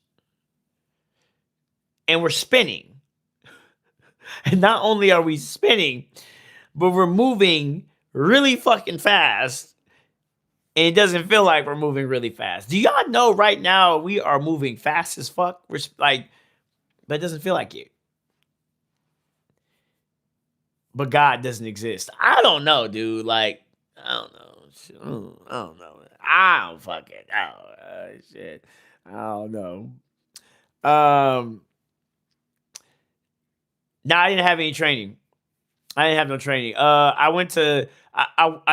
and we're spinning. And not only are we spinning, but we're moving really fucking fast. And it doesn't feel like we're moving really fast. Do y'all know right now we are moving fast as fuck? We're like, but it doesn't feel like it. But God doesn't exist. I don't know, dude. Like, I don't know. I don't know. I don't fucking know. Shit. I don't know. Um, no, I didn't have any training. I didn't have no training. I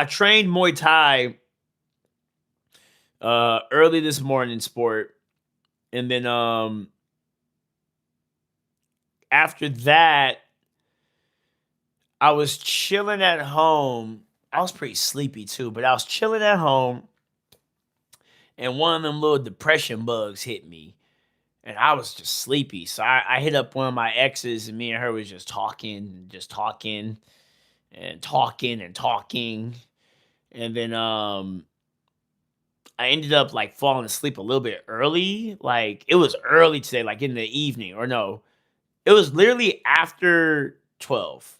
trained Muay Thai early this morning, sport, and then after that I was chilling at home. I was pretty sleepy too, but I was chilling at home, and one of them little depression bugs hit me, and I was just sleepy. So I hit up one of my exes, and me and her was just talking, and talking and talking, and then I ended up like falling asleep a little bit early. Like it was early today, like in the evening, or no, it was literally after 12.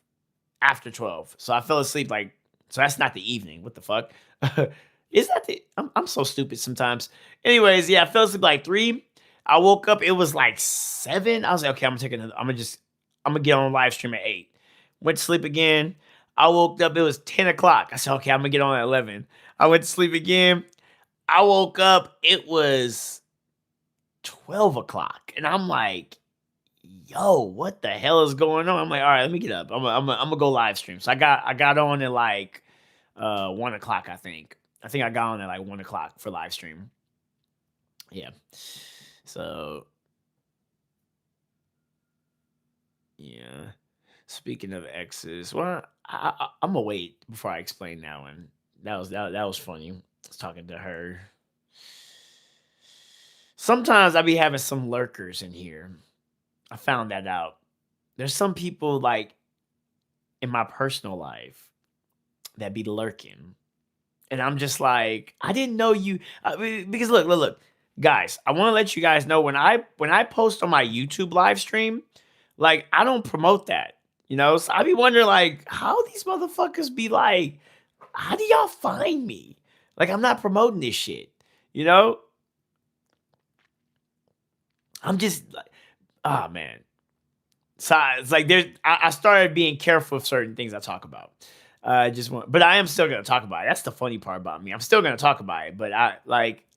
After 12. So I fell asleep like, so that's not the evening. What the fuck? Is that the I'm so stupid sometimes. Anyways, yeah, I fell asleep like 3. I woke up, it was like 7. I was like, okay, I'm gonna get on live stream at 8. Went to sleep again. I woke up, it was 10 o'clock. I said, okay, I'm gonna get on at 11. I went to sleep again. I woke up, it was 12 o'clock. And I'm like, yo, what the hell is going on? I'm like, all right, let me get up. I'm gonna go live stream. So I got on at like 1 o'clock, I think. I think I got on at like 1 o'clock for live stream. Yeah. So yeah. Speaking of exes, well, I'm gonna wait before I explain that one. That was funny. I was talking to her. Sometimes I be having some lurkers in here. I found that out. There's some people like in my personal life that be lurking. And I'm just like, I didn't know you. Because look. guys, I want to let you guys know when I post on my YouTube live stream, like I don't promote that. So I be wondering like how these motherfuckers be like, how do y'all find me? Like I'm not promoting this shit. You know? I'm just like, oh man. So it's like I started being careful of certain things I talk about. But I am still gonna talk about it. That's the funny part about me. I'm still gonna talk about it, but I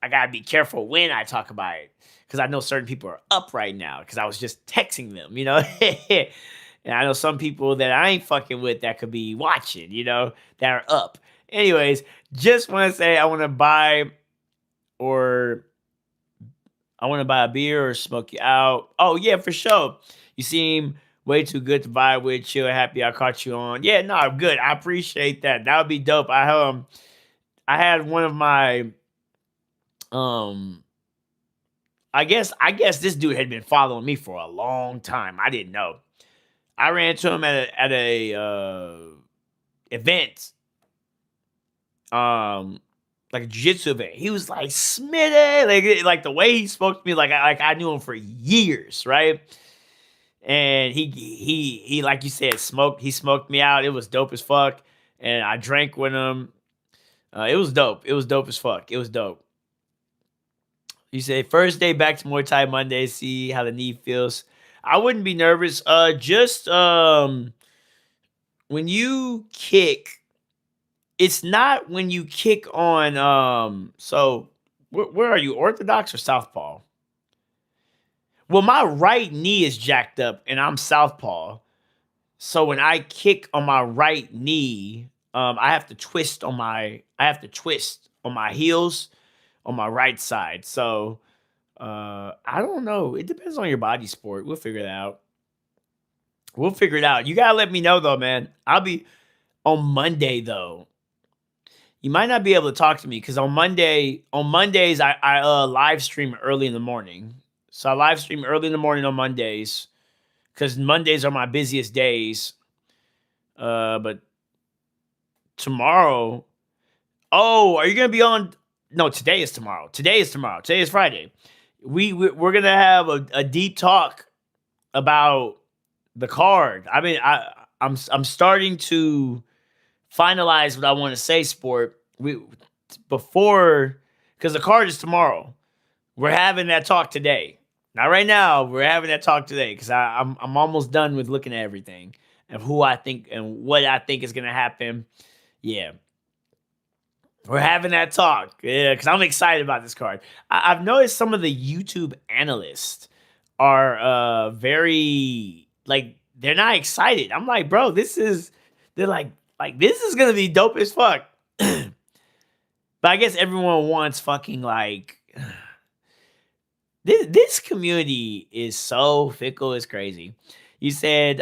gotta be careful when I talk about it because I know certain people are up right now because I was just texting them, and I know some people that I ain't fucking with that could be watching, that are up. Anyways, just want to say or I want to buy a beer or smoke you out. Oh yeah, for sure. You seem way too good to vibe with. Chill, happy I caught you on. Yeah, no, I'm good. I appreciate that. That would be dope. I had one of my um I guess this dude had been following me for a long time. I didn't know. I ran into him at a event, um, like a jiu-jitsu event. He was like Smitty, like the way he spoke to me, like I knew him for years, right? And he like you said, he smoked me out. It was dope as fuck. And I drank with him. It was dope. It was dope as fuck. It was dope. You say first day back to Muay Thai Monday, see how the knee feels. I wouldn't be nervous. Just when you kick, it's not when you kick on so where are you? Orthodox or southpaw? Well, my right knee is jacked up and I'm southpaw. So when I kick on my right knee, I have to twist on my heels on my right side. So I don't know. It depends on your body sport. We'll figure it out. We'll figure it out. You gotta let me know though, man. I'll be on Monday though. You might not be able to talk to me because on Mondays I live stream early in the morning. So I live stream early in the morning on Mondays because Mondays are my busiest days. But tomorrow, oh, are you gonna be on? No, today is tomorrow. Today is tomorrow. Today is Friday. We're gonna have a deep talk about the card. I mean, I'm starting to finalize what I want to say. Sport. Before because the card is tomorrow. We're having that talk today. Not right now. We're having that talk today because I'm almost done with looking at everything and who I think and what I think is gonna happen. Yeah, we're having that talk. Yeah, because I'm excited about this card. I've noticed some of the YouTube analysts are very like they're not excited. I'm like, bro, they're like this is gonna be dope as fuck. But I guess everyone wants fucking like this community is so fickle, it's crazy. You said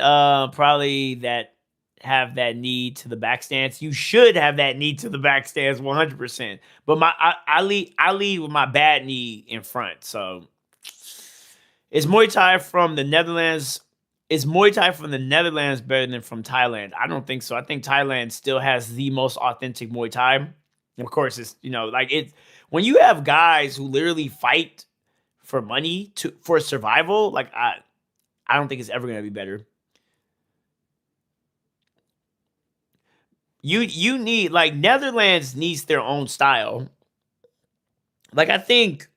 probably that have that need to the back stance. You should have that need to the back stance 100%. But I lead with my bad knee in front. So is Muay Thai from the Netherlands? Is Muay Thai from the Netherlands better than from Thailand? I don't think so. I think Thailand still has the most authentic Muay Thai. Of course, it's like it when you have guys who literally fight for money for survival. Like I don't think it's ever gonna be better. You need like Netherlands needs their own style. Like I think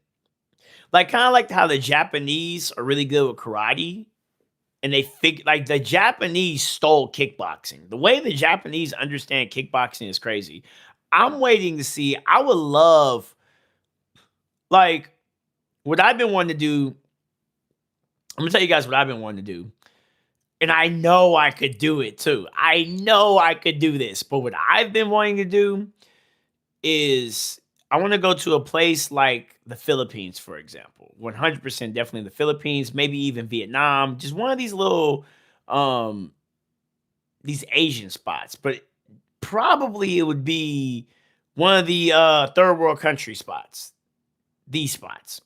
like kind of like how the Japanese are really good with karate and they like the Japanese stole kickboxing. The way the Japanese understand kickboxing is crazy. I'm waiting to see. I would love like what I've been wanting to do. I'm gonna tell you guys what I've been wanting to do. And I know I could do it too. I know I could do this. But what I've been wanting to do is I want to go to a place like the Philippines, for example. 100% definitely the Philippines, maybe even Vietnam. Just one of um these Asian spots. But probably it would be one of the third world country spots. These spots.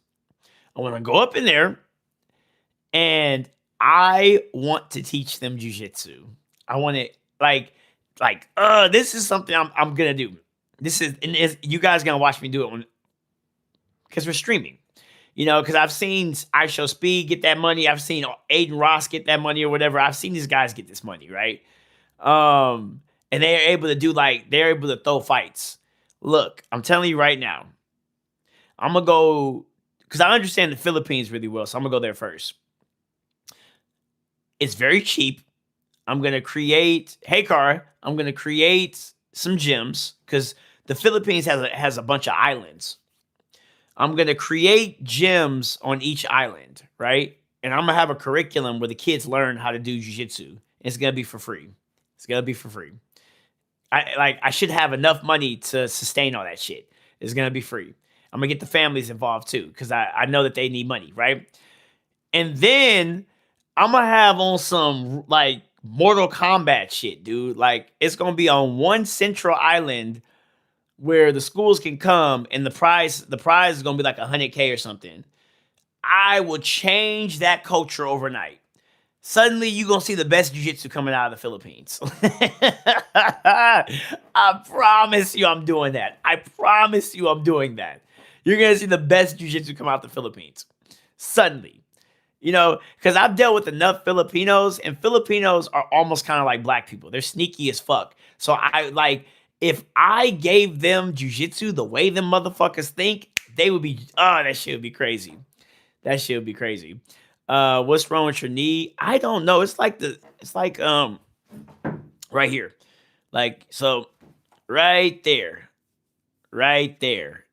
I want to go up in there and I want to teach them jujitsu. I want to this is something I'm gonna do. This is and you guys gonna watch me do it because we're streaming. Because I've seen I Show Speed get that money. I've seen Aiden Ross get that money or whatever. I've seen these guys get this money, right? And they're able to they're able to throw fights. Look, I'm telling you right now, I'm gonna go because I understand the Philippines really well, so I'm gonna go there first. It's very cheap. I'm gonna create, hey Cara, I'm gonna create some gyms because the Philippines has a bunch of islands. I'm gonna create gyms on each island, right? And I'm gonna have a curriculum where the kids learn how to do jujitsu. It's gonna be for free. It's gonna be for free. I should have enough money to sustain all that shit. It's gonna be free. I'm gonna get the families involved too, because I know that they need money, right? And then I'm gonna have on some like Mortal Kombat shit, dude. Like it's gonna be on one central island where the schools can come, and the prize is gonna be like 100K or something. I will change that culture overnight. Suddenly, you're going to see the best jiu-jitsu coming out of the Philippines. I promise you I'm doing that. I promise you I'm doing that. You're going to see the best jiu-jitsu come out of the Philippines. Suddenly. Because I've dealt with enough Filipinos, and Filipinos are almost kind of like black people. They're sneaky as fuck. So if I gave them jiu-jitsu the way them motherfuckers think, they would be, that shit would be crazy. That shit would be crazy. What's wrong with your knee? I don't know. It's like right here. Like, so right there. Right there.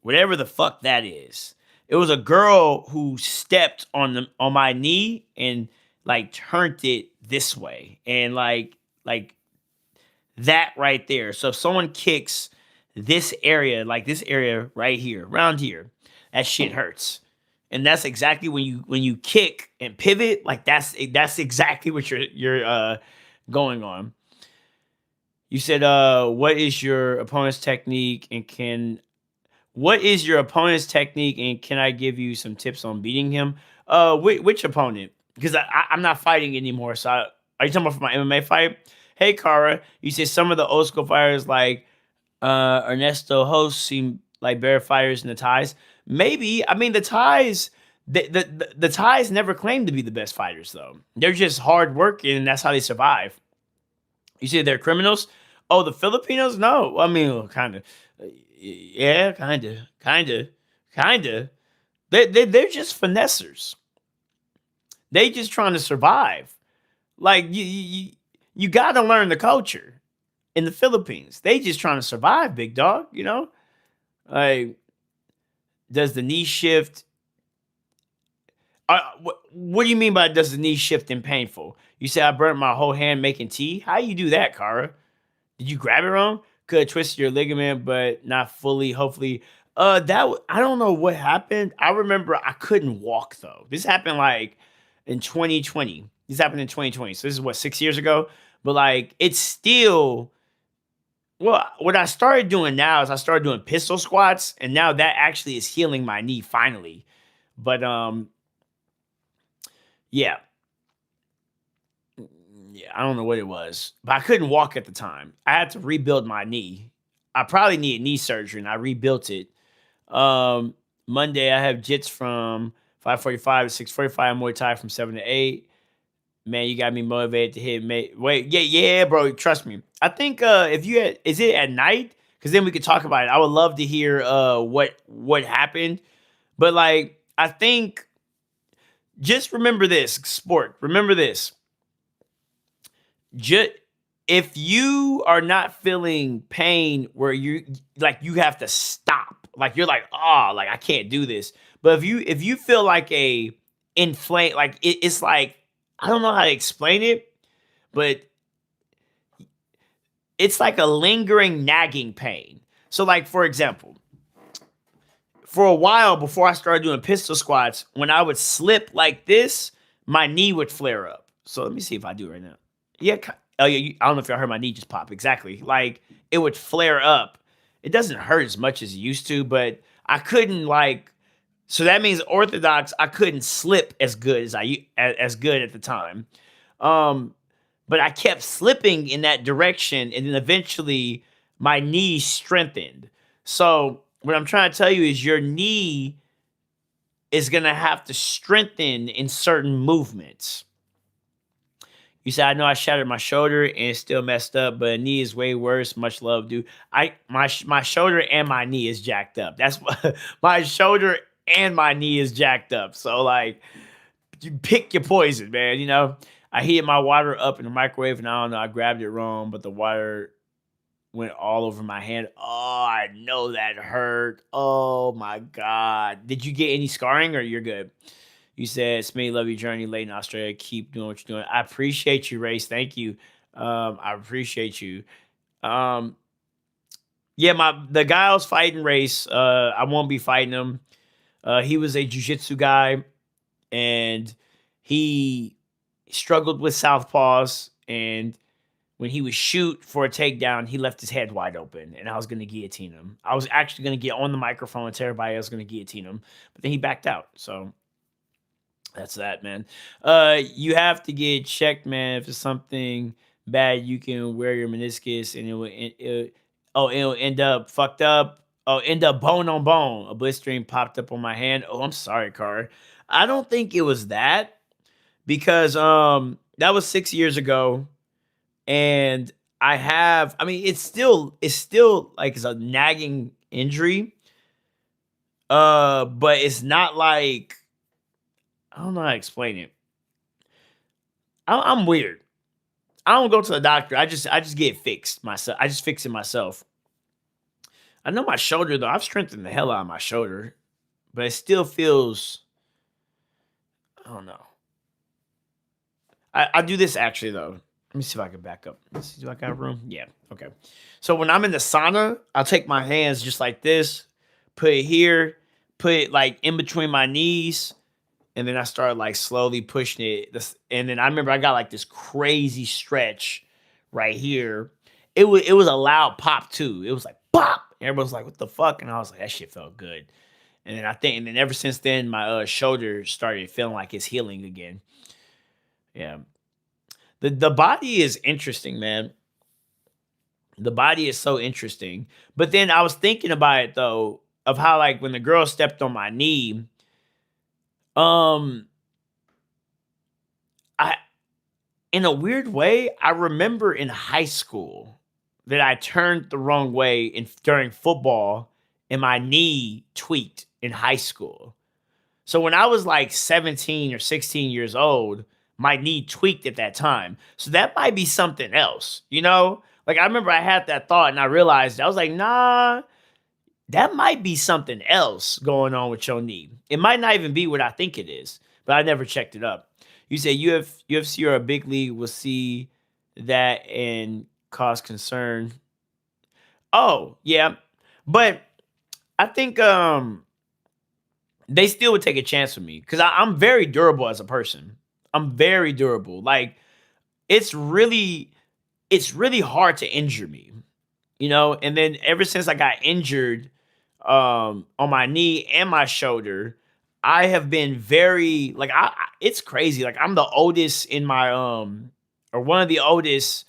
Whatever the fuck that is. It was a girl who stepped on my knee and like turned it this way. And like that right there. So if someone kicks this area, like this area right here, around here, that shit hurts. And that's exactly when you kick and pivot, like that's exactly what you're going on. You said, what is your opponent's technique and can I give you some tips on beating him? Which opponent? Because I'm not fighting anymore. So are you talking about for my MMA fight? Hey, Cara, you said some of the old school fighters like Ernesto Host seem like better fighters in the ties. Maybe. I mean, the ties, the ties never claimed to be the best fighters, though. They're just hard working, and that's how they survive. You say they're criminals? Oh, the Filipinos? No. I mean, kind of. Yeah, kind of. They're just finessers. They just trying to survive. Like, you got to learn the culture in the Philippines. They just trying to survive, big dog, Like, does the knee shift? What do you mean by does the knee shift and painful? You say I burnt my whole hand making tea. How you do that, Cara? Did you grab it wrong? Could have twisted your ligament, but not fully. Hopefully, I don't know what happened. I remember I couldn't walk though. This happened like in 2020. This happened in 2020. So this is what 6 years ago. But like it's still. Well, what I started doing now is I started doing pistol squats, and now that actually is healing my knee finally. But yeah. Yeah, I don't know what it was, but I couldn't walk at the time. I had to rebuild my knee. I probably needed knee surgery, and I rebuilt it. Monday, I have jits from 5:45 to 6:45, Muay Thai from 7 to 8. Man, you got me motivated to hit. Wait, yeah, bro. Trust me. I think if you is it at night? Because then we could talk about it. I would love to hear what happened. But like, I think just remember this sport. Remember this. If you are not feeling pain where you have to stop, like you're like, like I can't do this. But if you feel like a inflame, like it's like I don't know how to explain it, but it's like a lingering nagging pain. So like for example, for a while before I started doing pistol squats, when I would slip like this, my knee would flare up. So let me see if I do it right now. Yeah. Oh yeah. I don't know if y'all heard my knee just pop. Exactly. Like it would flare up. It doesn't hurt as much as it used to, but I couldn't so that means orthodox, I couldn't slip as good as good at the time. But I kept slipping in that direction, and then eventually my knee strengthened. So what I'm trying to tell you is your knee is going to have to strengthen in certain movements. You said, I know I shattered my shoulder and it's still messed up, but knee is way worse. Much love, dude. My shoulder and my knee is jacked up. That's what my shoulder and my knee is jacked up. So like, you pick your poison, man. You know, I heated my water up in the microwave, and I don't know, I grabbed it wrong, but the water went all over my hand. Oh, I know that hurt. Oh my god. Did you get any scarring, or you're good? You said, Smitty, love your journey late in Australia. Keep doing what you're doing. I appreciate you, Race. Thank you. I appreciate you. Um, yeah, the guy I was fighting, Race, I won't be fighting him. He was a jiu-jitsu guy, and he struggled with southpaws, and when he would shoot for a takedown, he left his head wide open, and I was going to guillotine him. I was actually going to get on the microphone and tell everybody I was going to guillotine him, but then he backed out, so that's that, man. You have to get checked, man. If it's something bad, you can wear your meniscus, and it'll end up fucked up. Oh, end up bone on bone. A blistering popped up on my hand. Oh, I'm sorry, Car. I don't think it was that, because that was 6 years ago, and I mean, it's still like it's a nagging injury. But it's not like, I don't know how to explain it. I'm weird. I don't go to the doctor. I just get fixed myself. I just fix it myself. I know my shoulder though. I've strengthened the hell out of my shoulder, but it still feels, I don't know. I do this actually though. Let me see if I can back up. Let's see, do I got room? Yeah. Okay. So when I'm in the sauna, I'll take my hands just like this, put it here, put it like in between my knees, and then I started like slowly pushing it. And then I remember I got like this crazy stretch right here. It was a loud pop too. It was like pop. Everybody was like, "What the fuck?" And I was like, "That shit felt good." And then ever since then, my shoulder started feeling like it's healing again. Yeah, the body is interesting, man. The body is so interesting. But then I was thinking about it though, of how like when the girl stepped on my knee, um, I in a weird way, I remember in high school that I turned the wrong way during football, and my knee tweaked in high school. So when I was like 17 or 16 years old, my knee tweaked at that time. So that might be something else, you know? Like I remember I had that thought, and I realized, I was like, nah, that might be something else going on with your knee. It might not even be what I think it is, but I never checked it up. You say UFC or a big league will see that and cause concern. Oh, yeah. But I think they still would take a chance with me, because I'm very durable as a person. I'm very durable. Like it's really hard to injure me, you know? And then ever since I got injured on my knee and my shoulder, I have been very like it's crazy. Like I'm the oldest in my or one of the oldest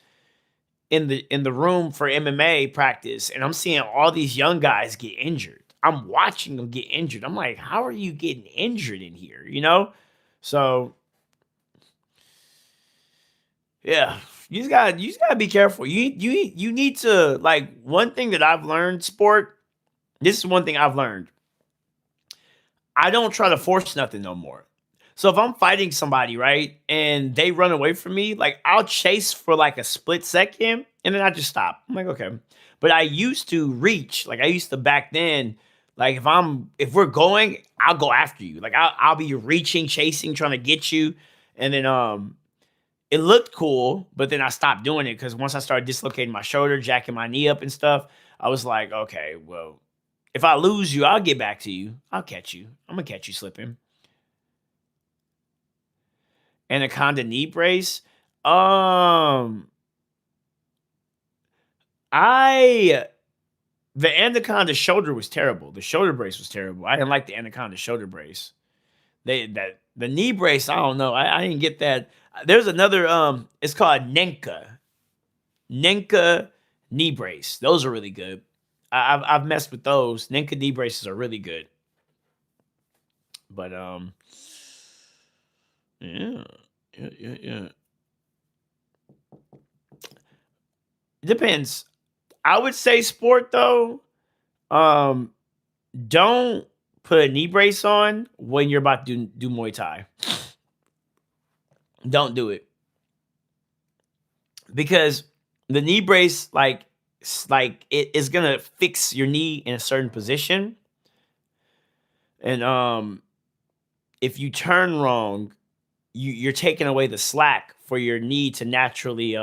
in the room for MMA practice, and I'm seeing all these young guys get injured. I'm watching them get injured. I'm like, how are you getting injured in here? You know? So yeah, you just gotta be careful. You need to, like, one thing that I've learned, sport. This is one thing I've learned. I don't try to force nothing no more. So if I'm fighting somebody, right, and they run away from me, like I'll chase for like a split second, and then I just stop. I'm like, okay. But I used to reach, like I used to back then, like if we're going, I'll go after you. Like I'll be reaching, chasing, trying to get you. And then it looked cool, but then I stopped doing it because once I started dislocating my shoulder, jacking my knee up and stuff, I was like, okay, well, if I lose you, I'll get back to you. I'll catch you. I'm gonna catch you slipping. Anaconda knee brace. Um, I the anaconda shoulder was terrible. The shoulder brace was terrible. I didn't like the anaconda shoulder brace. The knee brace, I don't know. I didn't get that. There's another it's called Nenka. Nenka knee brace. Those are really good. I've messed with those. Nenka knee braces are really good. But yeah, yeah. It depends. I would say sport though. Um, don't put a knee brace on when you're about to do Muay Thai. Don't do it because the knee brace, like it is gonna fix your knee in a certain position, and if you turn wrong, you're taking away the slack for your knee to naturally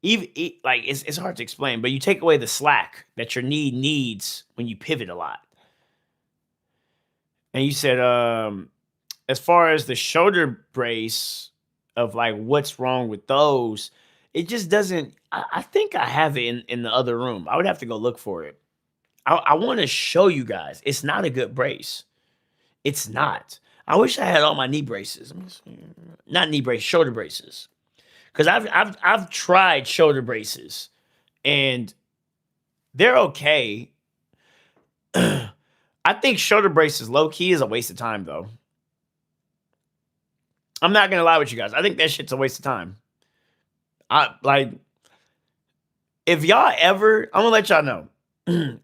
even like it's hard to explain, but you take away the slack that your knee needs when you pivot a lot. And you said as far as the shoulder brace of like what's wrong with those, it just doesn't. I think I have it in the other room. I would have to go look for it. I want to show you guys. It's not a good brace. It's not. I wish I had all my knee braces. Not knee brace, shoulder braces. Because I've tried shoulder braces and they're okay. I think shoulder braces low key is a waste of time though. I'm not gonna lie with you guys. I think that shit's a waste of time. I like if y'all ever, I'm gonna let y'all know.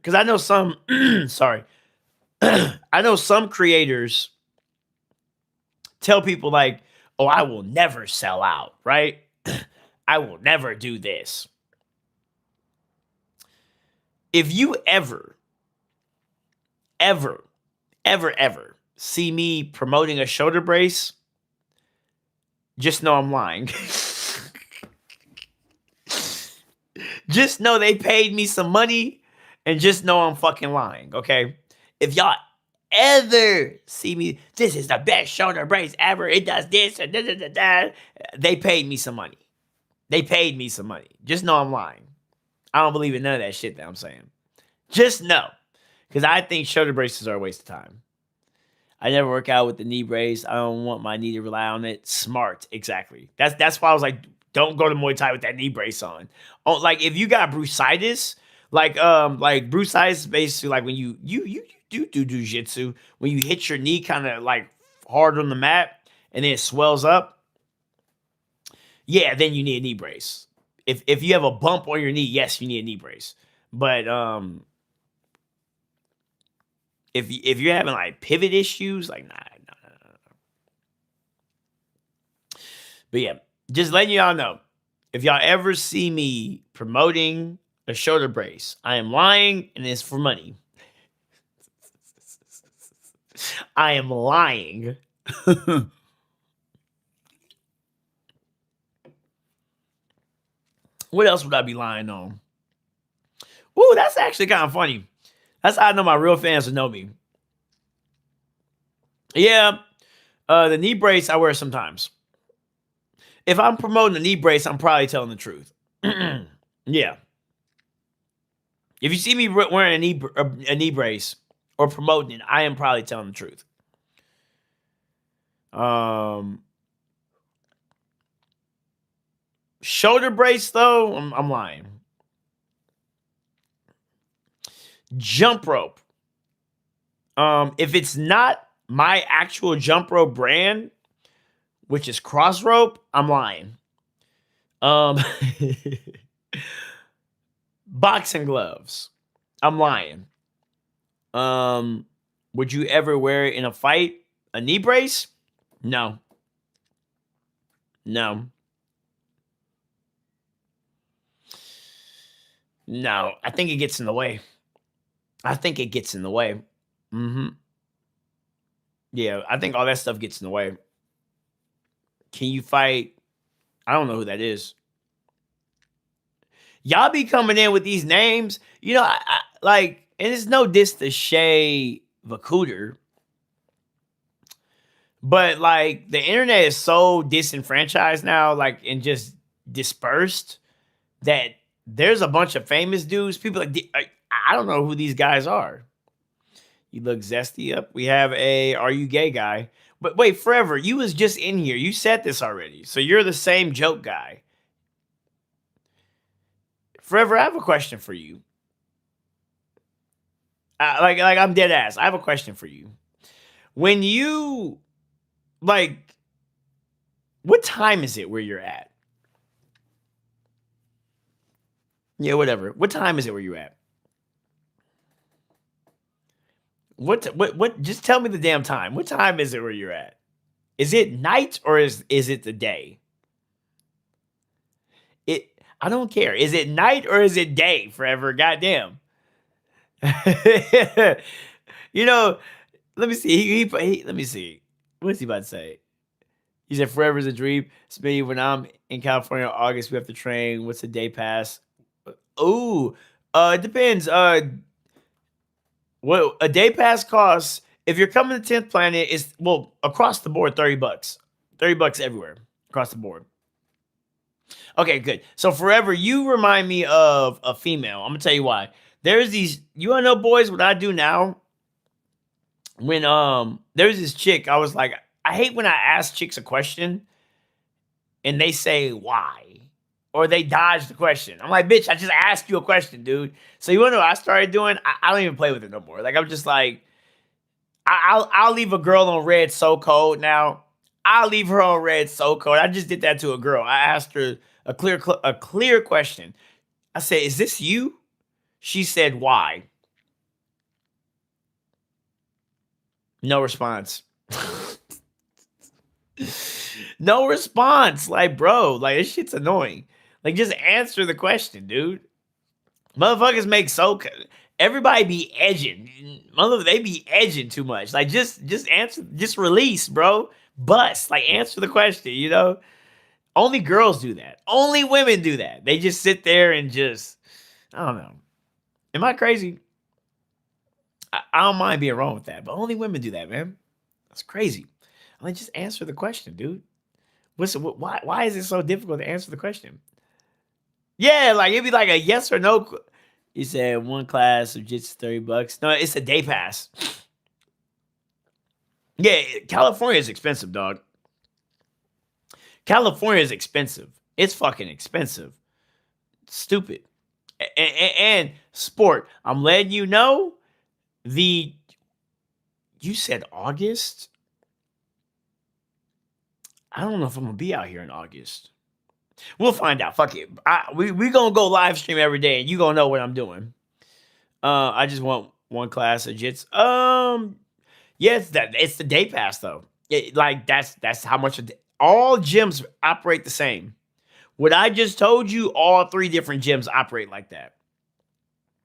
Cause I know some sorry. I know some creators tell people like, oh, I will never sell out, right? I will never do this. If you ever see me promoting a shoulder brace, just know I'm lying. Just know they paid me some money and just know I'm fucking lying, okay? If y'all ever see me, this is the best shoulder brace ever, it does this, and da, da, da, da, they paid me some money. They paid me some money. Just know I'm lying. I don't believe in none of that shit that I'm saying. Just know. Because I think shoulder braces are a waste of time. I never work out with the knee brace. I don't want my knee to rely on it. Smart, exactly. That's why I was like, don't go to Muay Thai with that knee brace on. Oh, like if you got brucitis, like brucitis is basically like when you do jiu-jitsu, when you hit your knee kind of like hard on the mat and then it swells up. Yeah, then you need a knee brace. If you have a bump on your knee, yes, you need a knee brace. But if you're having like pivot issues, like nah. But yeah, just letting y'all know, if y'all ever see me promoting a shoulder brace, I am lying and it's for money. I am lying. What else would I be lying on? Ooh, that's actually kind of funny. That's how I know my real fans would know me. Yeah, the knee brace I wear sometimes. If I'm promoting a knee brace, I'm probably telling the truth. Yeah. If you see me wearing a knee brace or promoting it, I am probably telling the truth. Shoulder brace though, I'm lying. Jump rope. If it's not my actual jump rope brand, which is cross rope, I'm lying. Boxing gloves, I'm lying. Would you ever wear it in a fight? A knee brace? No. No. No. I think it gets in the way. I think it gets in the way. Mm-hmm. Yeah, I think all that stuff gets in the way. Can you fight? I don't know who that is. Y'all be coming in with these names, you know, like, and it's no diss to Shay Vacuder, but like the internet is so disenfranchised now, like, and just dispersed that there's a bunch of famous dudes. People like, I don't know who these guys are. You look zesty up. We have a Are You Gay guy. But wait, Forever, you was just in here. You said this already. So you're the same joke guy. Forever, I have a question for you. Like I'm dead ass. I have a question for you. When you like, what time is it where you're at? Yeah, whatever. What time is it where you at? What just tell me the damn time. What time is it where you're at? Is it night or is it the day? I don't care. Is it night or is it day forever? Goddamn. You know, let me see. Let me see. What's he about to say? He said, "Forever is a dream." Smitty, when I'm in California in August, we have to train. What's the day pass? Oh, it depends. Well, a day pass costs if you're coming to 10th Planet is well across the board $30, $30 everywhere across the board. Okay, good. So forever, you remind me of a female. I'm gonna tell you why. There's these. You wanna know, boys, what I do now? When there's this chick, I was like, I hate when I ask chicks a question and they say why. Or they dodge the question. I'm like, bitch, I just asked you a question, dude. So you wanna know what I started doing? I don't even play with it no more. Like I'm just like, I'll leave a girl on red so cold now. I'll leave her on red so cold. I just did that to a girl. I asked her a clear question. I said, "Is this you?" She said, "Why?" No response. No response. Like, bro, like this shit's annoying. Like, just answer the question, dude. Motherfuckers make so everybody be edging. Mother, they be edging too much. Like, just answer, just release, bro. Bust. Like, answer the question, you know? Only girls do that. Only women do that. They just sit there and just, I don't know. Am I crazy? I don't mind being wrong with that, but only women do that, man. That's crazy. I'm like, just answer the question, dude. Why is it so difficult to answer the question? Yeah, like it'd be like a yes or no. He said one class of just $30. No, it's a day pass. Yeah, California is expensive, dog. California is expensive. It's fucking expensive. Stupid. And sport. I'm letting you know the. You said August. I don't know if I'm gonna be out here in August. We'll find out. Fuck it. We gonna go live stream every day, and you gonna know what I'm doing. I just want one class of jits. Yeah, it's the day pass though. Like that's how much all gyms operate the same. What I just told you, all three different gyms operate like that.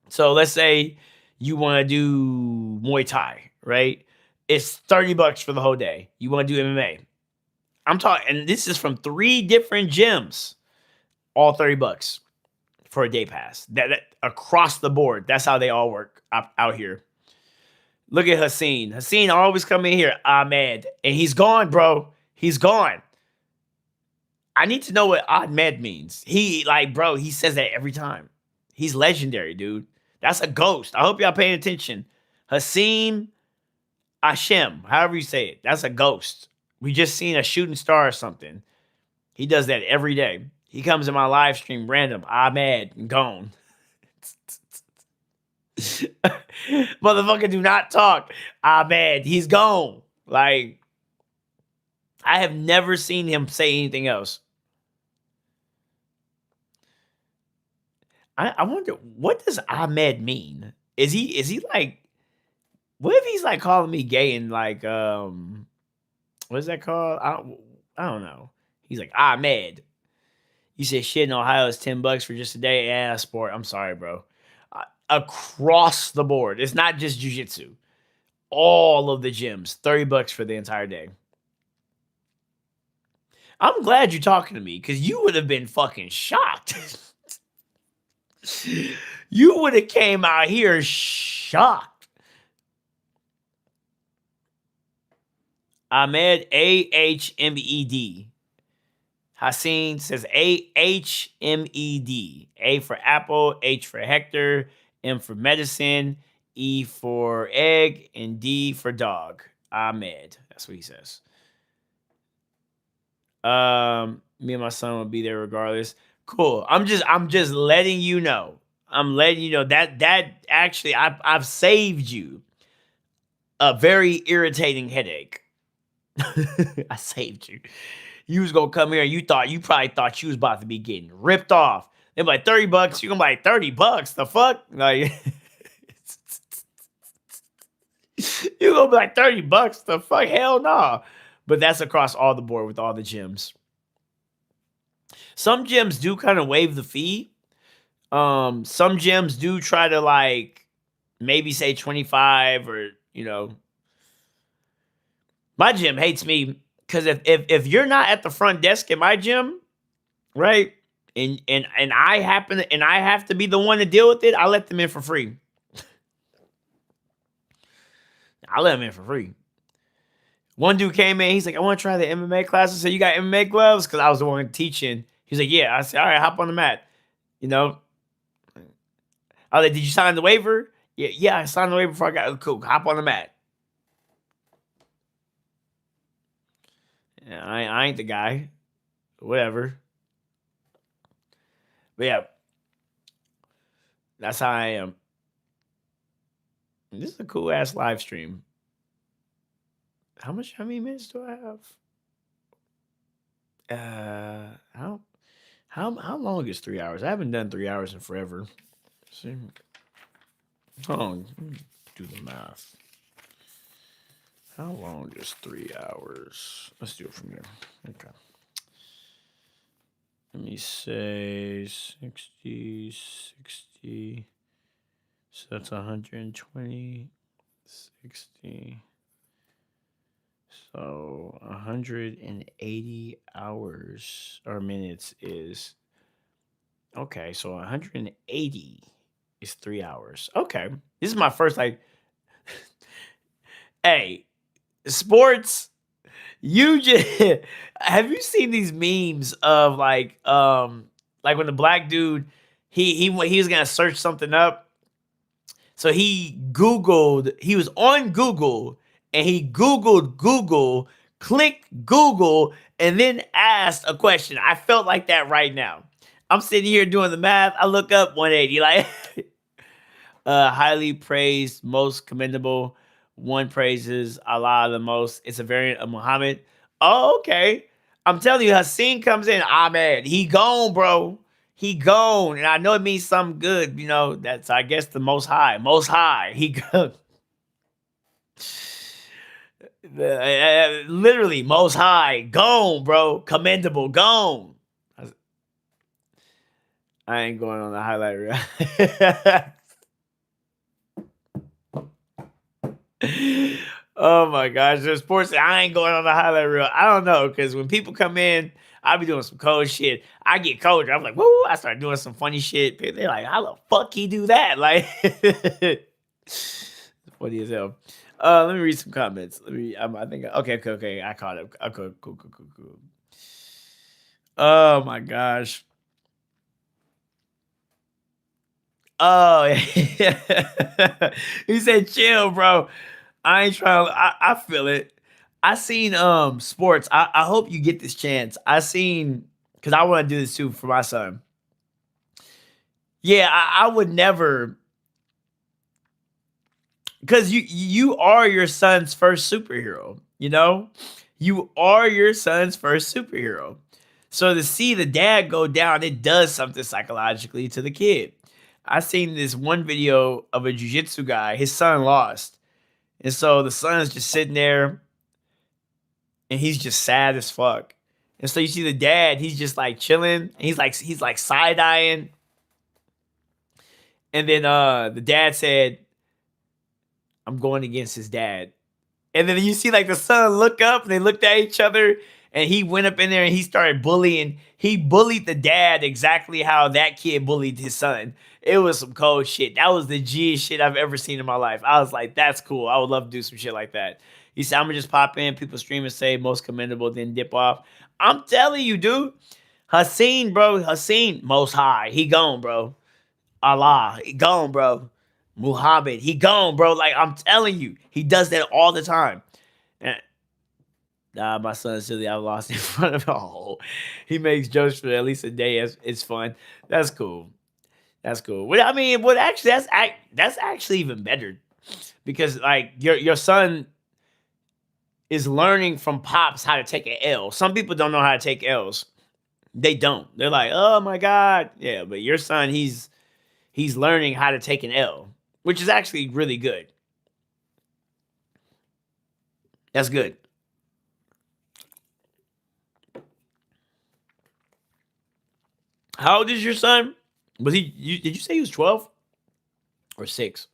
So let's say you want to do Muay Thai, right? It's $30 for the whole day. You want to do MMA. I'm talking, and this is from three different gyms, all $30 for a day pass. That across the board. That's how they all work out here. Look at Haseen. Haseen always come in here, Ahmed, and he's gone, bro. He's gone. I need to know what Ahmed means. Bro, he says that every time. He's legendary, dude. That's a ghost. I hope y'all paying attention. Haseen Hashem, however you say it. That's a ghost. We just seen a shooting star or something. He does that every day. He comes in my live stream random. Ahmed, gone. Motherfucker, do not talk. Ahmed, he's gone. Like, I have never seen him say anything else. I wonder, what does Ahmed mean? Is he like, what if he's like calling me gay and like, what is that called? I don't know. He's like, Ahmed. You said shit in Ohio is $10 for just a day. Yeah, sport. I'm sorry, bro. Across the board. It's not just jiu-jitsu. All of the gyms, $30 for the entire day. I'm glad you're talking to me because you would have been fucking shocked. You would have came out here shocked. Ahmed, Ahmed. Haseen says Ahmed. A for apple, H for Hector, M for medicine, E for egg, and D for dog. Ahmed. That's what he says. Me and my son will be there regardless. Cool. I'm just letting you know. I'm letting you know that actually I've saved you. a very irritating headache. I saved you. You was gonna come here and you probably thought you was about to be getting ripped off. They're like $30. You're gonna be like $30. The fuck? Like you gonna be like $30. The fuck? Hell no. But that's across all the board with all the gyms. Some gyms do kind of waive the fee. Some gyms do try to like maybe say 25 or my gym hates me because if you're not at the front desk at my gym, right? And I have to be the one to deal with it, I let them in for free. I let them in for free. One dude came in, he's like, I want to try the MMA class. I said, you got MMA gloves? Because I was the one teaching. He's like, yeah. I said, all right, hop on the mat. I was like, did you sign the waiver? Yeah, I signed the waiver before I got cool. Hop on the mat. Yeah, I ain't the guy. Whatever. But yeah, that's how I am. This is a cool ass live stream. How many minutes do I have? How long is 3 hours? I haven't done 3 hours in forever. Let's see. Hold on. Let me do the math. How long is 3 hours? Let's do it from here. Okay. Let me say 60. So that's 120, 60. So 180 hours or minutes is okay. So 180 is 3 hours. Okay. This is my first hey, sports. You just have you seen these memes of like when the black dude he was gonna search something up. So he was on Google and he Googled Google, clicked Google, and then asked a question. I felt like that right now. I'm sitting here doing the math. I look up 180, like highly praised, most commendable. One praises Allah the most. It's a variant of Muhammad. Oh, okay. I'm telling you, Hassan comes in. Ahmed, he gone, bro. He gone. And I know it means something good. That's, I guess, the most high. Most high. He gone. Literally, most high. Gone, bro. Commendable. Gone. I ain't going on the highlight reel. Oh my gosh, there's sports. I ain't going on the highlight reel. I don't know, because when people come in, I be doing some cold shit. I get colder. I'm like, woo! I start doing some funny shit. They're like, how the fuck he do that? Like, funny as hell. Let me read some comments. I think. Okay. I caught it. Okay, cool. Oh my gosh. Oh, yeah. He said, chill, bro. I ain't trying. I feel it. I seen sports. I hope you get this chance. I seen, because I want to do this too for my son. Yeah, I would never, because you are your son's first superhero. You are your son's first superhero. So to see the dad go down, it does something psychologically to the kid. I seen this one video of a jiu-jitsu guy. His son lost. And so the son's just sitting there and he's just sad as fuck. And so you see the dad, he's just like chilling. And he's like side-eyeing. And then the dad said, I'm going against his dad. And then you see like the son look up and they looked at each other. And he went up in there and he started bullying. He bullied the dad exactly how that kid bullied his son. It was some cold shit. That was the G shit I've ever seen in my life. I was like, that's cool. I would love to do some shit like that. He said, I'm going to just pop in. People stream and say most commendable, then dip off. I'm telling you, dude. Hassan, bro. Hassan, most high. He gone, bro. Allah, he gone, bro. Muhammad, he gone, bro. Like, I'm telling you. He does that all the time. And nah, my son's silly. I've lost in front of him. Oh, he makes jokes for at least a day. It's fun. That's cool. That's cool. Well, I mean, actually, that's actually even better, because like your son is learning from pops how to take an L. Some people don't know how to take L's. They don't. They're like, oh my God. Yeah, but your son, he's learning how to take an L, which is actually really good. That's good. How old is your son? Was he? Did you say he was 12 or 6?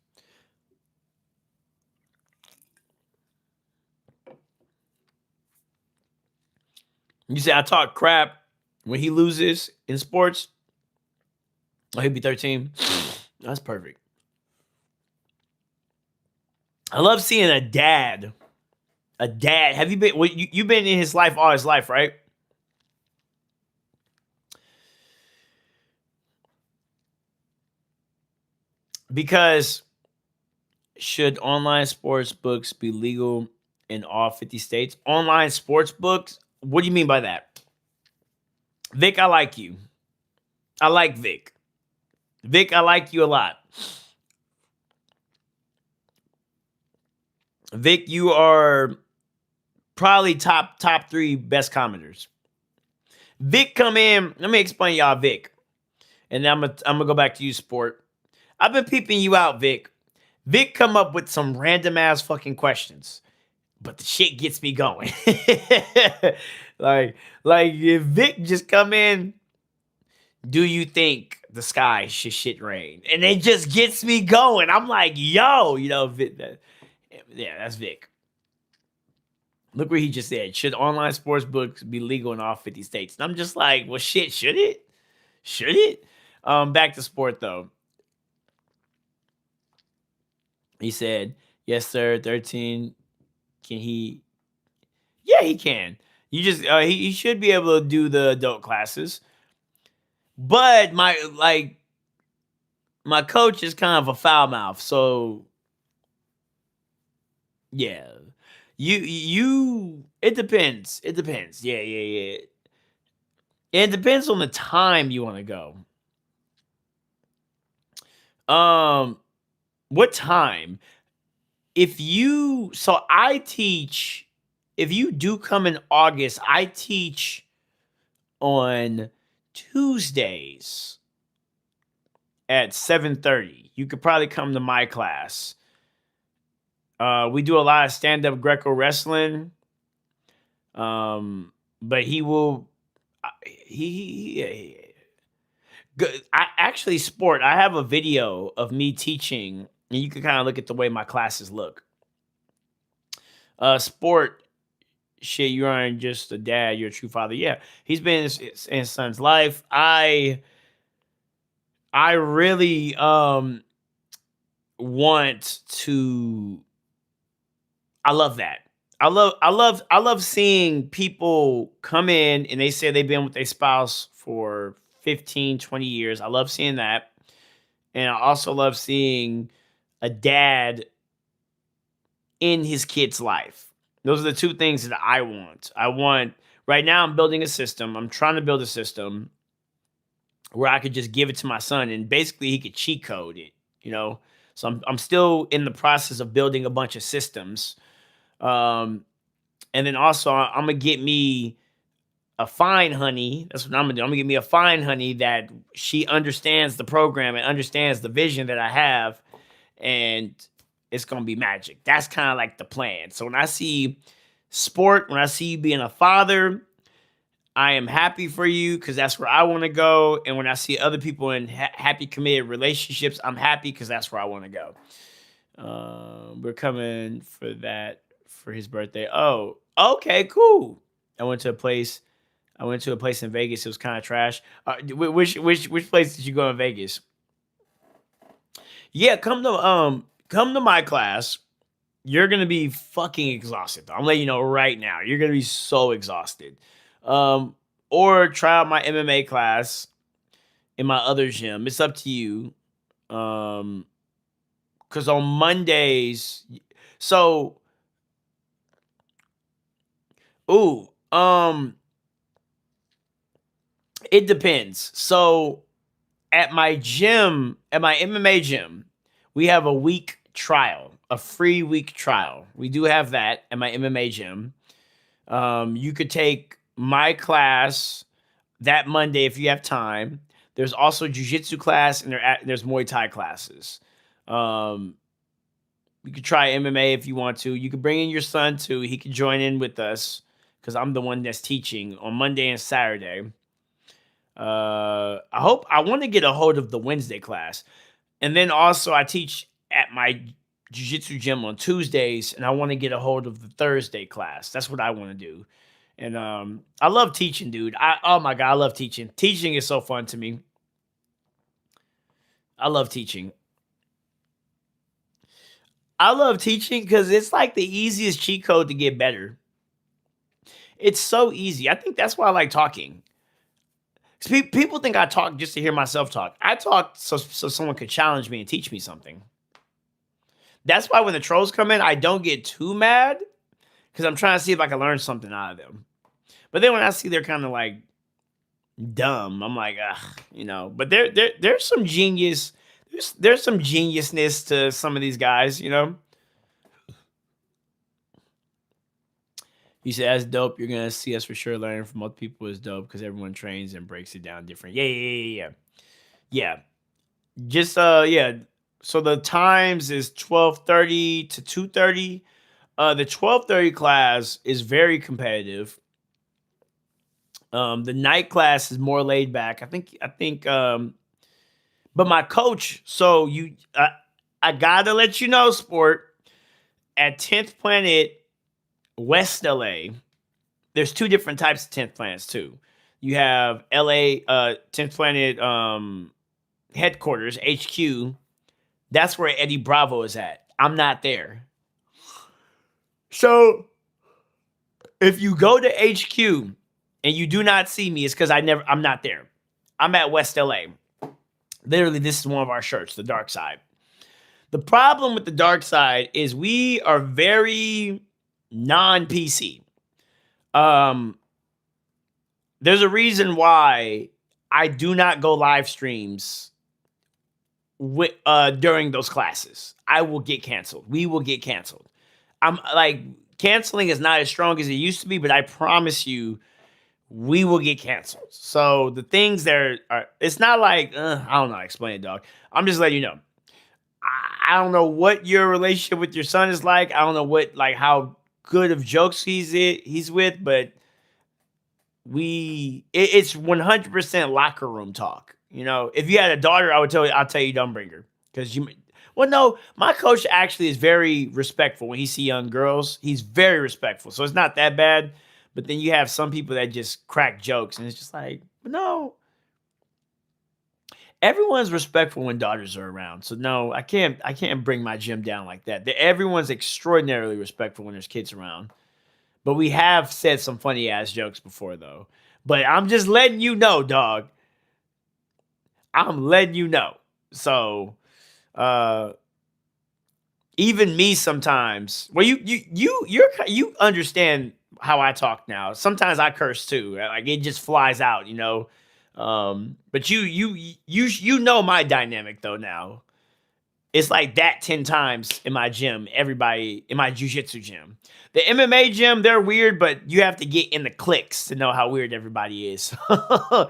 You say I talk crap when he loses in sports. Oh, he'll be 13. That's perfect. I love seeing a dad. A dad. Have you been? Well, you've been in his life all his life, right? Because should online sports books be legal in all 50 states? Online sports books? What do you mean by that? Vic, I like you. I like Vic. Vic, I like you a lot. Vic, you are probably top 3 best commenters. Vic come in. Let me explain y'all Vic. And then I'm gonna go back to you, Sport. I've been peeping you out, Vic. Vic come up with some random ass fucking questions, but the shit gets me going. like if Vic just come in, do you think the sky should shit rain? And it just gets me going. I'm like, yo, Vic, yeah, that's Vic. Look what he just said. Should online sports books be legal in all 50 states? And I'm just like, well, shit, should it? Should it? Back to sport though. He said, yes, sir. 13. Can he? Yeah, he can. You just he should be able to do the adult classes. But my coach is kind of a foul mouth, so yeah. You it depends. It depends. Yeah. It depends on the time you want to go. What time? I teach, if you do come in August, I teach on Tuesdays at 7:30. You could probably come to my class. We do a lot of stand-up Greco wrestling. But he will I actually sport. I have a video of me teaching, and you can kind of look at the way my classes look. Sport shit, you aren't just a dad, you're a true father. Yeah, he's been in his son's life. I really want to. I love that. I love seeing people come in and they say they've been with their spouse for 15, 20 years. I love seeing that. And I also love seeing a dad in his kid's life. Those are the two things that I want. Right now I'm building a system. I'm trying to build a system where I could just give it to my son and basically he could cheat code it, So I'm still in the process of building a bunch of systems. And then also I'm gonna get me a fine honey. That's what I'm gonna do. I'm gonna get me a fine honey that she understands the program and understands the vision that I have, and it's gonna be magic. That's kind of like the plan. So when I see sport, when I see you being a father, I am happy for you because that's where I want to go. And when I see other people in happy committed relationships, I'm happy because that's where I want to go. We're coming for that for his birthday. Oh, okay, cool. I went to a place in Vegas. It was kind of trash. Which place did you go in Vegas? Yeah, come to my class. You're gonna be fucking exhausted. I'm letting you know right now. You're gonna be so exhausted. Or try out my MMA class in my other gym. It's up to you. Because on Mondays, so it depends. So at my MMA gym, we have a week trial. a free week trial. We do have that at my MMA gym. You could take my class that Monday if you have time. There's also jujitsu class and there's Muay Thai classes. Um, you could try MMA if you want to. You could bring in your son too. He could join in with us because I'm the one that's teaching on Monday and Saturday. I want to get a hold of the Wednesday class. And then also I teach at my jiu-jitsu gym on Tuesdays, and I want to get a hold of the Thursday class. That's what I want to do. And I love teaching, dude. Oh my God, I love teaching. Teaching is so fun to me. I love teaching. I love teaching because it's like the easiest cheat code to get better. It's so easy. I think that's why I like talking. People think I talk just to hear myself talk. I talk so someone could challenge me and teach me something. That's why when the trolls come in, I don't get too mad because I'm trying to see if I can learn something out of them. But then when I see they're kind of like dumb, I'm like, ugh. But there's some genius. There's some geniusness to some of these guys. He said, "That's dope. You're gonna see us for sure. Learning from other people is dope because everyone trains and breaks it down different." Yeah. Just yeah. So the times is 12:30 to 2:30. The 12:30 class is very competitive. The night class is more laid back. I think. But my coach. So I gotta let you know, sport. At 10th Planet West LA, there's two different types of 10th Planets too. You have LA 10th Planet headquarters HQ. That's where Eddie Bravo is at. I'm not there. So if you go to HQ and you do not see me, it's because I'm not there. I'm at West LA. Literally, this is one of our shirts, the dark side. The problem with the dark side is we are very non-PC. There's a reason why I do not go live streams during those classes. I will get canceled. We will get canceled. I'm like, canceling is not as strong as it used to be, but I promise you, we will get canceled. So the things there are, it's not like, I don't know how to explain it, dog. I'm just letting you know. I don't know what your relationship with your son is like. I don't know how good of jokes he's with, but it's 100% locker room talk. If you had a daughter, I'll tell you don't bring her because no, my coach actually is very respectful when he see young girls. He's very respectful, so it's not that bad. But then you have some people that just crack jokes, and it's just like, no. Everyone's respectful when daughters are around, so no, I can't bring my gym down like that. Everyone's extraordinarily respectful when there's kids around. But we have said some funny ass jokes before, though. But I'm just letting you know, dog. I'm letting you know. So, even me sometimes. Well, you understand how I talk now. Sometimes I curse too. Like it just flies out. But you know my dynamic though now. It's like that 10 times in my gym, everybody in my jiu-jitsu gym. The MMA gym, they're weird, but you have to get in the cliques to know how weird everybody is. But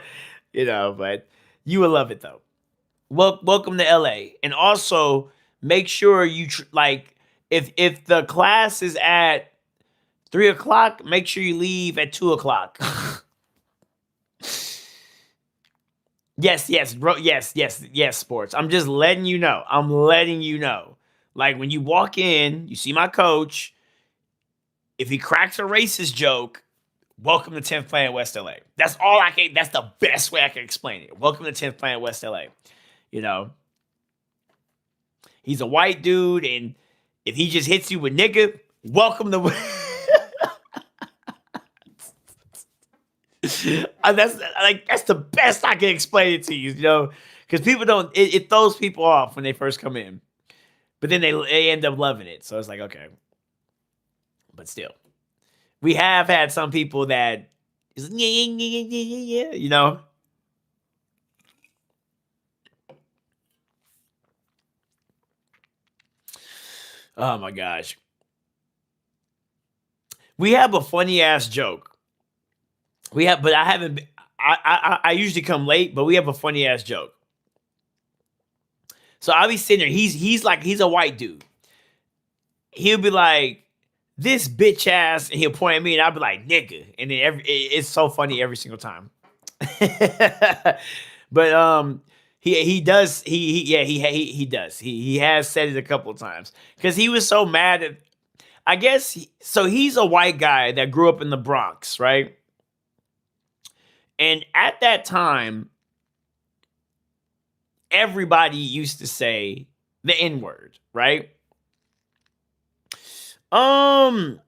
you will love it though. Welcome to LA. And also make sure you if the class is at 3:00, make sure you leave at 2:00. Yes, bro. Yes, sports. I'm just letting you know. I'm letting you know. Like when you walk in, you see my coach. If he cracks a racist joke, welcome to 10th Planet West LA. That's the best way I can explain it. Welcome to 10th Planet West LA. He's a white dude, and if he just hits you with nigga, welcome to that's the best I can explain it to you, because people don't. It throws people off when they first come in, but then they end up loving it. So it's like okay, but still, we have had some people that is yeah. Oh my gosh. We have a funny ass joke. We have, but I haven't. I usually come late, but we have a funny ass joke. So I'll be sitting there. He's a white dude. He'll be like, "This bitch ass," and he'll point at me, and I'll be like, "Nigga," and then it's so funny every single time. But he does he does he has said it a couple of times because he was so mad at. I guess so. He's a white guy that grew up in the Bronx, right? And at that time, everybody used to say the N word, right? Um,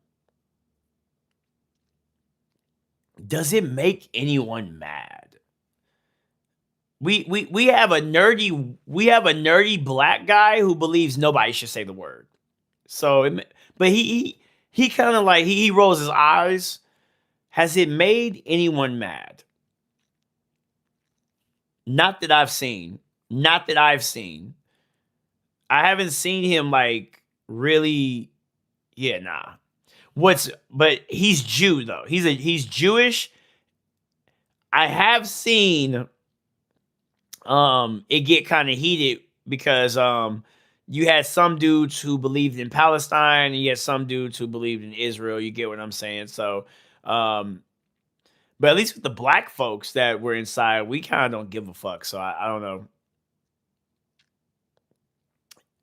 does it make anyone mad? We have a nerdy black guy who believes nobody should say the word. So, but he kind of like he rolls his eyes. Has it made anyone mad? Not that I've seen. Not that I've seen. I haven't seen him like really. Yeah, nah. But he's Jew though. He's Jewish. I have seen it get kind of heated because you had some dudes who believed in Palestine and you had some dudes who believed in Israel. You get what I'm saying? So but at least with the black folks that were inside, we kind of don't give a fuck. So I don't know.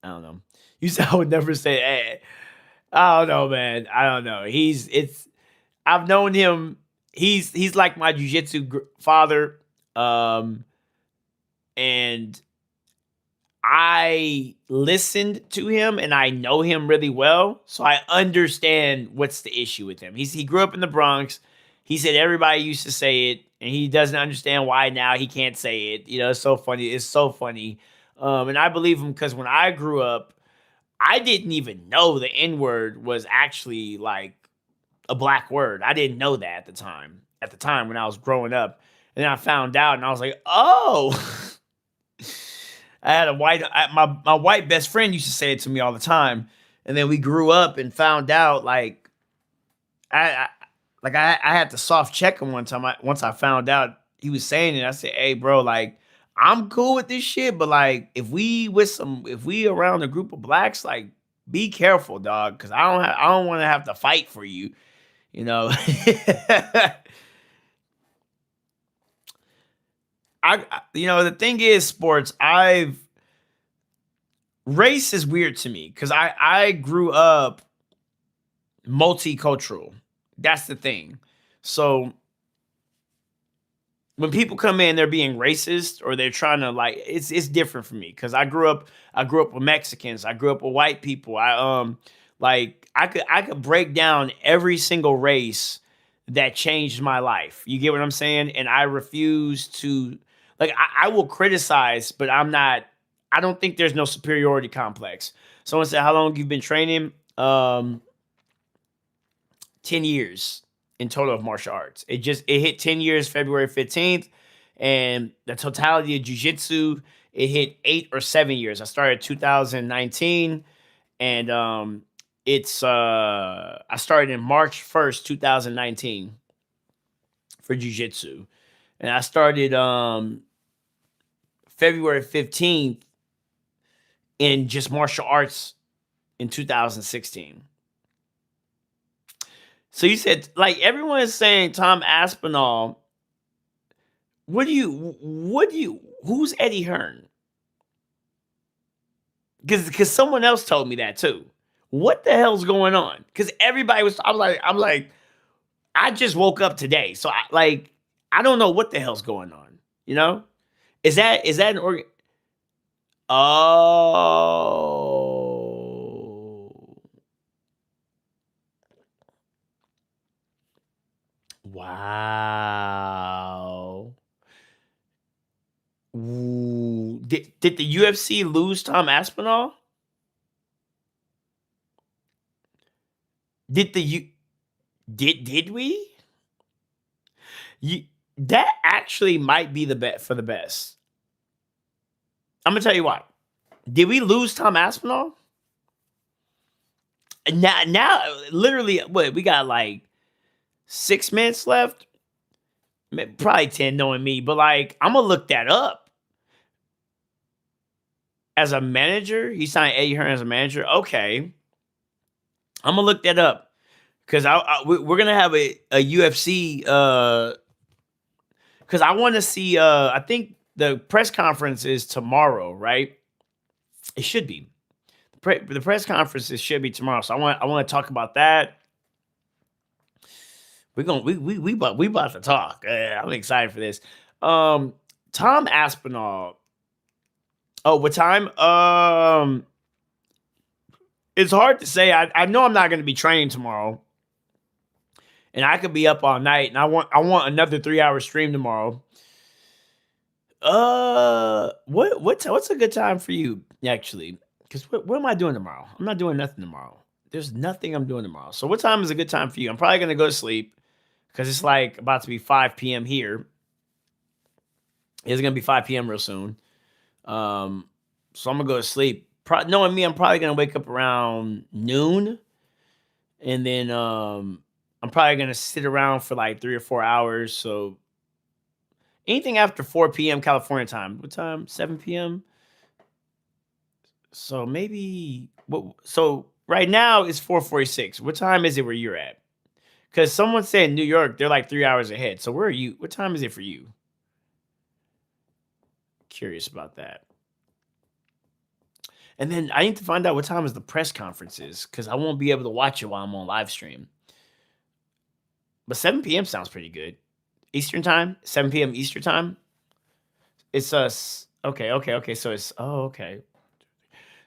I don't know. You said I would never say, hey, I don't know, man. I don't know. I've known him. He's like my jujitsu father. Um, and I listened to him and I know him really well. So I understand what's the issue with him. He grew up in the Bronx. He said everybody used to say it and he doesn't understand why now he can't say it. You know, it's so funny. It's so funny. And I believe him because when I grew up, I didn't even know the N word was actually like a black word. I didn't know that at the time. At the time when I was growing up, and then I found out, and I was like, "Oh." I had my white best friend used to say it to me all the time, and then we grew up and found out like I I had to soft check him one time. Once I found out he was saying it, I said, "Hey, bro, like." I'm cool with this shit, but like if we around a group of blacks, like be careful, dog, because I don't want to have to fight for you, you know. You know the thing is, sports. Race is weird to me because I grew up multicultural. That's the thing. So when people come in, they're being racist or they're trying to like it's different for me because I grew up with Mexicans, I grew up with white people. Like I could break down every single race that changed my life. You get what I'm saying? And I refuse to like I will criticize, but I don't think there's no superiority complex. Someone said, "How long have you been training?" 10 years in total of martial arts. It hit 10 years February 15th, and the totality of jiu-jitsu, it hit 8 or 7 years. I started 2019, and it's I started in March 1st, 2019 for jiu-jitsu. And I started February 15th in just martial arts in 2016. So you said like everyone is saying Tom Aspinall. Who's Eddie Hearn? Because someone else told me that too. What the hell's going on? Because everybody was I'm like, I just woke up today. So I don't know what the hell's going on. You know? Is that an organ? Oh. Wow. Ooh. Did the UFC lose Tom Aspinall? Did the you did we? You that actually might be the bet for the best. I'm gonna tell you why. Did we lose Tom Aspinall? Now, literally, what we got like 6 minutes left, probably 10, knowing me. But like, I'm gonna look that up as a manager. He signed Eddie Hearn as a manager. Okay, I'm gonna look that up because we're gonna have a UFC. Because I want to see. I think the press conference is tomorrow, right? It should be. The press conferences should be tomorrow. So I want to talk about that. We about to talk. I'm excited for this. Tom Aspinall. Oh, what time? It's hard to say. I know I'm not going to be training tomorrow, and I could be up all night. And I want another 3-hour stream tomorrow. What's a good time for you actually? Because what am I doing tomorrow? I'm not doing nothing tomorrow. There's nothing I'm doing tomorrow. So what time is a good time for you? I'm probably gonna go to sleep because it's like about to be 5 p.m. here. It's gonna be 5 p.m. real soon. So I'm gonna go to sleep. Knowing me, I'm probably gonna wake up around noon, and then I'm probably gonna sit around for like 3 or 4 hours. So anything after 4 p.m. California time. What time? 7 p.m. So maybe so right now it's 4:46. What time is it where you're at? Because someone said New York, they're like 3 hours ahead. So where are you? What time is it for you? Curious about that. And then I need to find out what time is the press conferences because I won't be able to watch it while I'm on live stream. But 7 p.m. sounds pretty good. Eastern time, 7 p.m. Eastern time. It's us. Okay. So it's okay.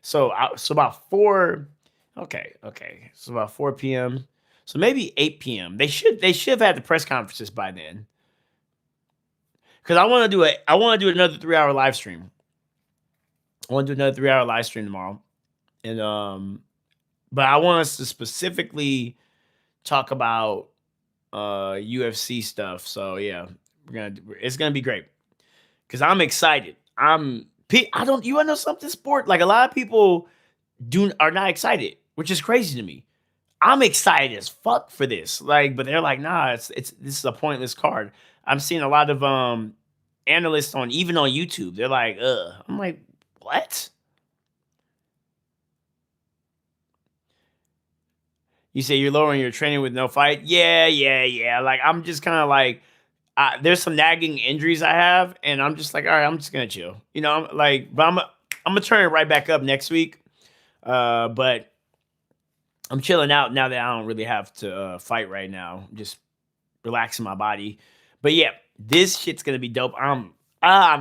So about 4. Okay. So about 4 p.m. So maybe 8 p.m. They should have had the press conferences by then. Because I want to do another 3-hour live stream. I want to do another 3-hour live stream tomorrow. And but I want us to specifically talk about UFC stuff. So yeah, it's gonna be great. Because I'm excited. You want to know something? Sport, like a lot of people are not excited, which is crazy to me. I'm excited as fuck for this. Like, but they're like, nah, this is a pointless card. I'm seeing a lot of analysts even on YouTube. They're like, ugh. I'm like, what? You say you're lowering your training with no fight? Yeah. Like, I'm just kind of like, there's some nagging injuries I have, and I'm just like, all right, I'm just gonna chill. You know, but I'm gonna turn it right back up next week. But I'm chilling out now that I don't really have to fight right now. I'm just relaxing my body. But yeah, this shit's gonna be dope. I'm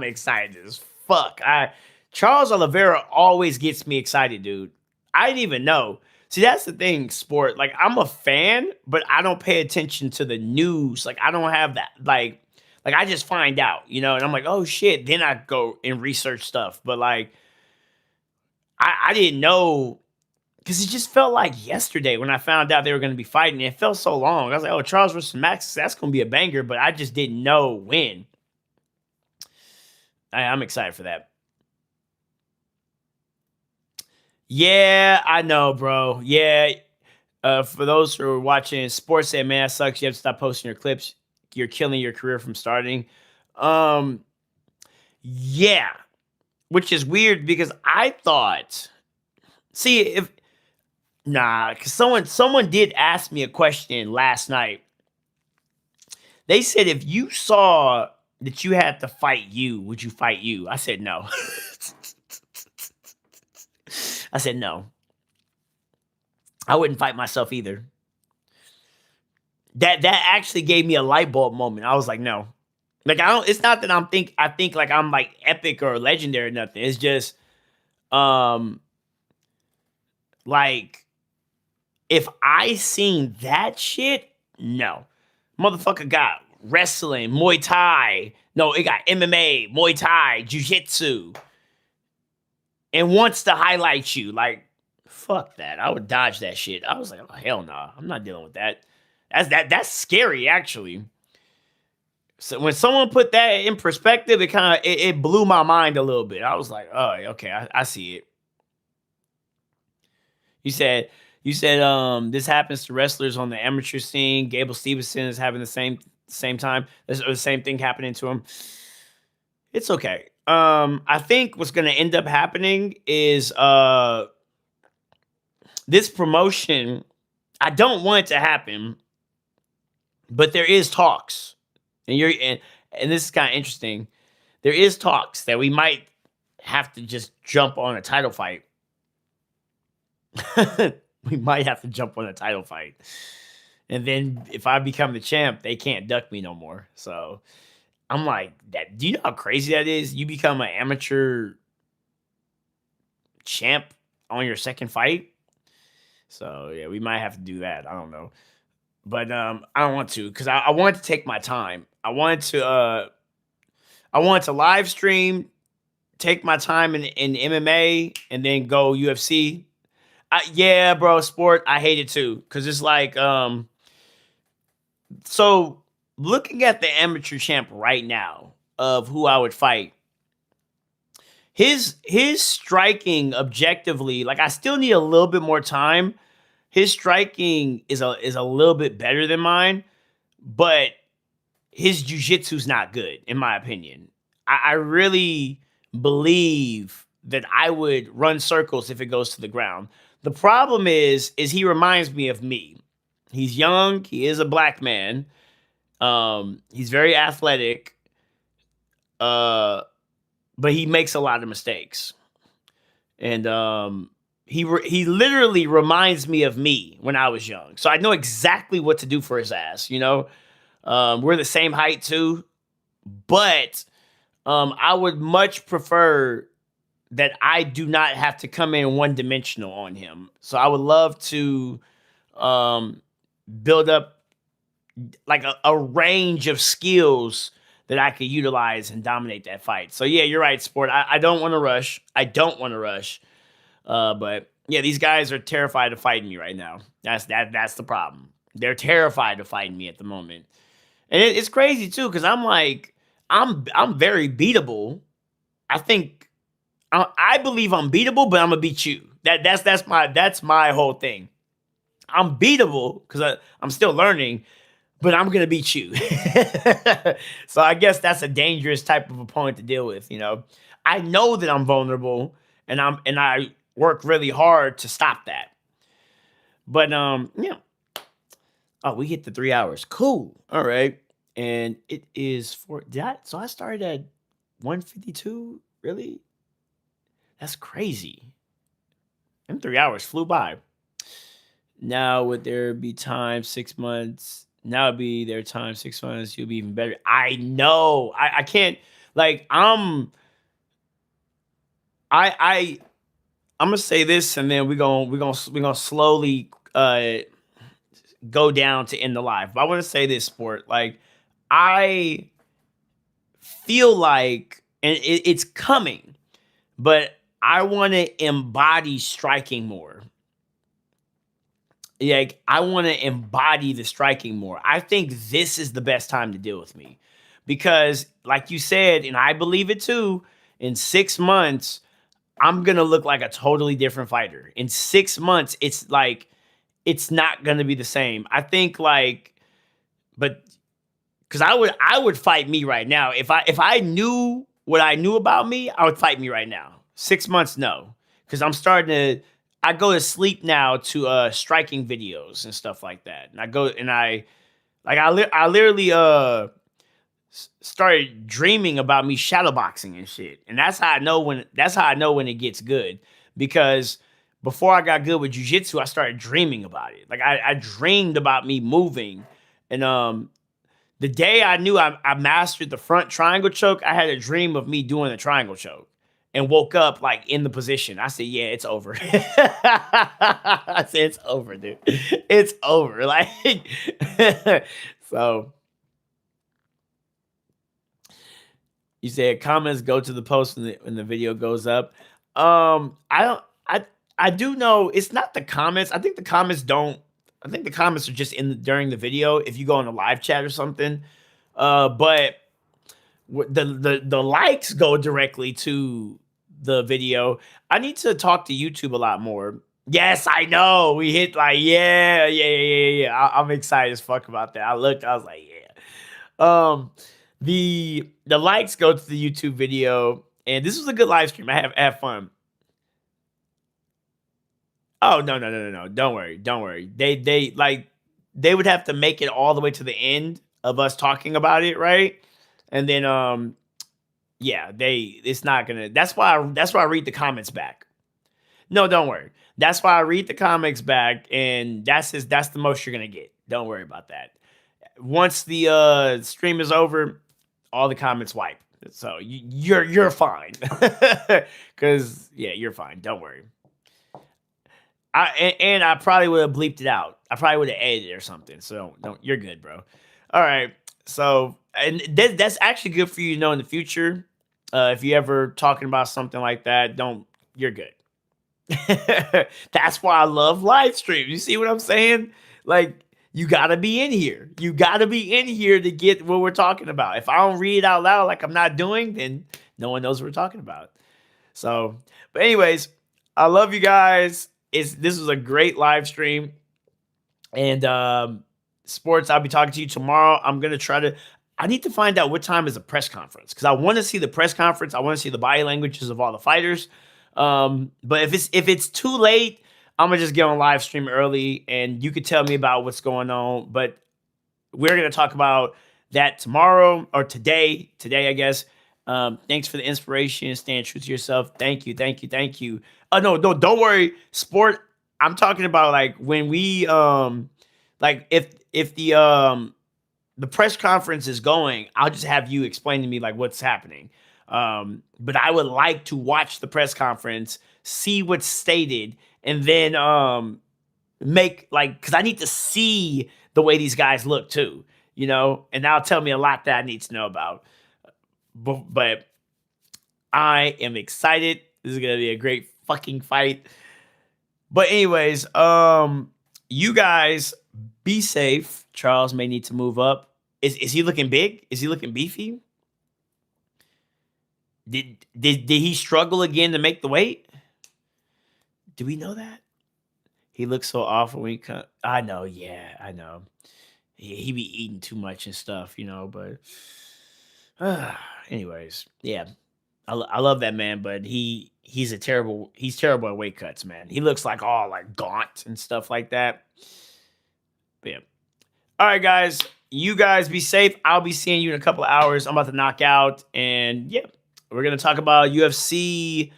excited as fuck. Charles Oliveira always gets me excited, dude. I didn't even know. See, that's the thing, sport. Like, I'm a fan, but I don't pay attention to the news. Like, I don't have that. Like I just find out, and I'm like, oh shit. Then I go and research stuff. But like, I didn't know because it just felt like yesterday when I found out they were going to be fighting. It felt so long. I was like, oh, Charles versus Max, that's going to be a banger. But I just didn't know when. I'm excited for that. Yeah, I know, bro. Yeah. For those who are watching, sports say, man, that sucks. You have to stop posting your clips. You're killing your career from starting. Yeah. Which is weird because I thought, because someone did ask me a question last night. They said, if you saw that you had to fight you, would you fight you? I said no. I said no. I wouldn't fight myself either. That actually gave me a light bulb moment. I was like, no. Like, it's not that I think like I'm like epic or legendary or nothing. It's just like, if I seen that shit, no. Motherfucker got wrestling, Muay Thai. No, it got MMA, Muay Thai, Jiu-Jitsu. And wants to highlight you. Like, fuck that. I would dodge that shit. I was like, oh, hell no. I'm not dealing with that. That's scary, actually. So when someone put that in perspective, it blew my mind a little bit. I was like, oh, okay, I see it. You said, You said this happens to wrestlers on the amateur scene. Gable Stevenson is having the same time. The same thing happening to him. It's okay. I think what's going to end up happening is this promotion. I don't want it to happen, but there is talks, and and this is kind of interesting. There is talks that we might have to just jump on a title fight. We might have to jump on a title fight. And then if I become the champ, they can't duck me no more. So I'm like, that. Do you know how crazy that is? You become an amateur champ on your second fight. So yeah, we might have to do that. I don't know. But I don't want to because I want to take my time. I want to live stream, take my time in MMA, and then go UFC. Yeah, bro, sport. I hate it too because it's like so looking at the amateur champ right now of who I would fight, his striking objectively, like I still need a little bit more time. His striking is a little bit better than mine, but his jujitsu's not good, in my opinion. I really believe that I would run circles if it goes to the ground. The problem is he reminds me of me. He's young. He is a black man. He's very athletic, but he makes a lot of mistakes. And he literally reminds me of me when I was young. So I know exactly what to do for his ass. You know, we're the same height too, but I would much prefer that I do not have to come in one dimensional on him. So I would love to build up like a range of skills that I could utilize and dominate that fight. So yeah, you're right, sport. I don't want to rush. I don't want to rush. But yeah, these guys are terrified of fighting me right now. That's the problem. They're terrified of fighting me at the moment. And it's crazy too, because I'm like, I'm very beatable. I think I believe I'm beatable, but I'm gonna beat you. That's my whole thing. I'm beatable because I'm still learning, but I'm gonna beat you. So I guess that's a dangerous type of opponent to deal with. You know, I know that I'm vulnerable, and I work really hard to stop that. But yeah. Oh, we hit the 3 hours. Cool. All right. And it is so I started at 152. Really? That's crazy. Them 3 hours flew by. Now would there be time 6 months? Now would be their time 6 months. You'll be even better. I know. I can't like I'm gonna say this and then we're gonna slowly go down to end the live. But I want to say this, sport. Like I feel like, and it's coming, but I want to embody striking more. Like I want to embody the striking more. I think this is the best time to deal with me because, like you said, and I believe it too. In 6 months, I'm gonna look like a totally different fighter. In 6 months, it's like it's not gonna be the same. I think like, but because I would fight me right now if I knew what I knew about me, I would fight me right now. 6 months, no, because I'm starting to. I go to sleep now to striking videos and stuff like that, and I go and I literally started dreaming about me shadowboxing and shit, and that's how I know when it gets good because before I got good with jiu-jitsu, I started dreaming about it. Like I dreamed about me moving, and the day I knew I mastered the front triangle choke, I had a dream of me doing the triangle choke and woke up like in the position. I said, yeah, it's over. I said, it's over, dude. It's over. Like, so you said comments go to the post when the video goes up. I do know it's not the comments. I think the comments are just during the video if you go in a live chat or something. But the likes go directly to the video. I need to talk to YouTube a lot more Yes, I know. We hit like, yeah. I'm excited as fuck about that. I looked, I was like, yeah. The likes go to the YouTube video, and this was a good live stream. I have fun. Oh, no. Don't worry. They like they would have to make it all the way to the end of us talking about it, right? And then yeah, it's not gonna that's why I read the comments back. No, don't worry. That's why I read the comics back, and that's the most you're gonna get. Don't worry about that. Once the stream is over, all the comments wipe. So you're fine. Cause yeah, you're fine. Don't worry. And I probably would have bleeped it out. I probably would have edited it or something. So don't you're good, bro. All right. So and that's actually good for you to know in the future. If you ever talking about something like that, don't you're good. That's why I love live streams. You see what I'm saying? Like, you gotta be in here. You gotta be in here to get what we're talking about. If I don't read it out loud like I'm not doing, then no one knows what we're talking about. So, but anyways, I love you guys. This was a great live stream. And sports, I'll be talking to you tomorrow. I'm gonna try to I need to find out what time is the press conference because I want to see the press conference. I want to see the body languages of all the fighters. But if it's too late, I'm gonna just get on live stream early, and you could tell me about what's going on. But we're gonna talk about that tomorrow or today. Today, I guess. Thanks for the inspiration. Staying true to yourself. Thank you. Oh no, don't worry. Sport. I'm talking about like when we like if the press conference is going, I'll just have you explain to me like what's happening. But I would like to watch the press conference, see what's stated, and then make like because I need to see the way these guys look too, and that'll tell me a lot that I need to know about. But I am excited. This is gonna be a great fucking fight. But anyways, you guys be safe. Charles may need to move up. Is he looking big? Is he looking beefy? Did he struggle again to make the weight? Do we know that? He looks so awful when he come. I know, yeah, I know. He be eating too much and stuff, but anyways, yeah. I love that man, but he's terrible at weight cuts, man. He looks like all like gaunt and stuff like that. But yeah. All right, guys. You guys be safe. I'll be seeing you in a couple of hours. I'm about to knock out. And yeah, we're going to talk about UFC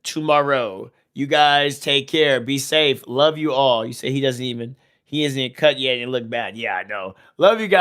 tomorrow. You guys take care. Be safe. Love you all. You say he isn't even cut yet and it look bad. Yeah, I know. Love you guys.